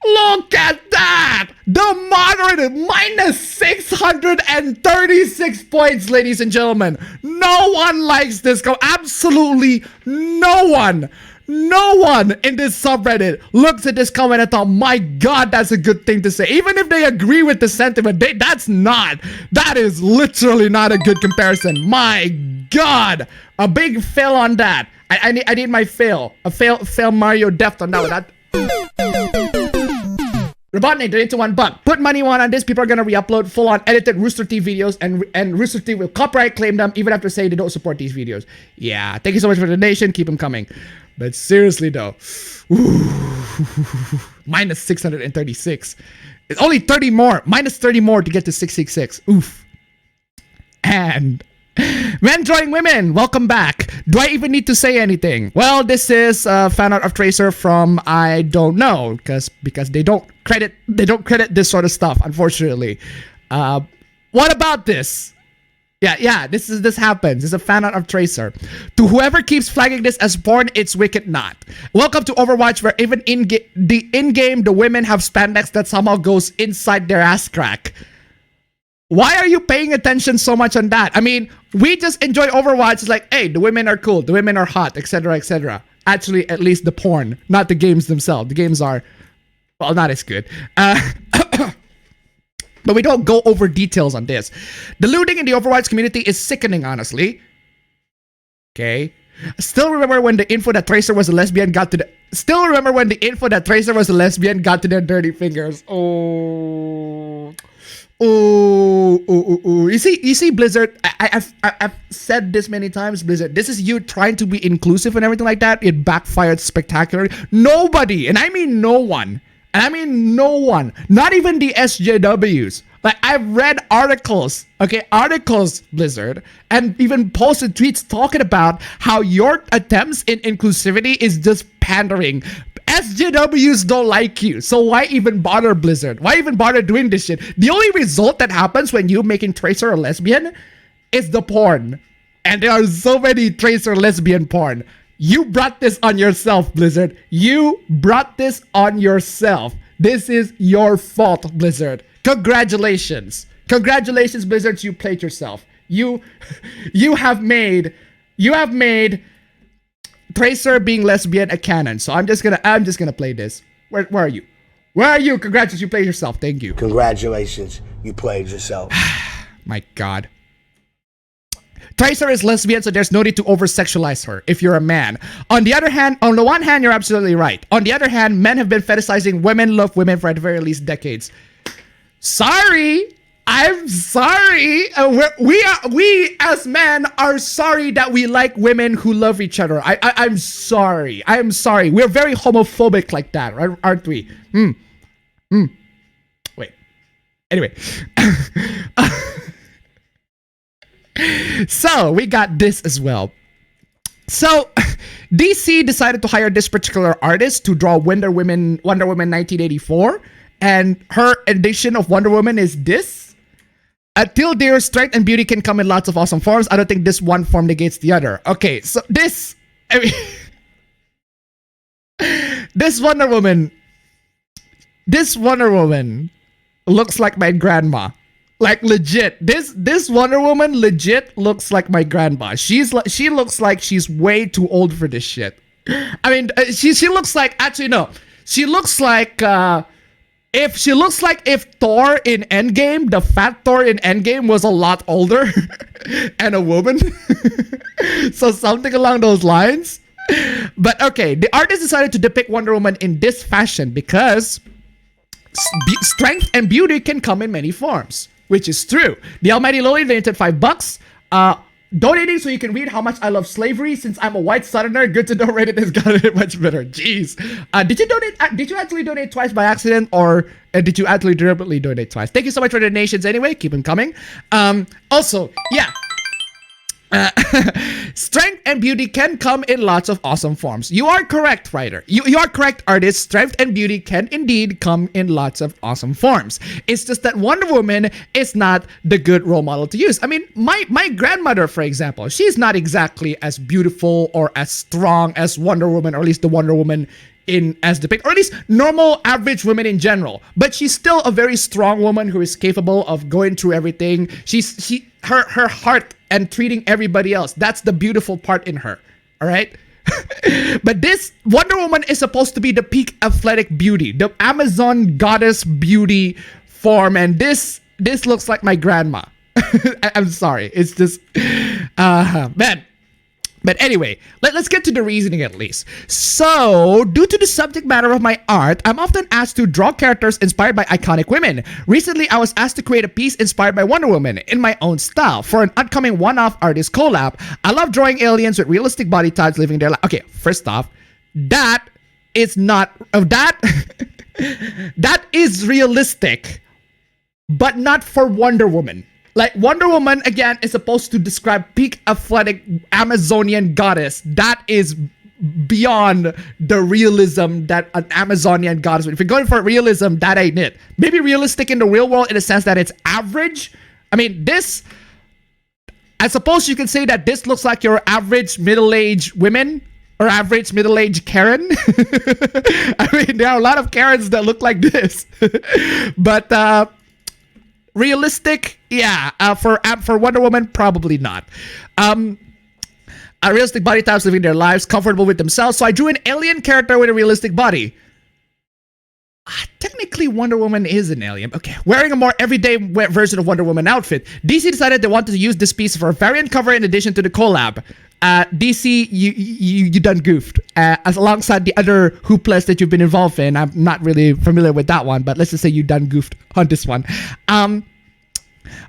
look at that. The moderator minus 636 points, ladies and gentlemen. No one likes this. Absolutely no one. No one in this subreddit looks at this comment and thought, my God, that's a good thing to say. Even if they agree with the sentiment, that is literally not a good comparison. My God, a big fail on that. I need my fail Mario deft on that one. Robotnik donate to $1. Put money on this. People are gonna re-upload full-on edited Rooster Teeth videos, and Rooster Teeth will copyright claim them even after saying they don't support these videos. Yeah, thank you so much for the donation. Keep them coming. But seriously though, minus 636. It's only 30 more. Minus 30 more to get to 666. Oof. And Men Drawing Women, welcome back. Do I even need to say anything? Well, this is fan art of Tracer from I don't know, because they don't credit this sort of stuff, unfortunately. What about this? Yeah, this happens. It's a fan art of Tracer. To whoever keeps flagging this as porn, it's wicked not. Welcome to Overwatch, where even in game the women have spandex that somehow goes inside their ass crack. Why are you paying attention so much on that? I mean, we just enjoy Overwatch. It's like, hey, the women are cool, the women are hot, etc., etc. Actually, at least the porn, not the games themselves. The games are, well, not as good. But we don't go over details on this. The looting in the Overwatch community is sickening, honestly. Okay. Still remember when the info that Tracer was a lesbian got to the... Still remember when the info that Tracer was a lesbian got to their dirty fingers. Oh. You see, Blizzard, I've said this many times, Blizzard, this is you trying to be inclusive and everything like that. It backfired spectacularly. Nobody, and I mean no one, not even the SJWs. Like, I've read articles, Blizzard, and even posted tweets talking about how your attempts in inclusivity is just pandering. SJWs don't like you, so why even bother, Blizzard? Why even bother doing this shit? The only result that happens when you making Tracer a lesbian is the porn. And there are so many Tracer lesbian porn. You brought this on yourself, Blizzard. You brought this on yourself. This is your fault, Blizzard. Congratulations. Congratulations, Blizzard, you played yourself. You have made Tracer being lesbian a canon. So I'm just gonna play this. Where are you? Where are you? Congratulations, you played yourself. Thank you. Congratulations, you played yourself. My God. Tracer is lesbian, so there's no need to over-sexualize her if you're a man. On the one hand, you're absolutely right. On the other hand, men have been fetishizing women, love women for at the very least decades. Sorry. I'm sorry. We as men are sorry that we like women who love each other. I'm sorry. I'm sorry. We're very homophobic like that, right? Aren't we? Wait. Anyway. So we got this as well. So DC decided to hire this particular artist to draw Wonder Woman 1984, and her edition of Wonder Woman is this. Until their strength and beauty can come in lots of awesome forms, I don't think this one form negates the other. Okay, so this Wonder Woman looks like my grandma. Like, legit. This Wonder Woman legit looks like my grandma. She looks like she's way too old for this shit. I mean, she looks like, actually no. She looks like if Thor in Endgame, the fat Thor in Endgame was a lot older and a woman. So something along those lines. But okay, the artist decided to depict Wonder Woman in this fashion because strength and beauty can come in many forms, which is true. The Almighty Lily donated $5. Donating so you can read how much I love slavery. Since I'm a white southerner, good to know Reddit has gotten it much better. Jeez. Did you donate? Did you actually donate twice by accident, or did you actually deliberately donate twice? Thank you so much for the donations anyway. Keep them coming. Also, yeah. Strength and beauty can come in lots of awesome forms. You are correct, writer. You are correct, artist. Strength and beauty can indeed come in lots of awesome forms. It's just that Wonder Woman is not the good role model to use. I mean, my grandmother, for example, she's not exactly as beautiful or as strong as Wonder Woman, or at least the Wonder Woman in as depicted, or at least normal average women in general. But she's still a very strong woman who is capable of going through everything. Her heart and treating everybody else. That's the beautiful part in her. All right. But this Wonder Woman is supposed to be the peak athletic beauty, the Amazon goddess beauty form, and this looks like my grandma. I'm sorry. It's just man. But anyway, let's get to the reasoning at least. So, due to the subject matter of my art, I'm often asked to draw characters inspired by iconic women. Recently, I was asked to create a piece inspired by Wonder Woman in my own style for an upcoming one-off artist collab. I love drawing aliens with realistic body types living their life. Okay, first off, that is not... that is realistic, but not for Wonder Woman. Like, Wonder Woman, again, is supposed to describe peak athletic Amazonian goddess. That is beyond the realism that an Amazonian goddess would. If you're going for realism, that ain't it. Maybe realistic in the real world in the sense that it's average. I mean, this... I suppose you can say that this looks like your average middle-aged women or average middle-aged Karen. I mean, there are a lot of Karens that look like this. But, realistic, yeah. For Wonder Woman, probably not. Realistic body types living their lives, comfortable with themselves. So I drew an alien character with a realistic body. Technically, Wonder Woman is an alien. Okay, wearing a more everyday version of Wonder Woman outfit. DC decided they wanted to use this piece for a variant cover in addition to the collab. DC, you done goofed. As alongside the other hooplas that you've been involved in. I'm not really familiar with that one, but let's just say you done goofed on this one.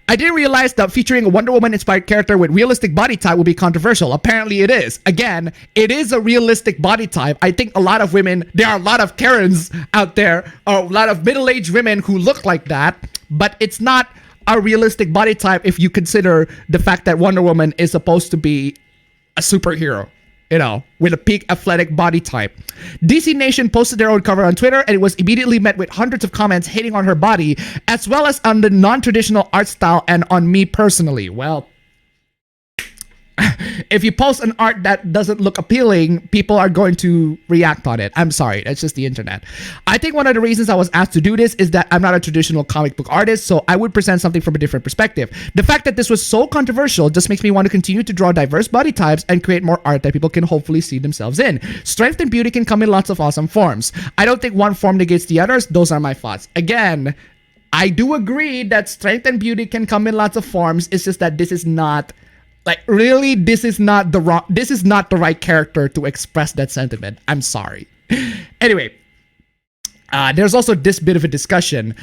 I didn't realize that featuring a Wonder Woman inspired character with realistic body type would be controversial. Apparently it is. Again, it is a realistic body type. I think a lot of women, there are a lot of Karens out there, or a lot of middle-aged women who look like that, but it's not a realistic body type if you consider the fact that Wonder Woman is supposed to be a superhero, you know, with a peak athletic body type. DC Nation posted their own cover on Twitter, and it was immediately met with hundreds of comments hating on her body, as well as on the non-traditional art style and on me personally. Well, if you post an art that doesn't look appealing, people are going to react on it. I'm sorry, that's just the internet. I think one of the reasons I was asked to do this is that I'm not a traditional comic book artist, so I would present something from a different perspective. The fact that this was so controversial just makes me want to continue to draw diverse body types and create more art that people can hopefully see themselves in. Strength and beauty can come in lots of awesome forms. I don't think one form negates the others. Those are my thoughts. Again, I do agree that strength and beauty can come in lots of forms. It's just that this is not... Like, really, this is not the right character to express that sentiment. I'm sorry. Anyway, there's also this bit of a discussion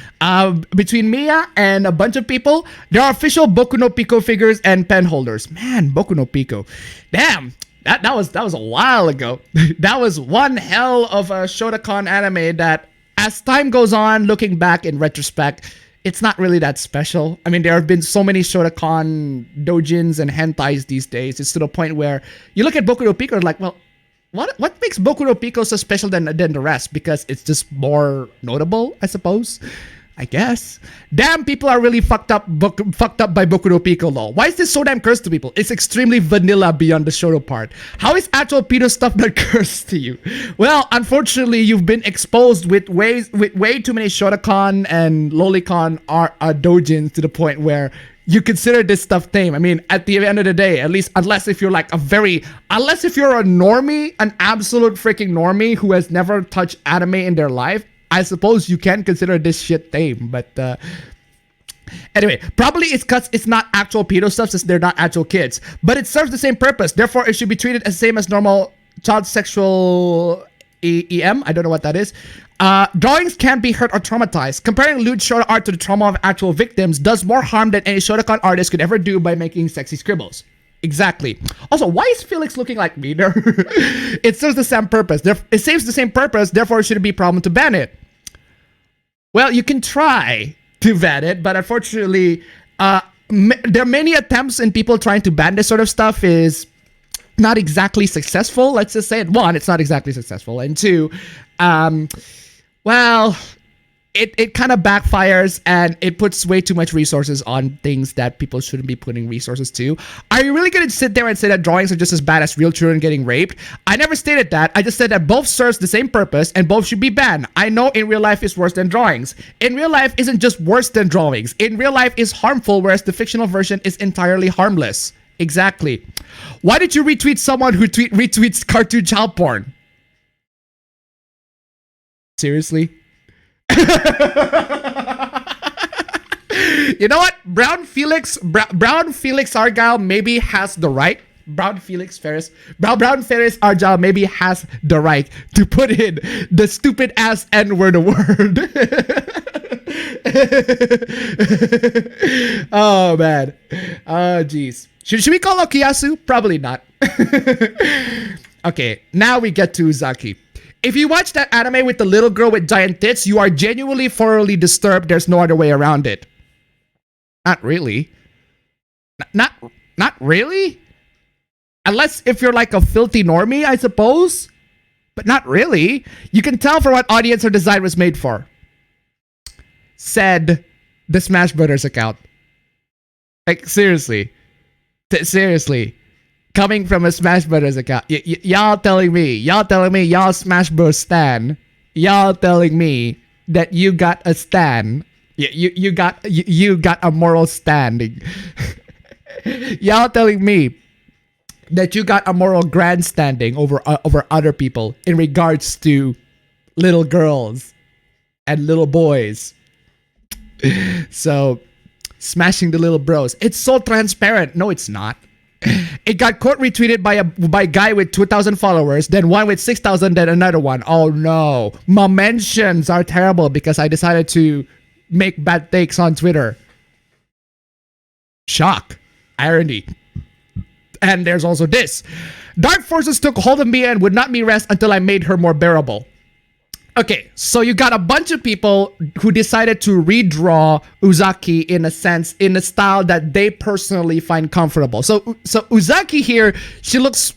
between Mia and a bunch of people. There are official Boku no Pico figures and pen holders. Man, Boku no Pico. Damn, that was a while ago. That was one hell of a Shotokan anime that, as time goes on, looking back in retrospect, it's not really that special. I mean, there have been so many Shotokan doujins and hentais these days. It's to the point where you look at Boku no Pico, like, well, what makes Boku no Pico so special than the rest? Because it's just more notable, I suppose. I guess. Damn, people are really fucked up by Boku no Pico though. Why is this so damn cursed to people? It's extremely vanilla beyond the Shoto part. How is actual pedo stuff not cursed to you? Well, unfortunately, you've been exposed with way too many Shotokan and Lolicon doujins to the point where you consider this stuff tame. I mean, at the end of the day, at least, unless if you're like unless if you're a normie, an absolute freaking normie who has never touched anime in their life, I suppose you can consider this shit tame, but anyway, probably it's because it's not actual pedo stuff since they're not actual kids, but it serves the same purpose. Therefore, it should be treated as the same as normal child sexual EM. I don't know what that is. Drawings can be hurt or traumatized. Comparing lewd Shota art to the trauma of actual victims does more harm than any Shotokan artist could ever do by making sexy scribbles. Exactly. Also, why is Felix looking like me there? It serves the same purpose. It serves the same purpose, therefore it shouldn't be a problem to ban it. Well, you can try to ban it, but unfortunately, there are many attempts and people trying to ban this sort of stuff is not exactly successful. Let's just say it. One, it's not exactly successful. And two, well... It kind of backfires and it puts way too much resources on things that people shouldn't be putting resources to. Are you really going to sit there and say that drawings are just as bad as real children getting raped? I never stated that. I just said that both serves the same purpose and both should be banned. I know in real life is worse than drawings. In real life isn't just worse than drawings. In real life is harmful, whereas the fictional version is entirely harmless. Exactly. Why did you retweet someone who retweets cartoon child porn? Seriously? You know what? Brown Felix Argyle maybe has the right Brown Felix Ferris. Brown Ferris Arjal maybe has the right to put in the stupid ass N-word word. Oh man. Oh jeez. Should we call Okuyasu? Probably not. Okay, now we get to Uzaki. If you watch that anime with the little girl with giant tits, you are genuinely thoroughly disturbed. There's no other way around it. Not really. Not really? Unless if you're like a filthy normie, I suppose. But not really. You can tell for what audience her design was made for. Said the Smash Brothers account. Like, seriously. Seriously. Coming from a Smash Brothers account. Y'all telling me, y'all Smash Bros stan. Y'all telling me that you got a stan. You got a moral standing. Y'all telling me that you got a moral grandstanding over other people in regards to little girls and little boys. So, smashing the little bros. It's so transparent. No, it's not. It got quote retweeted by a guy with 2,000 followers, then one with 6,000, then another one. Oh no. My mentions are terrible because I decided to make bad takes on Twitter. Shock. Irony. And there's also this. Dark forces took hold of me and would not me rest until I made her more bearable. Okay, so you got a bunch of people who decided to redraw Uzaki in a sense, in a style that they personally find comfortable. So Uzaki here, she looks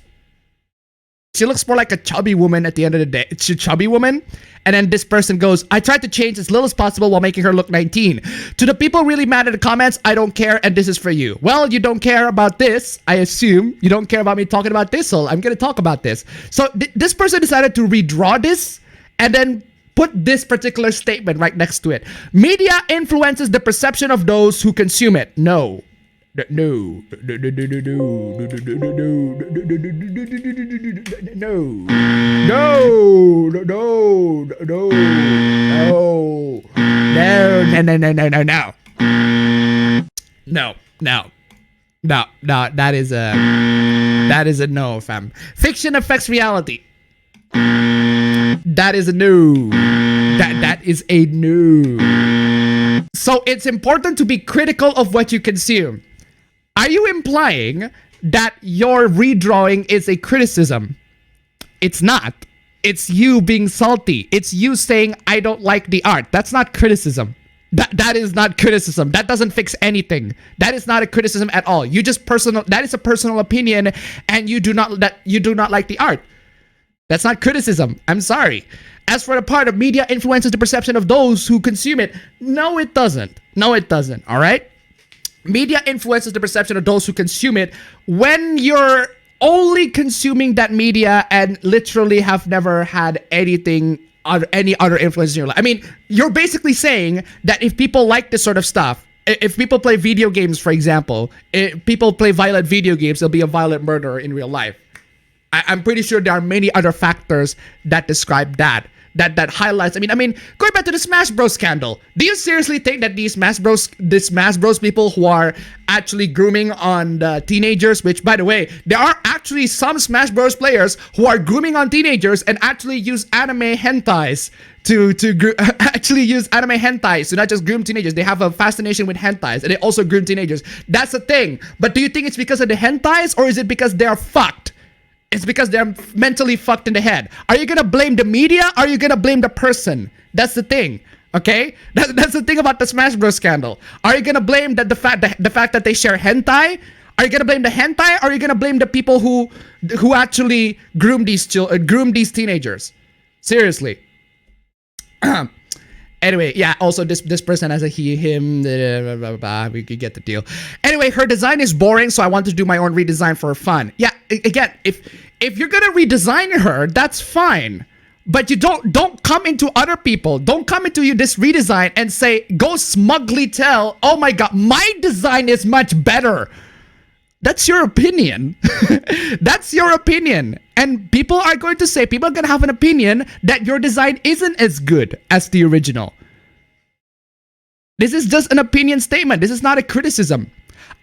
more like a chubby woman at the end of the day. It's a chubby woman. And then this person goes, I tried to change as little as possible while making her look 19. To the people really mad at the comments, I don't care and this is for you. Well, you don't care about this, I assume. You don't care about me talking about this, so I'm going to talk about this. So this person decided to redraw this and then put this particular statement right next to it. Media influences the perception of those who consume it. No. No. No, that is a no, fam. Fiction affects reality. That is a no. That is a no. So it's important to be critical of what you consume. Are you implying that your redrawing is a criticism? It's not. It's you being salty. It's you saying, I don't like the art. That's not criticism. That is not criticism. That doesn't fix anything. That is not a criticism at all. That is a personal opinion and you do not like the art. That's not criticism. I'm sorry. As for the part of media influences the perception of those who consume it, no, it doesn't. No, it doesn't. All right? Media influences the perception of those who consume it when you're only consuming that media and literally have never had any other influence in your life. I mean, you're basically saying that if people like this sort of stuff, if people play video games, for example, if people play violent video games, they'll be a violent murderer in real life. I'm pretty sure there are many other factors that describe that highlights. I mean, going back to the Smash Bros scandal, do you seriously think that the Smash Bros people who are actually grooming on the teenagers, which by the way, there are actually some Smash Bros players who are grooming on teenagers and actually use anime hentais to not just groom teenagers. They have a fascination with hentais and they also groom teenagers. That's the thing. But do you think it's because of the hentais or is it because they're fucked? It's because they're mentally fucked in the head. Are you gonna blame the media? Or are you gonna blame the person? That's the thing. Okay, that's the thing about the Smash Bros scandal. Are you gonna blame the fact that they share hentai? Are you gonna blame the hentai? Or are you gonna blame the people who actually groom these teenagers? Seriously. Anyway, yeah, also this person has a he, him, we could get the deal. Anyway, her design is boring, so I want to do my own redesign for fun. Yeah, again, if you're gonna redesign her, that's fine. But you don't come into other people, don't come into this redesign and say, go smugly tell, oh my god, my design is much better. That's your opinion. That's your opinion. And people are going to have an opinion that your design isn't as good as the original. This is just an opinion statement. This is not a criticism.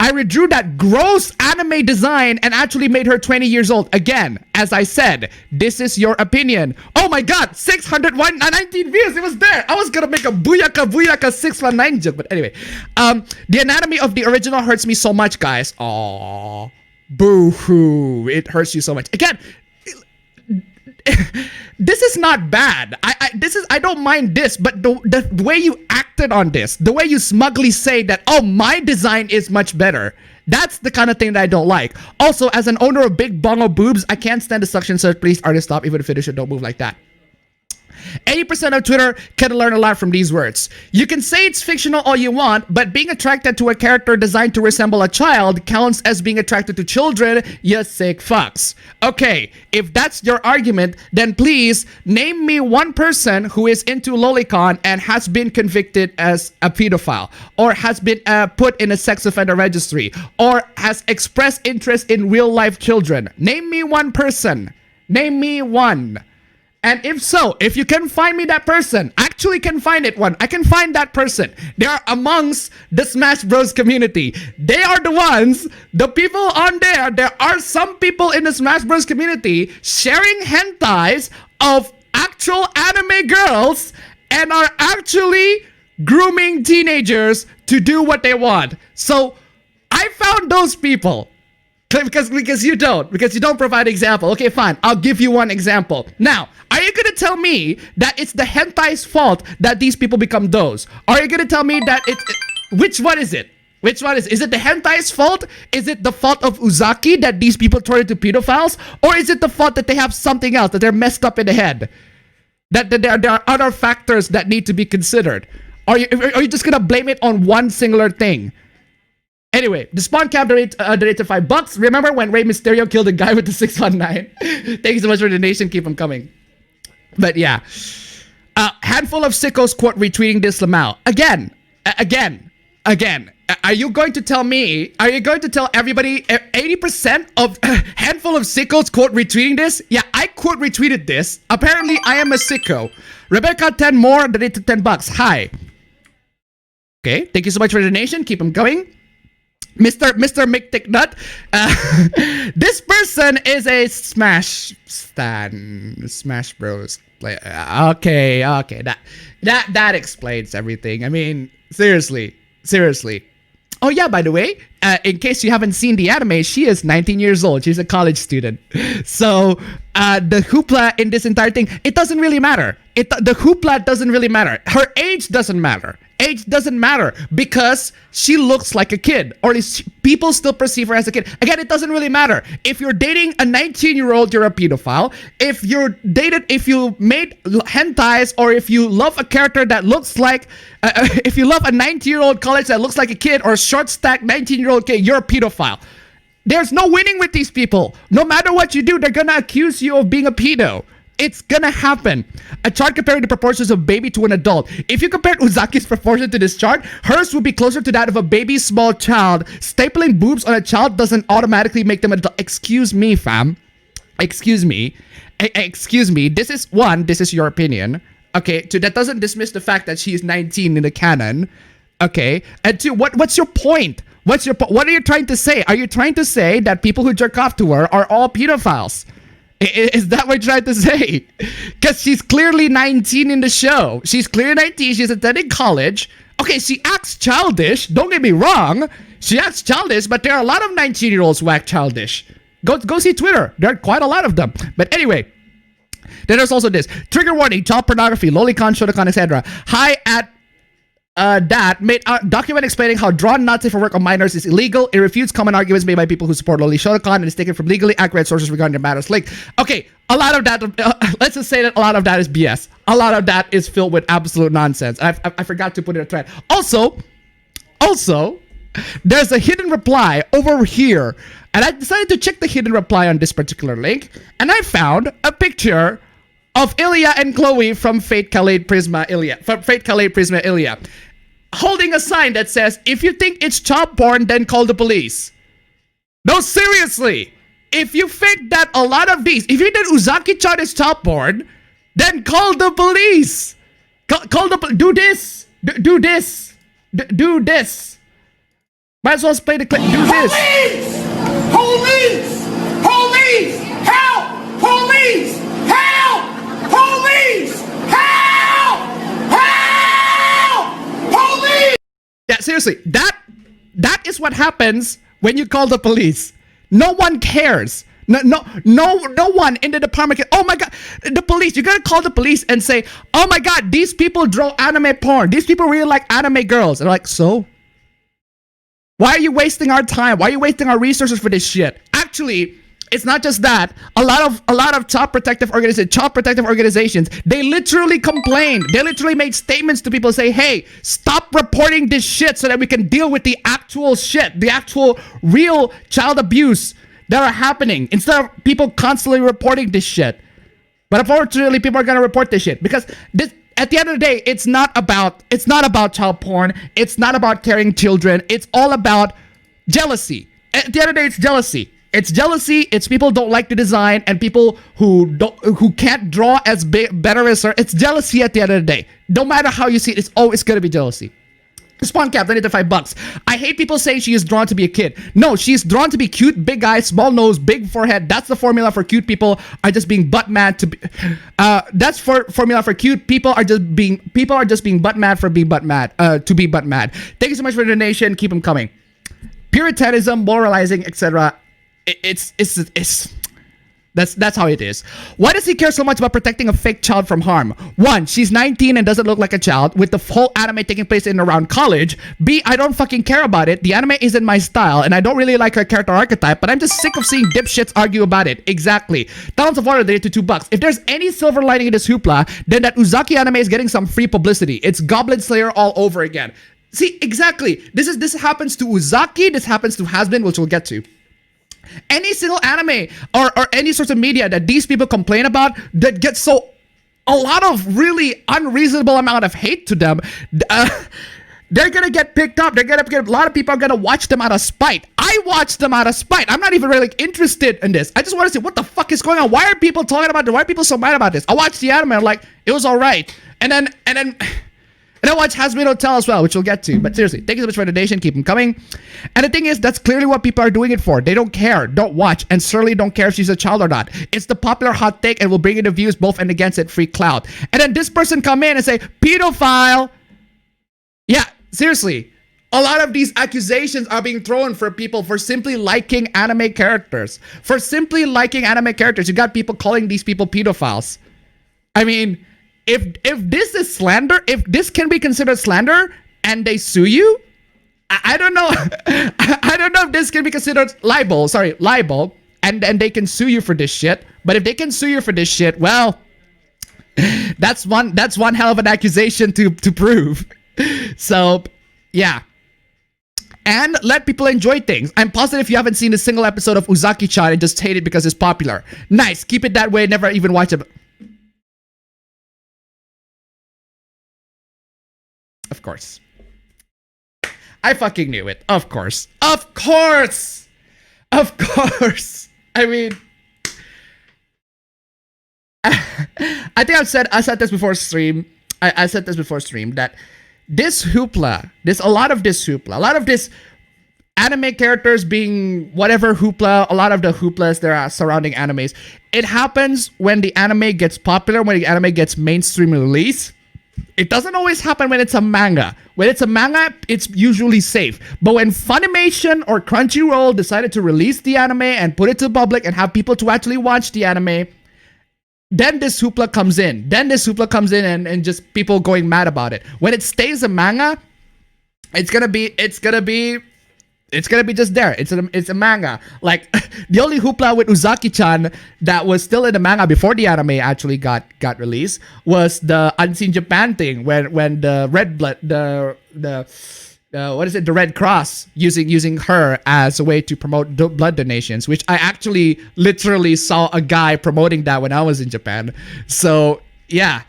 I redrew that gross anime design and actually made her 20 years old. Again, as I said, this is your opinion. Oh my god, 619 views. It was there. I was gonna make a booyaka 619 joke, but anyway. The anatomy of the original hurts me so much, guys. Aww. Boo-hoo. It hurts you so much. Again, this is not bad. I don't mind this, but the way you acted on this, the way you smugly say that, oh, my design is much better, that's the kind of thing that I don't like. Also, as an owner of big bongo boobs, I can't stand the suction, so please, artist, stop. Even if it don't move like that. 80% of Twitter can learn a lot from these words. You can say it's fictional all you want, but being attracted to a character designed to resemble a child counts as being attracted to children, you sick fucks. Okay, if that's your argument, then please name me one person who is into lolicon and has been convicted as a pedophile, or has been put in a sex offender registry, or has expressed interest in real life children. Name me one person. Name me one. And if so, if you can find me that person, actually can find it one, I can find that person. They are amongst the Smash Bros community. They are the ones, the people on there are some people in the Smash Bros community sharing hentais of actual anime girls and are actually grooming teenagers to do what they want. So I found those people. Because you don't provide example. Okay, fine. I'll give you one example. Now, are you gonna tell me that it's the hentai's fault that these people become those? Are you gonna tell me that which one is it? Which one is it? Is it the hentai's fault? Is it the fault of Uzaki that these people turn into pedophiles? Or is it the fault that they have something else, that they're messed up in the head? That there are other factors that need to be considered? Are you just gonna blame it on one singular thing? Anyway, the spawn cap donated $5. Remember when Rey Mysterio killed the guy with the 619? Thank you so much for the donation. Keep them coming. But yeah. Handful of sickos quote retweeting this Lamau. Again. Are you going to tell me, are you going to tell everybody 80% of handful of sickos quote retweeting this? Yeah, I quote retweeted this. Apparently, I am a sicko. Rebecca 10 more donated $10. Hi. Okay, thank you so much for the donation. Keep them going. Mr. McTicknut, this person is a Smash Bros player. Okay, that explains everything. I mean, seriously. Oh yeah, by the way, in case you haven't seen the anime, she is 19 years old. She's a college student. So the hoopla in this entire thing, it doesn't really matter. The hoopla doesn't really matter. Her age doesn't matter. Age doesn't matter because she looks like a kid, or at least people still perceive her as a kid. Again, it doesn't really matter. If you're dating a 19-year-old, you're a pedophile. If you made hentais, or if you love a character that looks like, if you love a 19-year-old college that looks like a kid, or a short-stacked 19-year-old kid, you're a pedophile. There's no winning with these people. No matter what you do, they're gonna accuse you of being a pedo. It's gonna happen. A chart comparing the proportions of baby to an adult. If you compared Uzaki's proportion to this chart, hers would be closer to that of a baby small child. Stapling boobs on a child doesn't automatically make them an adult. Excuse me, fam. Excuse me. This is your opinion. Okay, two, that doesn't dismiss the fact that she is 19 in the canon. Okay, and two, what's your point? What are you trying to say? Are you trying to say that people who jerk off to her are all pedophiles? Is that what you're trying to say? Because she's clearly 19 in the show. She's clearly 19. She's attending college. Okay, she acts childish. Don't get me wrong. She acts childish, but there are a lot of 19-year-olds who act childish. Go see Twitter. There are quite a lot of them. But anyway, then there's also this. Trigger warning, child pornography, lolicon, shotacon, etc. Hi at that made a document explaining how drawn not safe for work on minors is illegal. It refutes common arguments made by people who support loli shotacon and is taken from legally accurate sources regarding the matters linked. Okay, a lot of that, let's just say that a lot of that is BS. A lot of that is filled with absolute nonsense. I forgot to put in a thread. Also, there's a hidden reply over here, and I decided to check the hidden reply on this particular link, and I found a picture of Ilya and Chloe from Fate Calais Prisma Ilya, holding a sign that says, if you think it's child porn, then call the police. No, seriously. If you think that a lot of these, if you think Uzaki-chan is child porn, then call the police. Do this. Might as well play the clip. Do this. Police! Police! Help! Police! Help! Police! Help! Help! Police! Yeah, seriously, that is what happens when you call the police. No one cares. No one in the department can, oh my god, the police. You gotta call the police and say, oh my god, these people draw anime porn. These people really like anime girls. And they're like, so? Why are you wasting our time? Why are you wasting our resources for this shit? Actually, it's not just that. A lot of child protective organizations, they literally complained. They literally made statements to people say, hey, stop reporting this shit so that we can deal with the actual shit, the actual real child abuse that are happening, instead of people constantly reporting this shit. But unfortunately, people are gonna report this shit because this, at the end of the day, it's not about child porn. It's not about carrying children. It's all about jealousy. At the end of the day, it's jealousy. It's jealousy. It's people don't like the design and people who can't draw as better as her. It's jealousy at the end of the day. No matter how you see it, it's always gonna be jealousy. Spawn cap, donated $5. I hate people saying she is drawn to be a kid. No, she's drawn to be cute, big eyes, small nose, big forehead. That's the formula for cute people are just being butt mad to be. That's for formula for cute people are just being butt mad for being butt mad. To be butt mad. Thank you so much for the donation. Keep them coming. Puritanism, moralizing, etc. That's how it is. Why does he care so much about protecting a fake child from harm? 1, she's 19 and doesn't look like a child, with the whole anime taking place in and around college. B, I don't fucking care about it. The anime isn't my style, and I don't really like her character archetype, but I'm just sick of seeing dipshits argue about it. Exactly. Thousands of water to $2. If there's any silver lining in this hoopla, then that Uzaki anime is getting some free publicity. It's Goblin Slayer all over again. See, exactly. This happens to Uzaki, this happens to Hasbin, which we'll get to. Any single anime or any sorts of media that these people complain about that gets so a lot of really unreasonable amount of hate to them, they're gonna get picked up. They're gonna get, a lot of people are gonna watch them out of spite. I watch them out of spite. I'm not even really interested in this. I just want to see what the fuck is going on. Why are people talking about it? Why are people so mad about this? I watched the anime. I'm like, it was all right, and then I watch Hasbin Hotel as well, which we'll get to. But seriously, thank you so much for the donation. Keep them coming. And the thing is, that's clearly what people are doing it for. They don't care, don't watch, and certainly don't care if she's a child or not. It's the popular hot take and will bring in the views both and against it, free clout. And then this person come in and say, pedophile. Yeah, seriously. A lot of these accusations are being thrown for people for simply liking anime characters. For simply liking anime characters. You got people calling these people pedophiles. I mean, if this is slander, if this can be considered slander and they sue you, I don't know. I don't know if this can be considered libel, and they can sue you for this shit. But if they can sue you for this shit, well, that's one hell of an accusation to prove. So, yeah. And let people enjoy things. I'm positive you haven't seen a single episode of Uzaki-chan and just hate it because it's popular. Nice, keep it that way, never even watch it. Of course. I fucking knew it. Of course. Of course! Of course! I mean... I think I said this before stream. I said this before stream that this hoopla, a lot of this anime characters being whatever hoopla, a lot of the hooplas that are surrounding animes, it happens when the anime gets popular, when the anime gets mainstream release. It doesn't always happen when it's a manga. When it's a manga, it's usually safe. But when Funimation or Crunchyroll decided to release the anime and put it to the public and have people to actually watch the anime, then this hoopla comes in. And just people going mad about it. When it stays a manga, it's gonna be just there. It's a manga. Like the only hoopla with Uzaki-chan that was still in the manga before the anime actually got released was the Unseen Japan thing when the Red Blood the Red Cross using her as a way to promote blood donations, which I actually literally saw a guy promoting that when I was in Japan. So yeah.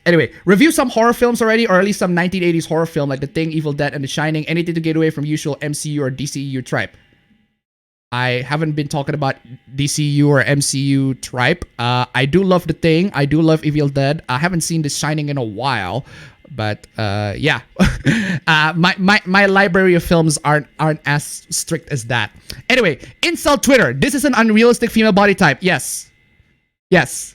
Anyway, review some horror films already, or at least some 1980s horror film like The Thing, Evil Dead, and The Shining. Anything to get away from usual MCU or DCU tripe. I haven't been talking about DCU or MCU tripe. I do love The Thing. I do love Evil Dead. I haven't seen The Shining in a while. But yeah, my library of films aren't as strict as that. Anyway, incel Twitter. This is an unrealistic female body type. Yes. Yes.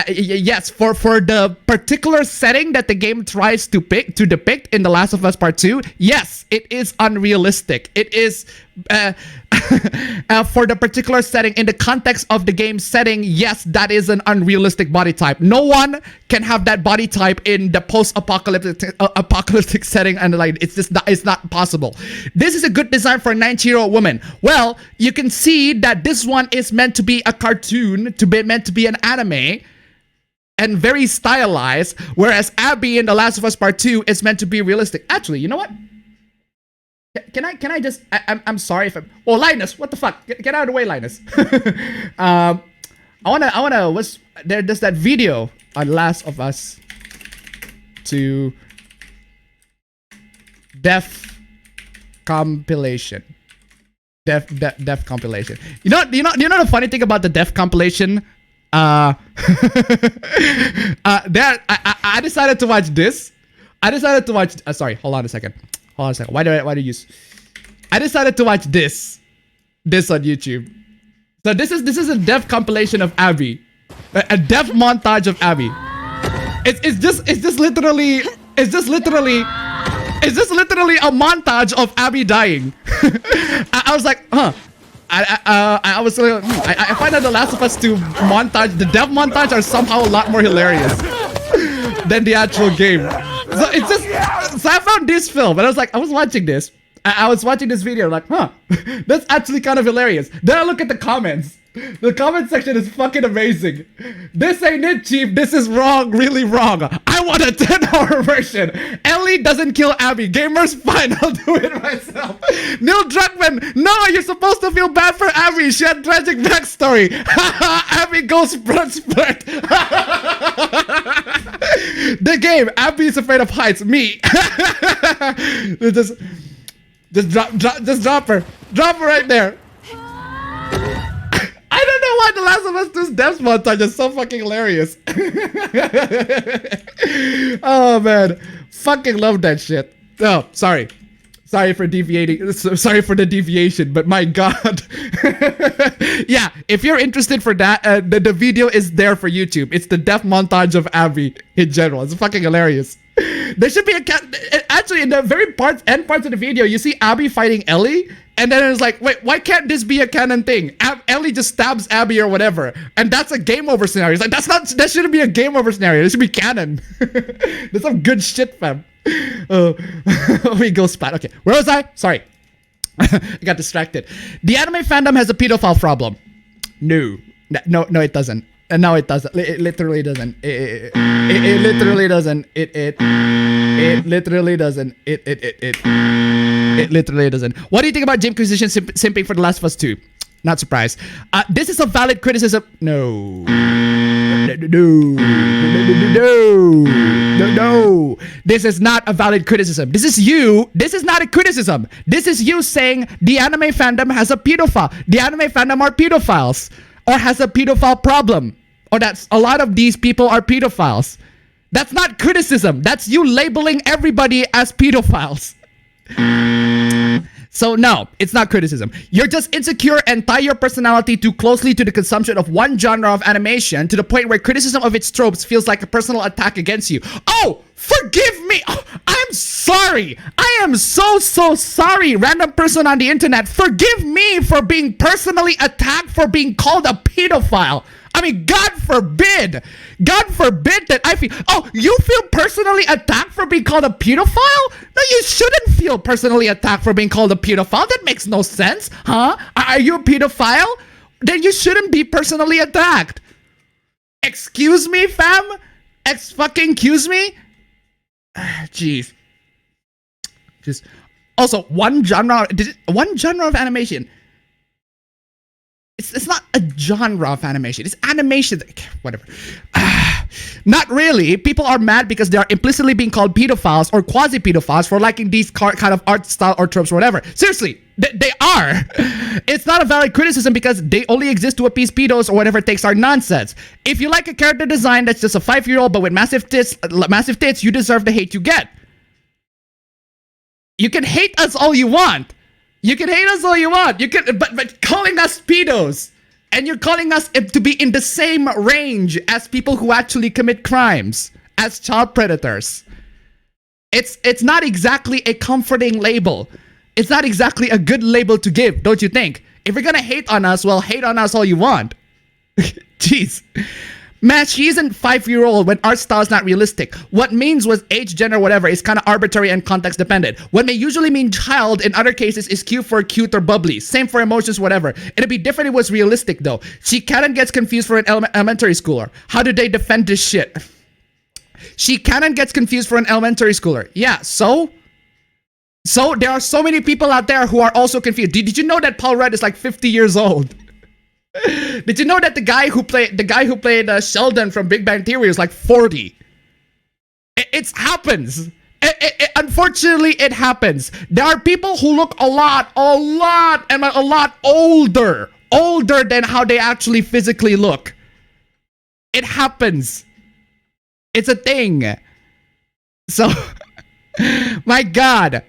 Yes, for the particular setting that the game tries to depict in The Last of Us Part 2, yes, it is unrealistic. It is for the particular setting, in the context of the game setting, yes, that is an unrealistic body type. No one can have that body type in the post-apocalyptic setting, and like it's not possible. This is a good design for a 19-year-old woman. Well, you can see that this one is meant to be a cartoon, meant to be an anime, and very stylized, whereas Abby in The Last of Us Part 2 is meant to be realistic. Actually, you know what? Can I just I'm sorry if I'm, oh, Linus, what the fuck? Get out of the way, Linus. I wanna what's there's that video on Last of Us 2 Def compilation. Def compilation. You know the funny thing about the Def compilation? I decided to watch this. I decided to watch sorry, hold on a second. Why do you use? I decided to watch this on YouTube. So this is a Def compilation of Abby, a Def montage of Abby. It's just literally a montage of Abby dying. I was like, huh. I find that The Last of Us 2 montage, the Def montage, are somehow a lot more hilarious than the actual game. So it's just, so I found this film, and I was watching this. I was watching this video, like, huh, that's actually kind of hilarious. Then I look at the comments. The comment section is fucking amazing. This ain't it, Chief. This is wrong, really wrong. I want a 10-hour version. Ellie doesn't kill Abby. Gamers, fine, I'll do it myself. Neil Druckmann, no, you're supposed to feel bad for Abby. She had tragic backstory. Abby goes spurt. The game, Abby is afraid of heights. Me. Just drop her. Drop her right there. I don't know why The Last of Us 2's Def montage is so fucking hilarious. Oh man, fucking love that shit. Oh, sorry for deviating. Sorry for the deviation, but my god. Yeah, if you're interested for that, the video is there for YouTube. It's the Def montage of Abby in general. It's fucking hilarious. There should be a actually, in the very end parts of the video, you see Abby fighting Ellie, and then it's like, wait, why can't this be a canon thing? Ellie just stabs Abby or whatever, and that's a game over scenario. It's like, that shouldn't be a game over scenario. This should be canon. There's some good shit, fam. We go spat. Okay, where was I? Sorry. I got distracted. The anime fandom has a pedophile problem. No, it doesn't. No, it doesn't. It literally doesn't. It literally doesn't. It literally doesn't. It literally doesn't. What do you think about Jim Inquisition simping for The Last of Us 2? Not surprised. This is a valid criticism. No. This is not a valid criticism. This is you. This is not a criticism. This is you saying the anime fandom has a pedophile. The anime fandom are pedophiles, or has a pedophile problem, or that's a lot of these people are pedophiles. That's not criticism. That's you labeling everybody as pedophiles. So no, it's not criticism. You're just insecure and tie your personality too closely to the consumption of one genre of animation to the point where criticism of its tropes feels like a personal attack against you. Oh, forgive me. Oh, I'm sorry. I am so sorry, random person on the internet. Forgive me for being personally attacked for being called a pedophile. I mean, God forbid that I feel, oh, you feel personally attacked for being called a pedophile? No, you shouldn't feel personally attacked for being called a pedophile. That makes no sense, huh? Are you a pedophile? Then you shouldn't be personally attacked. Excuse me, fam? Excuse me? Jeez. Just, also, one genre of animation. It's not a genre of animation. It's animation. Whatever. Not really. People are mad because they are implicitly being called pedophiles or quasi-pedophiles for liking these kind of art style or tropes or whatever. Seriously, they are. It's not a valid criticism because they only exist to appease pedos or whatever takes our nonsense. If you like a character design that's just a 5-year-old but with massive tits, you deserve the hate you get. You can hate us all you want. You can hate us all you want. You can, but calling us pedos, and you're calling us to be in the same range as people who actually commit crimes, as child predators. It's not exactly a comforting label. It's not exactly a good label to give, don't you think? If you're gonna hate on us, well, hate on us all you want. Jeez. Man, she isn't 5-year-old when art style is not realistic. What means was age, gender, whatever is kind of arbitrary and context dependent. What may usually mean child in other cases is cute for cute or bubbly. Same for emotions, whatever. It'd be different if it was realistic though. She canon gets confused for an elementary schooler. How do they defend this shit? She canon gets confused for an elementary schooler. Yeah, so there are so many people out there who are also confused. Did you know that Paul Rudd is like 50 years old? Did you know that the guy who played Sheldon from Big Bang Theory is like 40? It happens. Unfortunately, it happens. There are people who look a lot older than how they actually physically look. It happens. It's a thing. So, my God.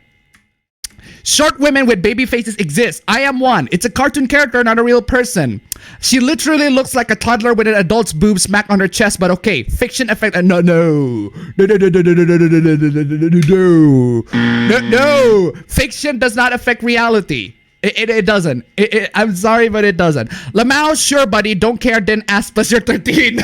Short women with baby faces exist. I am one. It's a cartoon character, not a real person. She literally looks like a toddler with an adult's boob smacked on her chest, but okay. Fiction effect. No. Fiction does not affect reality. It doesn't. I'm sorry, but it doesn't. Lamau, sure, buddy. Don't care. Then ask, plus you're 13.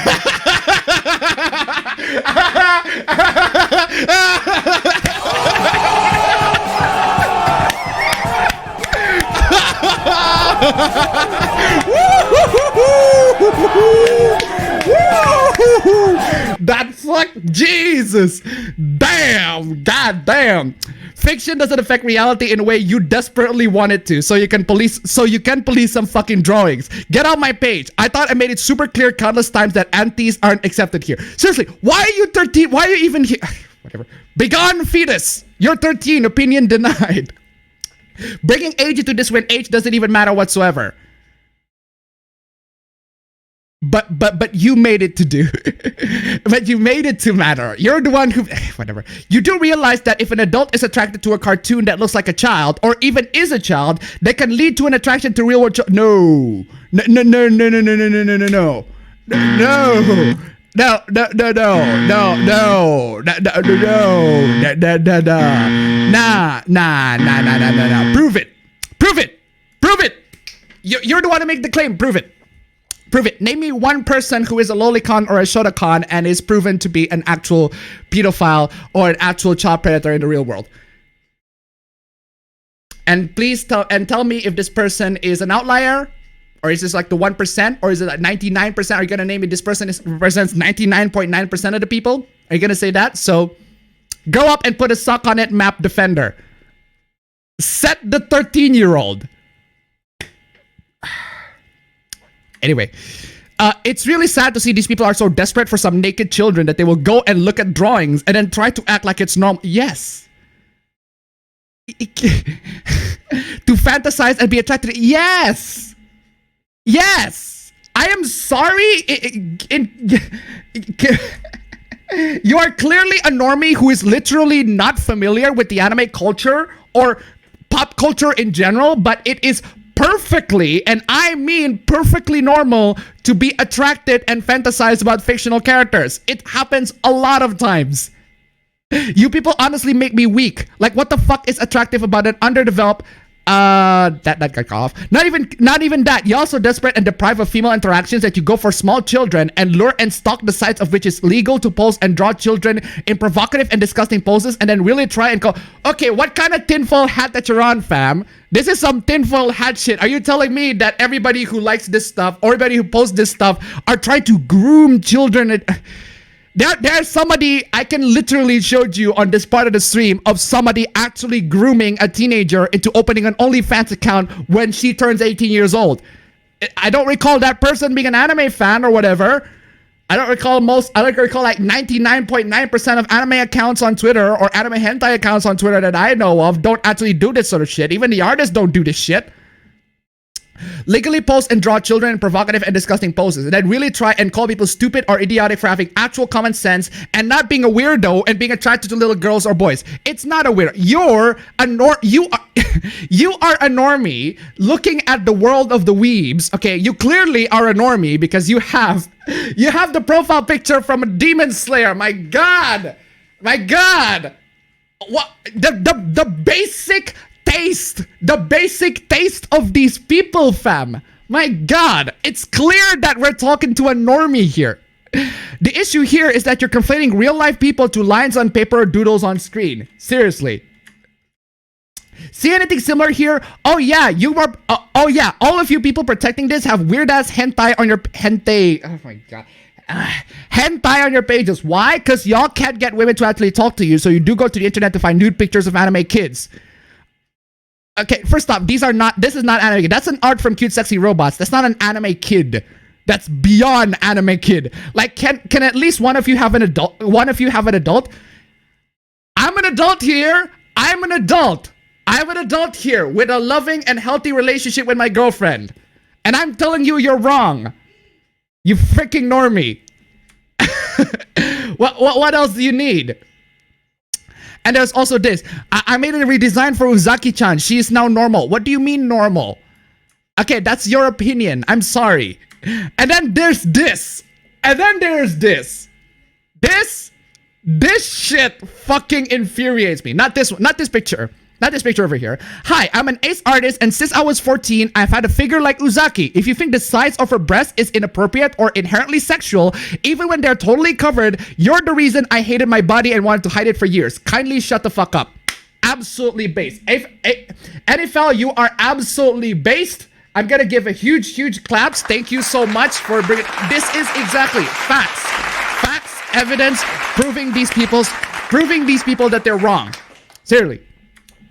That fuck, Jesus, damn, god damn. Fiction doesn't affect reality in a way you desperately want it to, so you can police some fucking drawings. Get on my page. I thought I made it super clear countless times that antis aren't accepted here. Seriously, why are you 13? Why are you even here? Whatever. Begone, fetus. You're 13. Opinion denied. Bringing age into this when age doesn't even matter whatsoever. But you made it to do. But you made it to matter. You're the one who, whatever. You do realize that if an adult is attracted to a cartoon that looks like a child, or even is a child, that can lead to an attraction to real world. No. Nah. Prove it. You're the one to make the claim. Prove it. Name me one person who is a lolicon or a shotacon and is proven to be an actual pedophile or an actual child predator in the real world. And please tell me if this person is an outlier, or is this like the 1%, or is it like 99%? Are you gonna name it? This person represents 99.9% of the people. Are you gonna say that? So go up and put a sock on it, map defender. Set the 13-year-old. Anyway, it's really sad to see these people are so desperate for some naked children that they will go and look at drawings and then try to act like it's normal. Yes. To fantasize and be attracted. Yes. I am sorry. You are clearly a normie who is literally not familiar with the anime culture or pop culture in general, but it is perfectly, and I mean perfectly normal to be attracted and fantasize about fictional characters. It happens a lot of times. You people honestly make me weak. Like, what the fuck is attractive about an underdeveloped that got off. Not even that. You're also desperate and deprived of female interactions that you go for small children and lure and stalk the sites of which it's legal to pose and draw children in provocative and disgusting poses, and then really try and go, okay, what kind of tinfoil hat that you're on, fam? This is some tinfoil hat shit. Are you telling me that everybody who likes this stuff, or everybody who posts this stuff, are trying to groom children? There's somebody, I can literally show you on this part of the stream of somebody actually grooming a teenager into opening an OnlyFans account when she turns 18 years old. I don't recall that person being an anime fan or whatever, I don't recall like 99.9% of anime accounts on Twitter or anime hentai accounts on Twitter that I know of don't actually do this sort of shit. Even the artists don't do this shit. Legally post and draw children in provocative and disgusting poses, and then really try and call people stupid or idiotic for having actual common sense and not being a weirdo and being attracted to little girls or boys. It's not a weirdo. You are a normie looking at the world of the weebs. Okay, you clearly are a normie because you have the profile picture from a demon slayer. My God, what the basic taste of these people, fam. My God, it's clear that we're talking to a normie here. The issue here is that you're conflating real life people to lines on paper or doodles on screen. Seriously. See anything similar here? Oh yeah, oh yeah, all of you people protecting this have weird ass hentai on your oh my God. Hentai on your pages. Why? Because y'all can't get women to actually talk to you, so you do go to the internet to find nude pictures of anime kids. Okay, first off, this is not anime kid. That's an art from Cute Sexy Robots. That's not an anime kid. That's beyond anime kid. Like, can at least one of you have an adult? I'm an adult here. I'm an adult here with a loving and healthy relationship with my girlfriend. And I'm telling you, you're wrong. You freaking normie. What else do you need? And there's also this. I made a redesign for Uzaki-chan. She is now normal. What do you mean normal? Okay, that's your opinion. I'm sorry. And then there's this. And then there's this. This shit fucking infuriates me. Not this one. Not this picture. Not this picture over here. Hi, I'm an ace artist, and since I was 14, I've had a figure like Uzaki. If you think the size of her breast is inappropriate or inherently sexual, even when they're totally covered, you're the reason I hated my body and wanted to hide it for years. Kindly shut the fuck up. Absolutely based. NFL, you are absolutely based. I'm gonna give a huge claps. Thank you so much for bringing. This is exactly facts, evidence, proving these people that they're wrong.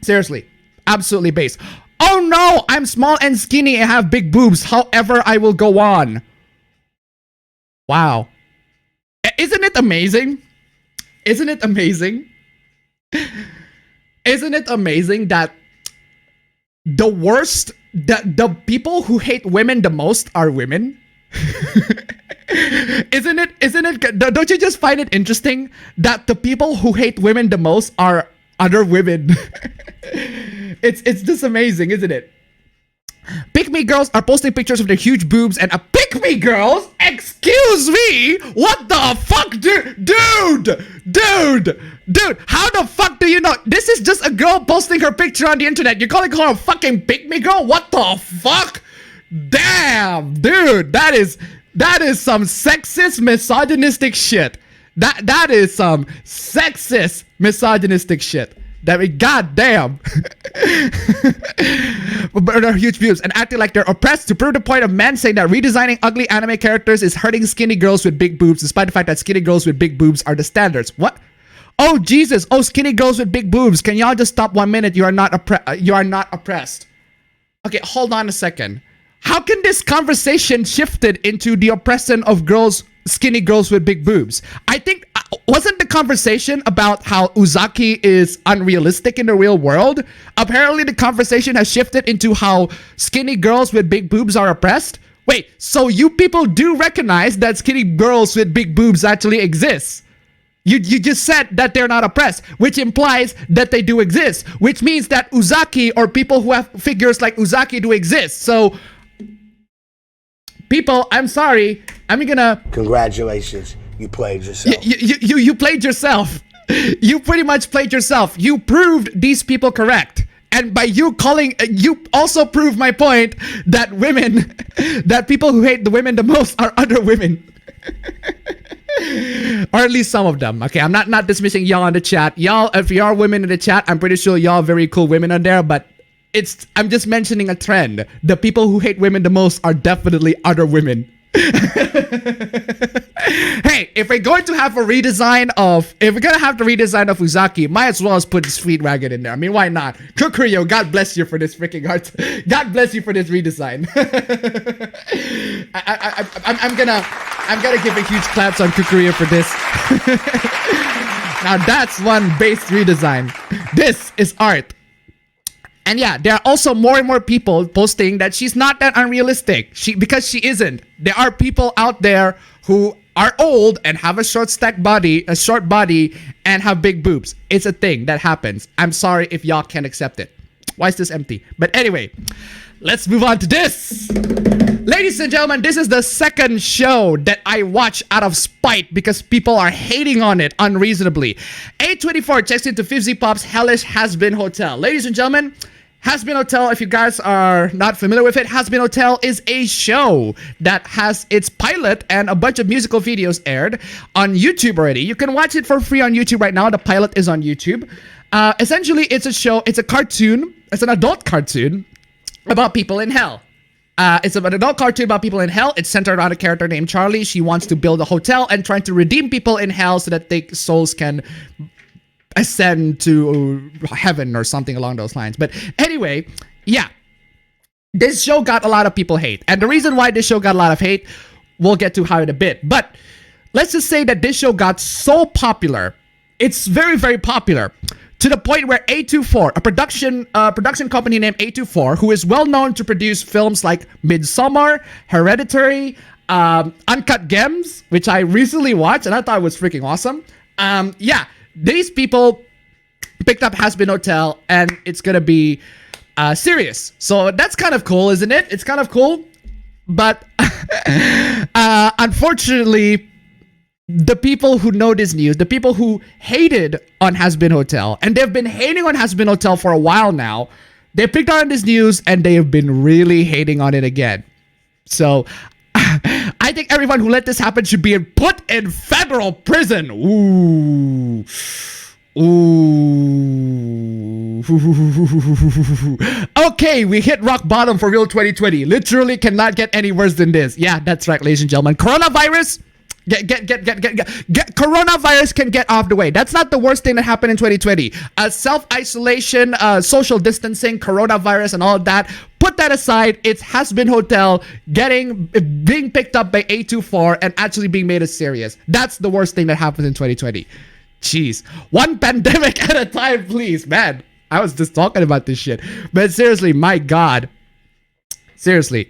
Seriously, absolutely based. Oh no, I'm small and skinny and have big boobs. However, I will go on. Wow. Isn't it amazing? Isn't it amazing? Isn't it amazing that the people who hate women the most are women? Isn't it, don't you just find it interesting that the people who hate women the most are other women? It's just amazing, isn't it? Pick-me girls are posting pictures of their huge boobs and a pick-me girls? Excuse me? What the fuck, dude, how the fuck do you know? This is just a girl posting her picture on the internet. You're calling her a fucking pick-me girl? What the fuck? Damn, dude, that is some sexist, misogynistic shit. That is some sexist, misogynistic shit. Goddamn. But they're huge views and acting like they're oppressed to prove the point of men saying that redesigning ugly anime characters is hurting skinny girls with big boobs, despite the fact that skinny girls with big boobs are the standards. What? Oh Jesus! Oh, skinny girls with big boobs. Can y'all just stop 1 minute? You are not oppressed. Okay, hold on a second. How can this conversation shifted into the oppression of skinny girls with big boobs? I think, wasn't the conversation about how Uzaki is unrealistic in the real world? Apparently the conversation has shifted into how skinny girls with big boobs are oppressed? Wait, so you people do recognize that skinny girls with big boobs actually exist? You just said that they're not oppressed, which implies that they do exist, which means that Uzaki or people who have figures like Uzaki do exist. So, people, I'm sorry, I'm gonna... Congratulations, you played yourself. You played yourself. You pretty much played yourself. You proved these people correct. And by you also proved my point that that people who hate the women the most are other women. Or at least some of them. Okay, I'm not dismissing y'all in the chat. Y'all, if you are women in the chat, I'm pretty sure y'all are very cool women on there, but I'm just mentioning a trend. The people who hate women the most are definitely other women. Hey, if we're going to have the redesign of Uzaki, might as well as put Street Ragged in there. I mean, why not? Kukurio, God bless you for this freaking art. God bless you for this redesign. I'm gonna give a huge claps on Kukuria for this. Now that's one base redesign. This is art. And yeah, there are also more and more people posting that she's not that unrealistic. Because she isn't. There are people out there who are old and have a short body, and have big boobs. It's a thing that happens. I'm sorry if y'all can't accept it. Why is this empty? But anyway, let's move on to this. Ladies and gentlemen, this is the second show that I watch out of spite because people are hating on it unreasonably. 824 checks into Fizzy Pop's Hellish Has-Been Hotel. Ladies and gentlemen, Has-Been Hotel, if you guys are not familiar with it, Has-Been Hotel is a show that has its pilot and a bunch of musical videos aired on YouTube already. You can watch it for free on YouTube right now. The pilot is on YouTube. Essentially, it's a show, it's a cartoon, it's an adult cartoon about people in hell. It's an adult cartoon about people in hell. It's centered around a character named Charlie. She wants to build a hotel and trying to redeem people in hell so that their souls can ascend to heaven or something along those lines. But anyway, yeah, this show got a lot of people hate. And the reason why this show got a lot of hate, we'll get to how in a bit. But let's just say that this show got so popular. It's very, very popular. To the point where A24, a production company named A24, who is well known to produce films like Midsommar, Hereditary, Uncut Gems, which I recently watched and I thought was freaking awesome. Yeah, these people picked up Has-Been Hotel and it's gonna be serious. So that's kind of cool, isn't it? It's kind of cool. But unfortunately, the people who know this news, the people who hated on Has-Been Hotel, and they've been hating on Has-Been Hotel for a while now, they picked up on this news and they have been really hating on it again. So I think everyone who let this happen should be put in federal prison. Ooh. Ooh. Okay, we hit rock bottom for real 2020. Literally cannot get any worse than this. Yeah, that's right, ladies and gentlemen. Coronavirus. Coronavirus can get off the way. That's not the worst thing that happened in 2020. Self-isolation, social distancing, coronavirus, and all of that. Put that aside. It has been Hotel being picked up by A24 and actually being made as serious. That's the worst thing that happened in 2020. Jeez, one pandemic at a time, please, man. I was just talking about this shit, but seriously, my God. Seriously,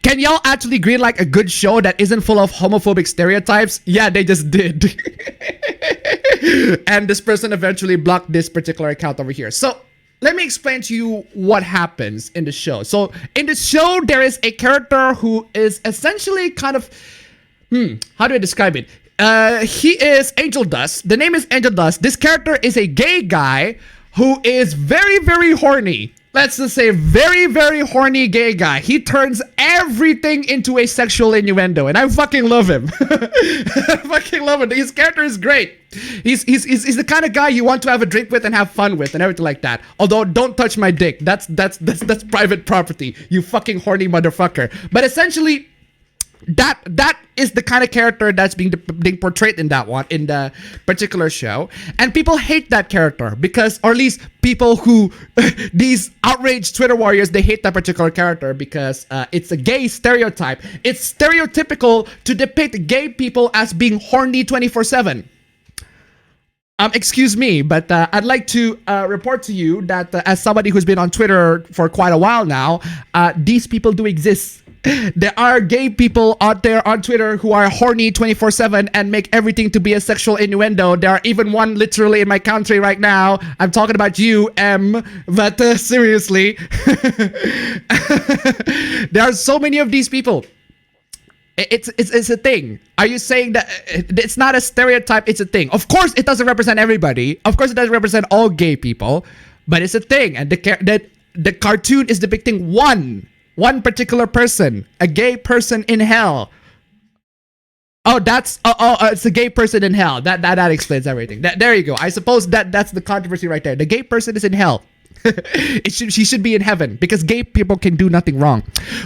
can y'all actually green like a good show that isn't full of homophobic stereotypes? Yeah, they just did. And this person eventually blocked this particular account over here. So let me explain to you what happens in the show. So in the show, there is a character who is essentially kind of, how do I describe it? He is Angel Dust. The name is Angel Dust. This character is a gay guy who is very, very horny. Let's just say very, very horny gay guy. He turns everything into a sexual innuendo, and I fucking love him. I fucking love him. His character is great. He's the kind of guy you want to have a drink with and have fun with and everything like that. Although, don't touch my dick. That's private property. You fucking horny motherfucker. But essentially, that is the kind of character that's being portrayed in the particular show, and people hate that character because, or at least people who these outraged Twitter warriors, they hate that particular character because it's a gay stereotype. It's stereotypical to depict gay people as being horny 24/7. Excuse me, but I'd like to report to you that as somebody who's been on Twitter for quite a while now, these people do exist. There are gay people out there on Twitter who are horny 24/7 and make everything to be a sexual innuendo. There are even one literally in my country right now. I'm talking about you, M. But seriously, there are so many of these people. It's a thing. Are you saying that it's not a stereotype? It's a thing. Of course, it doesn't represent everybody. Of course, it doesn't represent all gay people. But it's a thing, and the cartoon is depicting one particular person, a gay person in hell. Oh, it's a gay person in hell. That explains everything. There you go. I suppose that's the controversy right there. The gay person is in hell. She should be in heaven because gay people can do nothing wrong.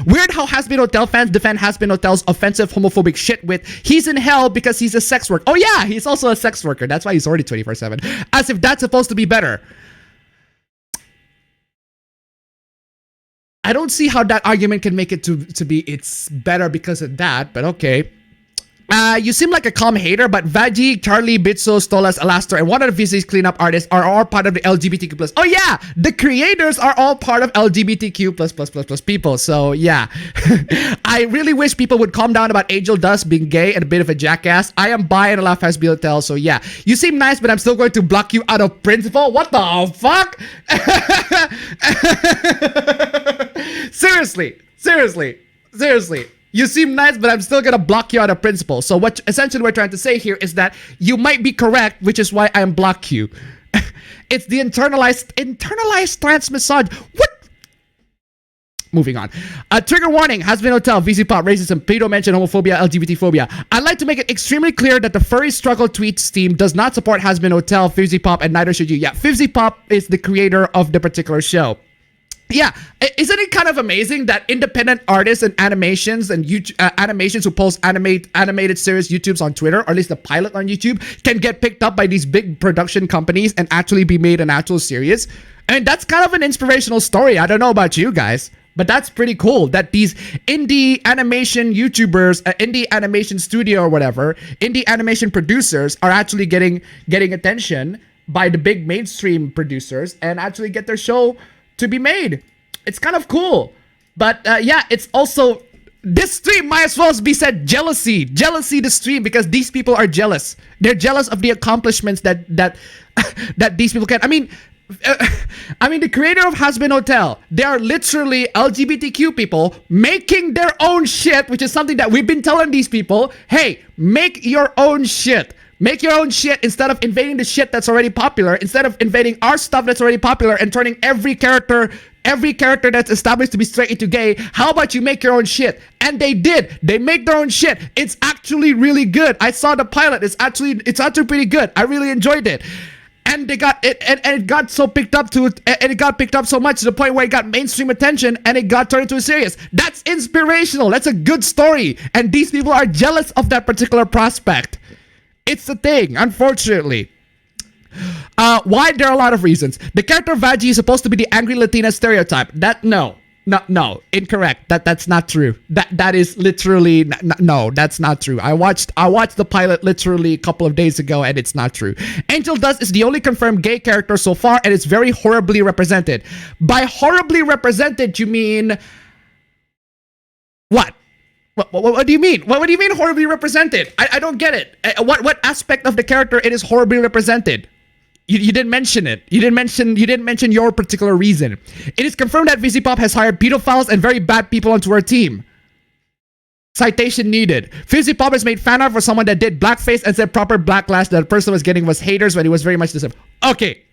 Weird how Has-Been Hotel fans defend Has-Been Hotel's offensive homophobic shit with he's in hell because he's a sex worker. Oh yeah, he's also a sex worker. That's why he's already 24/7. As if that's supposed to be better. I don't see how that argument can make it to be it's better because of that, but okay. You seem like a calm hater, but Vaji, Charlie, Bitso, Stolas, Alastor, and one of the VC's cleanup artists are all part of the LGBTQ+. Oh yeah, the creators are all part of LGBTQ++ people. So yeah, I really wish people would calm down about Angel Dust being gay and a bit of a jackass. I am bi and a laugh has been tell. So yeah, you seem nice, but I'm still going to block you out of principle. What the fuck? Seriously. You seem nice, but I'm still gonna block you out of principle. So what essentially we're trying to say here is that you might be correct, which is why I'm block you. It's the internalized trans misogyny. What? Moving on. Trigger warning, has been hotel, VZ pop, racism, pedo mention, homophobia, LGBT phobia. I'd like to make it extremely clear that the furry struggle tweets team does not support has been hotel, Fizzy Pop, and neither should you. Yeah, Fizzy Pop is the creator of the particular show. Yeah, isn't it kind of amazing that independent artists and animations and animations who post animated series YouTubes on Twitter, or at least the pilot on YouTube, can get picked up by these big production companies and actually be made an actual series? I mean, that's kind of an inspirational story. I don't know about you guys, but that's pretty cool that these indie animation YouTubers, indie animation studio or whatever, indie animation producers are actually getting attention by the big mainstream producers and actually get their show to be made. It's kind of cool. But yeah, it's also, this stream might as well be said jealousy the stream, because these people are jealous. They're jealous of the accomplishments that these people can. I mean the creator of Has Been Hotel, they are literally LGBTQ people making their own shit, which is something that we've been telling these people, hey, make your own shit. Make your own shit instead of invading the shit that's already popular, instead of invading our stuff that's already popular and turning every character that's established to be straight into gay. How about you make your own shit? And they did. They make their own shit. It's actually really good. I saw the pilot. It's actually pretty good. I really enjoyed it. And they got it, and it got so picked up so much to the point where it got mainstream attention and it got turned into a series. That's inspirational. That's a good story. And these people are jealous of that particular prospect. It's the thing, unfortunately. Why? There are a lot of reasons. The character Vaji is supposed to be the angry Latina stereotype. No, incorrect. That's not true. That is literally no, that's not true. I watched the pilot literally a couple of days ago, and it's not true. Angel Dust is the only confirmed gay character so far, and it's very horribly represented. By horribly represented, you mean what? What do you mean? What do you mean horribly represented? I don't get it. What aspect of the character it is horribly represented? You didn't mention it. You didn't mention your particular reason. It is confirmed that VZ Pop has hired pedophiles and very bad people onto our team. Citation needed. Fizzy Pop has made fan art for someone that did blackface and said proper backlash that the person was getting was haters when he was very much deserved. Okay.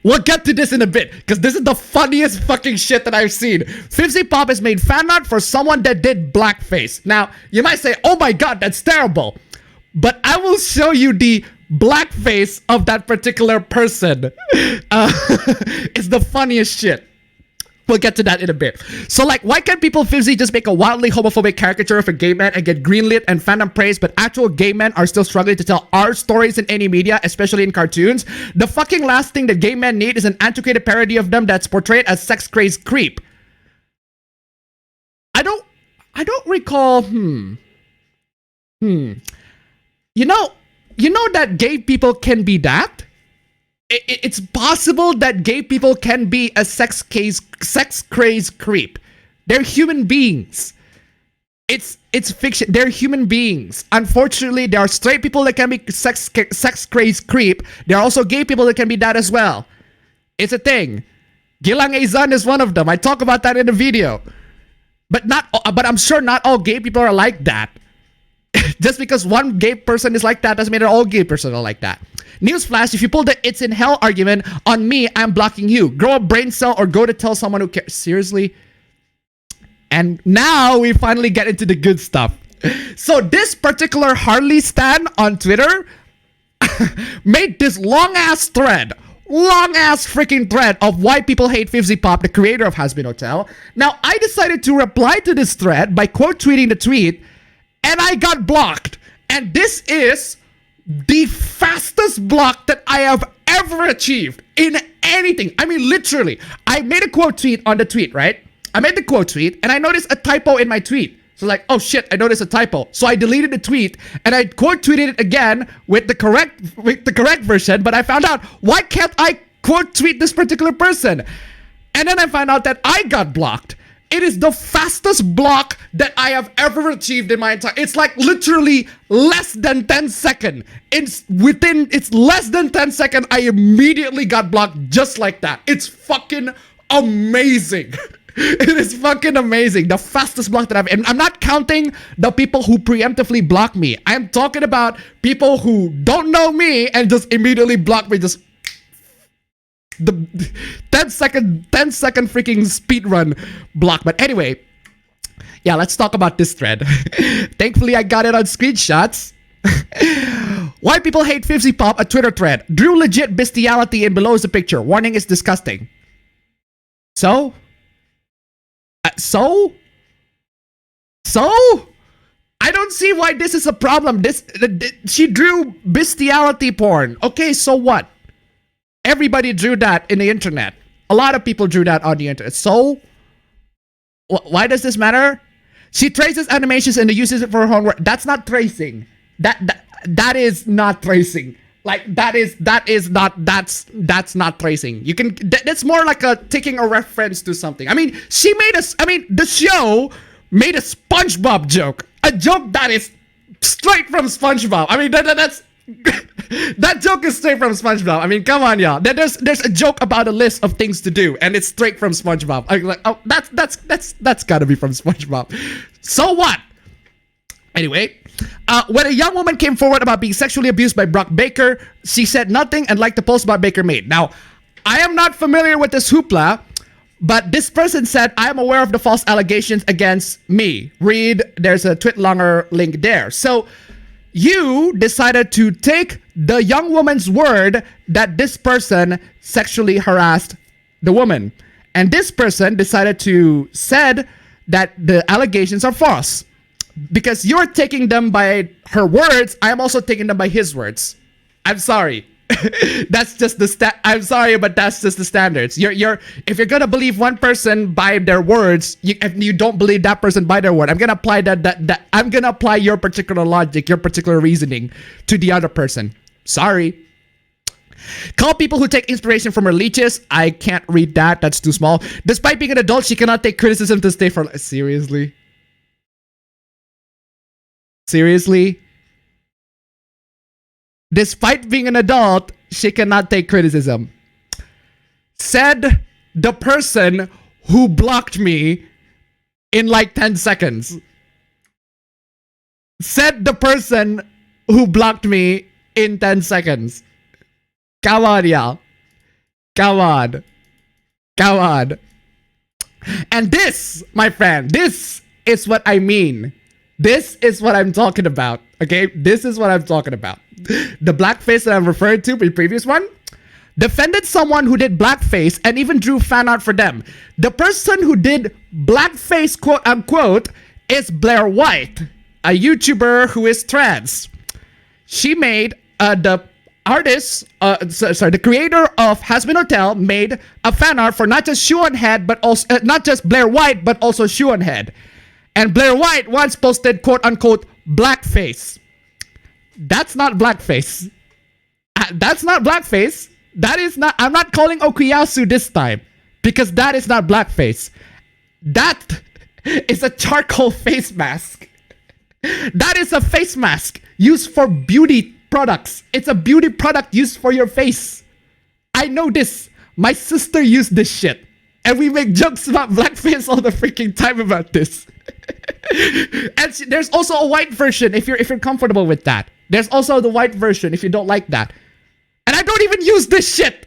We'll get to this in a bit, because this is the funniest fucking shit that I've seen. Fizzy Pop has made fan art for someone that did blackface. Now, you might say, oh my god, that's terrible. But I will show you the blackface of that particular person. It's the funniest shit. We'll get to that in a bit. So, like, why can't people Fizzy just make a wildly homophobic caricature of a gay man and get greenlit and fandom praise, but actual gay men are still struggling to tell our stories in any media, especially in cartoons? The fucking last thing that gay men need is an antiquated parody of them that's portrayed as sex-crazed creep. I don't recall, You know that gay people can be that? It's possible that gay people can be a sex-crazed creep. They're human beings. It's fiction. They're human beings. Unfortunately, there are straight people that can be sex-crazed creep. There are also gay people that can be that as well. It's a thing. Gilang Azan is one of them. I talk about that in the video. But I'm sure not all gay people are like that. Just because one gay person is like that doesn't mean that all gay persons are like that. Newsflash, if you pull the it's in hell argument on me, I'm blocking you. Grow a brain cell or go to tell someone who cares. Seriously? And now we finally get into the good stuff. So this particular Harley stan on Twitter made this long-ass freaking thread of why people hate Fizzy Pop, the creator of Has Been Hotel. Now, I decided to reply to this thread by quote tweeting the tweet, and I got blocked. And this is the fastest block that I have ever achieved in anything. I mean, literally, I made a quote tweet on the tweet, right? I made the quote tweet, and I noticed a typo in my tweet. So like, oh shit, I noticed a typo. So I deleted the tweet and I quote tweeted it again with the correct version, but I found out, why can't I quote tweet this particular person? And then I found out that I got blocked. It is the fastest block that I have ever achieved in my entire... It's like literally less than 10 seconds. It's less than 10 seconds. I immediately got blocked just like that. It's fucking amazing. It is fucking amazing. The fastest block that and I'm not counting the people who preemptively block me. I'm talking about people who don't know me and just immediately block me. Just the 10 second freaking speed run block. But anyway, yeah, let's talk about this thread. Thankfully I got it on screenshots. Why people hate 50 Pop, a Twitter thread. Drew legit bestiality and below is the picture. Warning, is disgusting. So I don't see why this is a problem. She drew bestiality porn. Okay, so what? Everybody drew that in the internet. A lot of people drew that on the internet. So why does this matter? She traces animations and uses it for her own work. That's not tracing. That is not tracing. Like that's not tracing. You can that's more like taking a reference to something. I mean, the show made a SpongeBob joke. A joke that is straight from SpongeBob. I mean, that's that joke is straight from SpongeBob. I mean, come on, y'all. There's a joke about a list of things to do, and it's straight from SpongeBob. I'm like, oh, that's gotta be from SpongeBob. So what? Anyway, when a young woman came forward about being sexually abused by Brock Baker, she said nothing and liked the post about Baker made. Now, I am not familiar with this hoopla, but this person said, I am aware of the false allegations against me. Read, there's a Twitlonger link there. So you decided to take the young woman's word that this person sexually harassed the woman. And this person decided to said that the allegations are false. Because you're taking them by her words, I am also taking them by his words. I'm sorry. That's just the I'm sorry, but that's just the standards. If you're gonna believe one person by their words, if you don't believe that person by their word, I'm gonna apply I'm gonna apply your particular logic, your particular reasoning to the other person. Sorry. Call people who take inspiration from her leeches. I can't read that. That's too small. Despite being an adult, she cannot take criticism to stay for... Seriously? Seriously? Despite being an adult, she cannot take criticism. Said the person who blocked me in like 10 seconds. Said the person who blocked me in 10 seconds. Come on, y'all. Come on. Come on. And this, my friend, this is what I mean. This is what I'm talking about. Okay? This is what I'm talking about. The blackface that I'm referring to in the previous one defended someone who did blackface and even drew fan art for them. The person who did blackface, quote unquote, is Blair White, a YouTuber who is trans. She made the creator of Hasbin Hotel made a fan art for not just Shoe on Head, but also not just Blair White, but also Shoe on Head. And Blair White once posted, quote unquote, blackface. That's not blackface. That's not blackface. That is not, I'm not calling Okuyasu this time because that is not blackface. That is a charcoal face mask. That is a face mask used for beauty products. It's a beauty product used for your face. I know this. My sister used this shit. And we make jokes about blackface all the freaking time about this. And there's also a white version if you're comfortable with that. There's also the white version if you don't like that. And I don't even use this shit.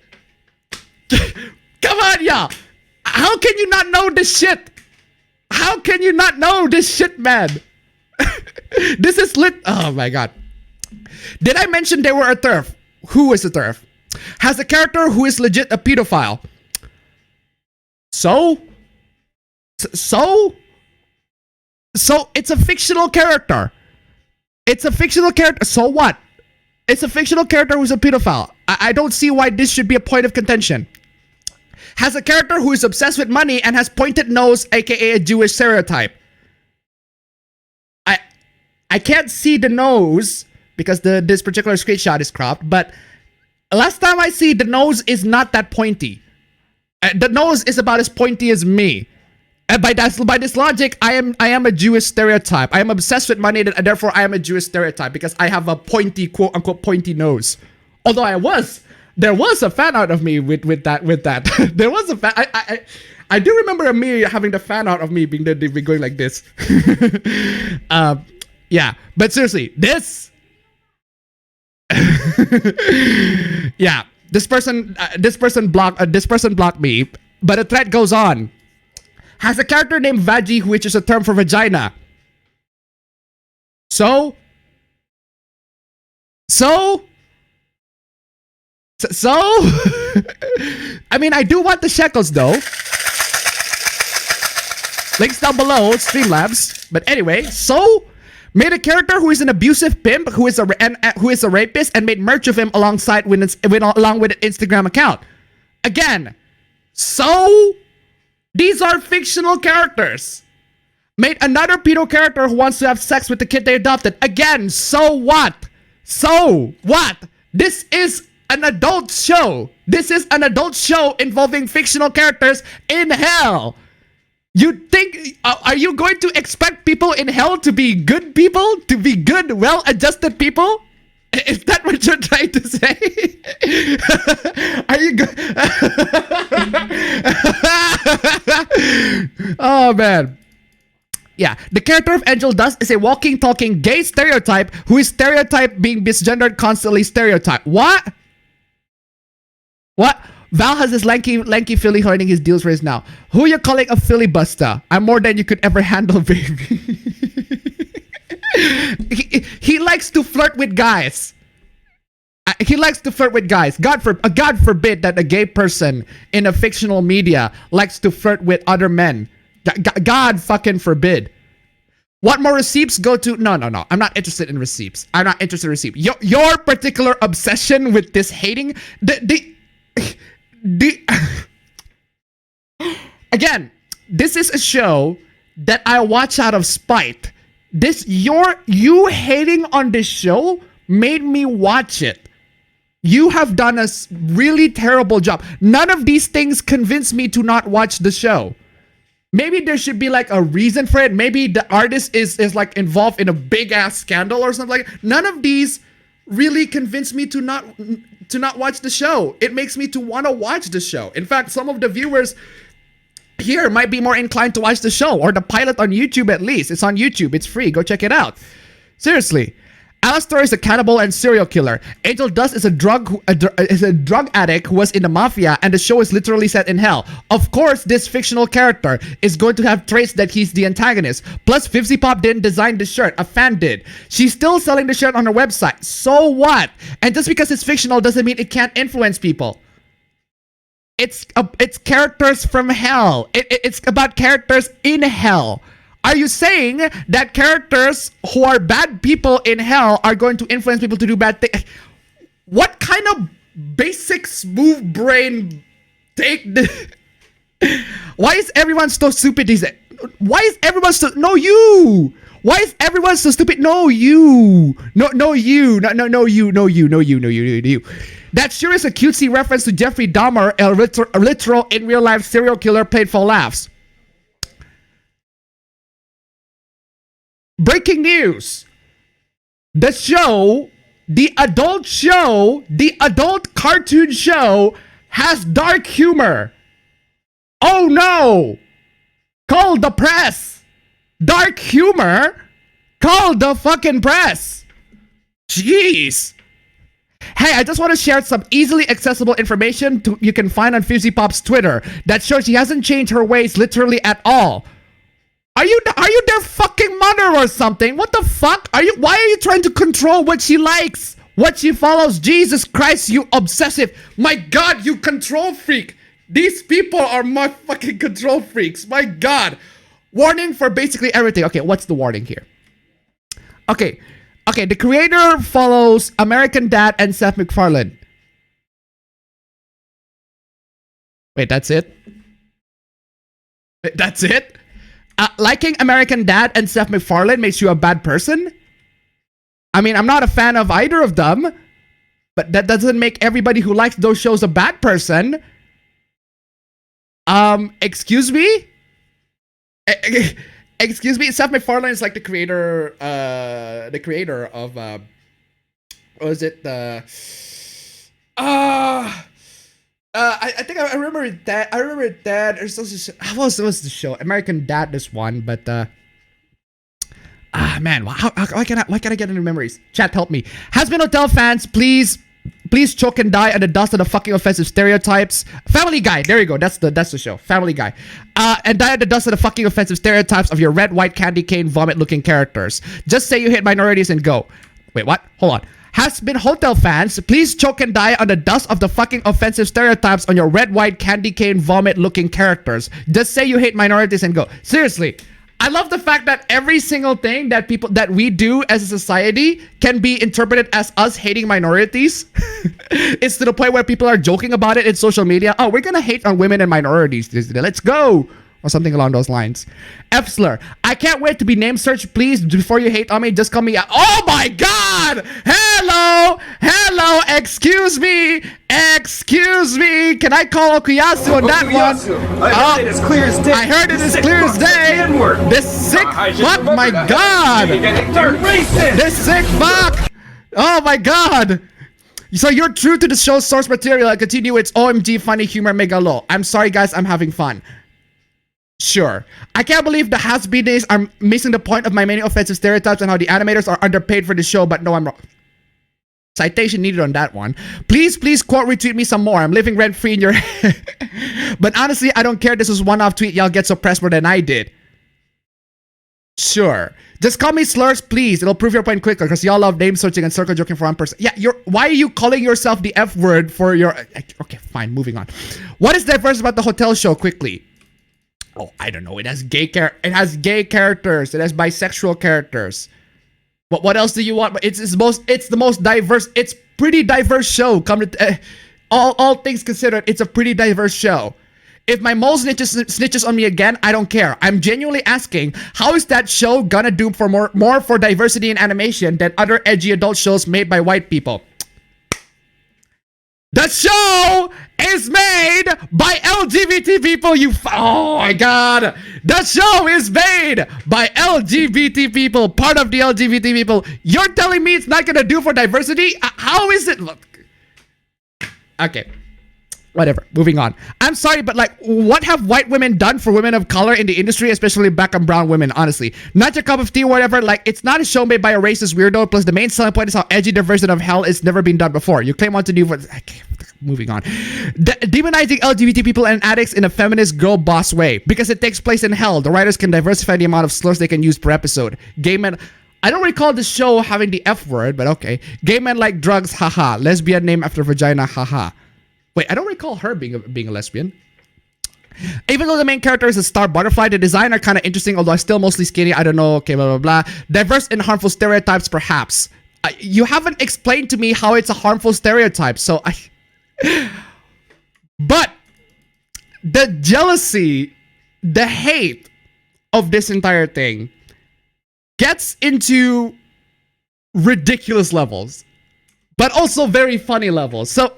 Come on, y'all. How can you not know this shit? How can you not know this shit, man? This is lit. Oh my god. Did I mention they were a TERF? Who is a TERF? Has a character who is legit a pedophile. So it's a fictional character. It's a fictional character. So what? It's a fictional character who's a pedophile. I don't see why this should be a point of contention. Has a character who is obsessed with money and has pointed nose, aka a Jewish stereotype. I can't see the nose because this particular screenshot is cropped, but last time I see, the nose is not that pointy. The nose is about as pointy as me. And by this logic, I am a Jewish stereotype. I am obsessed with money, and therefore I am a Jewish stereotype because I have a pointy, quote unquote, pointy nose. Although there was a fan art of me with that. There was a fan. I do remember me having the fan art of me being going like this. Yeah, but seriously, this. Yeah, this person blocked me, but the thread goes on. Has a character named Vaggie, which is a term for vagina. So, I mean, I do want the shekels though. Links down below, Streamlabs. But anyway, so made a character who is an abusive pimp, who is a rapist, and made merch of him along with an Instagram account. Again, so these are fictional characters. Made another pedo character who wants to have sex with the kid they adopted. Again, so what? So what? This is an adult show. This is an adult show involving fictional characters in hell. You think, are you going to expect people in hell to be good people? To be good, well-adjusted people? Is that what you're trying to say? Are you Oh, man. Yeah, the character of Angel Dust is a walking, talking gay stereotype who is stereotyped being misgendered, constantly stereotyped. What? What? Val has this lanky filly holding his deals raised now. Who you calling a filibuster? I'm more than you could ever handle, baby. he likes to flirt with guys. He likes to flirt with guys. God forbid that a gay person in a fictional media likes to flirt with other men. God fucking forbid. What more receipts go to? No. I'm not interested in receipts. I'm not interested in receipts. Your particular obsession with this hating, again, this is a show that I watch out of spite. You hating on this show made me watch it. You have done a really terrible job. None of these things convince me to not watch the show. Maybe there should be like a reason for it. Maybe the artist is like involved in a big ass scandal or something like that. None of these really convince me to not watch the show. It makes me to want to watch the show. In fact, some of the viewers here might be more inclined to watch the show or the pilot on YouTube at least. It's on YouTube. It's free. Go check it out. Seriously. Alistair is a cannibal and serial killer. Angel Dust is a drug addict who was in the mafia, and the show is literally set in hell. Of course, this fictional character is going to have traits that he's the antagonist. Plus, Fifsy Pop didn't design the shirt. A fan did. She's still selling the shirt on her website. So what? And just because it's fictional doesn't mean it can't influence people. It's characters from hell. It's about characters in hell. Are you saying that characters who are bad people in hell are going to influence people to do bad things? What kind of basic smooth brain take? Why is everyone so stupid? Why is everyone so? No, you. Why is everyone so stupid? No, you. No, you. No, you. That sure is a cutesy reference to Jeffrey Dahmer, a literal in real life serial killer played for laughs. Breaking news. The adult cartoon show has dark humor. Oh no! Call the press. Dark humor? Call the fucking press. Jeez. Hey, I just want to share some easily accessible information you can find on Fizzy Pop's Twitter that shows she hasn't changed her ways literally at all. Are you their fucking mother or something? What the fuck? Why are you trying to control what she likes? What she follows? Jesus Christ, you obsessive. My God, you control freak. These people are my fucking control freaks. My God. Warning for basically everything. Okay, what's the warning here? Okay, the creator follows American Dad and Seth MacFarlane. Wait, that's it? That's it? Liking American Dad and Seth MacFarlane makes you a bad person? I mean, I'm not a fan of either of them, but that doesn't make everybody who likes those shows a bad person. Excuse me? Excuse me? Seth MacFarlane is like the creator of, what was it? I think I remember that. I remember that. There's also, what was the show? American Dad, this one, but man, why can't I get into memories? Chat, help me. Has been Hotel fans, please choke and die at the dust of the fucking offensive stereotypes. Family Guy, there you go. That's the show. Family Guy. And die at the dust of the fucking offensive stereotypes of your red, white, candy cane, vomit looking characters. Just say you hate minorities and go. Wait, what? Hold on. Has been Hotel fans, please choke and die on the dust of the fucking offensive stereotypes on your red, white, candy cane, vomit looking characters. Just say you hate minorities and go. Seriously. I love the fact that every single thing that we do as a society can be interpreted as us hating minorities. It's to the point where people are joking about it in social media. Oh, we're gonna hate on women and minorities. Let's go. Or something along those lines. Fsler, I can't wait to be name searched, please. Before you hate on me, just call me out. Oh my god! Hello, excuse me. Can I call Okuyasu on that one? I heard it as clear as day. I heard it as clear as day. This sick fuck, my god. This sick fuck. Oh my god. So you're true to the show's source material and continue its OMG funny humor megalo. I'm sorry guys, I'm having fun. Sure. I can't believe the has-beens are missing the point of my many offensive stereotypes and how the animators are underpaid for the show, but no, I'm wrong. Citation needed on that one. Please quote retweet me some more. I'm living rent-free in your head. But honestly, I don't care. This was one-off tweet. Y'all get suppressed more than I did. Sure. Just call me slurs, please. It'll prove your point quicker because y'all love name searching and circle joking for one person. Yeah, why are you calling yourself the F word for your... Okay, fine. Moving on. What is diverse about the hotel show quickly? Oh, I don't know. It has gay characters. It has bisexual characters. But what else do you want? It's the most diverse. It's pretty diverse show. Come to all things considered, it's a pretty diverse show. If my mole snitches on me again, I don't care. I'm genuinely asking, how is that show gonna do for more for diversity in animation than other edgy adult shows made by white people? The show is made by LGBT people, oh my god. The show is made by LGBT people, part of the LGBT people. You're telling me it's not gonna do for diversity? How is it? Look. Okay. Whatever. Moving on. I'm sorry, but like, what have white women done for women of color in the industry, especially black and brown women, honestly? Not your cup of tea or whatever. Like, it's not a show made by a racist weirdo. Plus, the main selling point is how edgy the version of hell is never been done before. You claim what to do for... Moving on. Demonizing LGBT people and addicts in a feminist girl boss way. Because it takes place in hell. The writers can diversify the amount of slurs they can use per episode. Gay men... I don't recall the show having the F word, but okay. Gay men like drugs, haha. Lesbian name after vagina, haha. Wait, I don't recall her being a lesbian. Even though the main character is a star butterfly, the design are kind of interesting, although I'm still mostly skinny. I don't know, okay, blah, blah, blah. Diverse and harmful stereotypes, perhaps. You haven't explained to me how it's a harmful stereotype, so I... But the jealousy, the hate of this entire thing gets into ridiculous levels, but also very funny levels. So...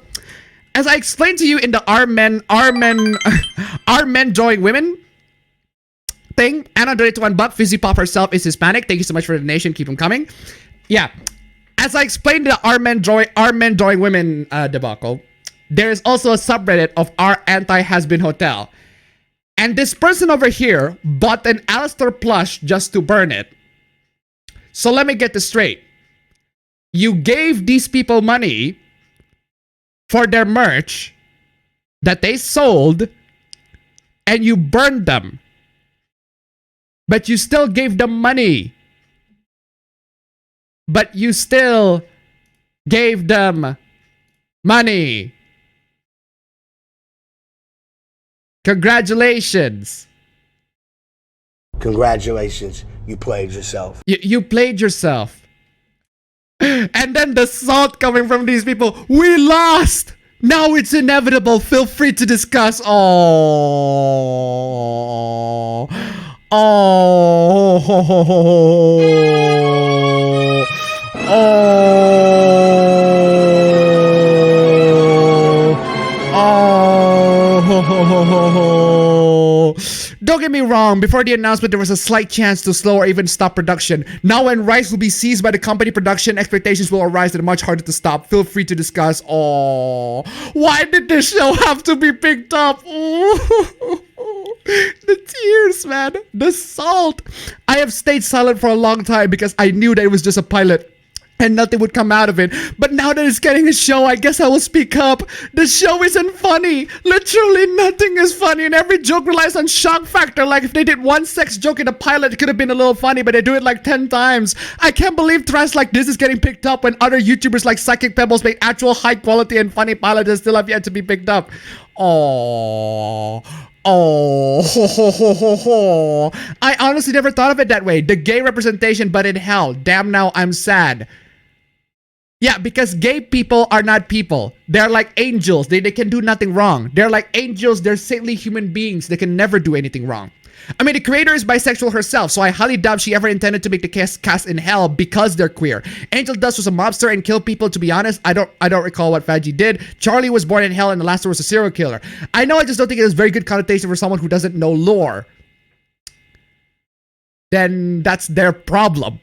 as I explained to you in the are men drawing women thing, Anna donated $1. Fizzy Pop herself is Hispanic. Thank you so much for the donation. Keep them coming. Yeah. As I explained the are men drawing women debacle, there is also a subreddit of our anti-has-been hotel. And this person over here bought an Alistair plush just to burn it. So let me get this straight. You gave these people money for their merch that they sold, and you burned them. But you still gave them money. But you still gave them money. Congratulations. Congratulations, you played yourself. You played yourself. And then the salt coming from these people. We lost. Now it's inevitable. Feel free to discuss. Oh. Oh. Don't get me wrong, before the announcement there was a slight chance to slow or even stop production. Now when Rise will be seized by the company, production expectations will arise that are much harder to stop. Feel free to discuss. Oh, why did this show have to be picked up? The tears, man. The salt. I have stayed silent for a long time because I knew that it was just a pilot and nothing would come out of it. But now that it's getting a show, I guess I will speak up. The show isn't funny. Literally nothing is funny, and every joke relies on shock factor. Like if they did one sex joke in the pilot, it could have been a little funny, but they do it like 10 times. I can't believe trash like this is getting picked up when other YouTubers like Psychic Pebbles make actual high quality and funny pilots that still have yet to be picked up. Oh, I honestly never thought of it that way. The gay representation, but in hell. Damn, now I'm sad. Yeah, because gay people are not people. They're like angels. They can do nothing wrong. They're like angels. They're saintly human beings. They can never do anything wrong. I mean, the creator is bisexual herself, so I highly doubt she ever intended to make the cast in hell because they're queer. Angel Dust was a mobster and killed people. To be honest, I don't recall what Faji did. Charlie was born in hell, and the last one was a serial killer. I know. I just don't think it has very good connotation for someone who doesn't know lore. Then that's their problem.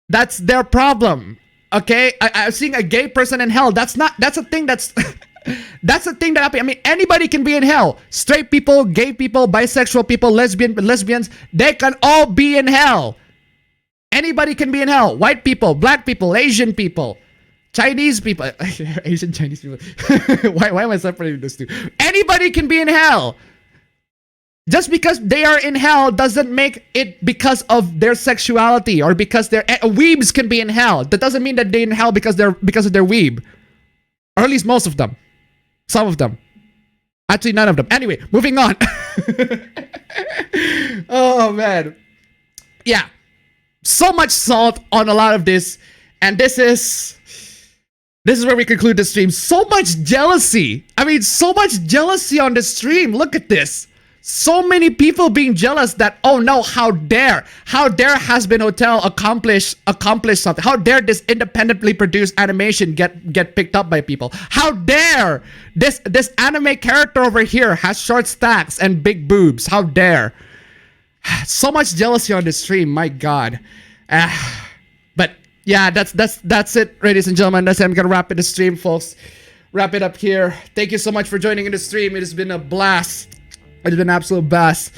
That's their problem. Okay, I'm seeing a gay person in hell. That's a thing that's that's a thing that happens. I mean, anybody can be in hell. Straight people, gay people, bisexual people, lesbians, they can all be in hell. Anybody can be in hell. White people, black people, Asian people, Chinese people, Asian Chinese people. why am I separating those two? Anybody can be in hell. Just because they are in hell doesn't make it because of their sexuality or because they're weebs can be in hell. That doesn't mean that they're in hell because of their weeb, or at least most of them. Some of them, actually none of them. Anyway, moving on. Oh man, yeah, so much salt on a lot of this, and this is where we conclude the stream. So much jealousy. I mean, so much jealousy on the stream. Look at this. So many people being jealous that, oh no, how dare Has-Been Hotel accomplish something? How dare this independently produced animation get picked up by people? How dare this anime character over here has short stacks and big boobs? How dare? So much jealousy on the stream, my god. But yeah, that's it, ladies and gentlemen. That's it. I'm gonna wrap it the stream, folks. Wrap it up here. Thank you so much for joining in the stream. It has been a blast. It's been an absolute blast.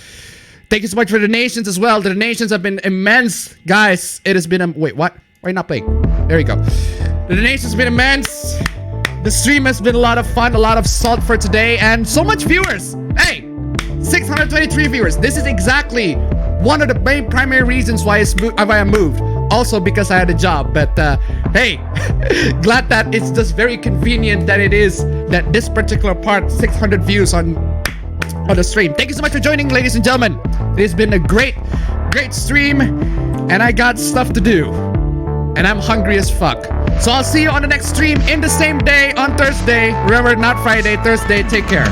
Thank you so much for the donations as well. The donations have been immense, guys. It has been a wait, what? Why are you not playing? There we go. The donations have been immense. The stream has been a lot of fun, a lot of salt for today, and so much viewers. Hey, 623 viewers. This is exactly one of the main primary reasons why I moved. Also because I had a job, but hey, glad that it's just very convenient that it is that this particular part 600 views on the stream. Thank you so much for joining, ladies and gentlemen. It has been a great stream, and I got stuff to do, and I'm hungry as fuck. So I'll see you on the next stream in the same day on Thursday. Remember, not Friday, Thursday. Take care.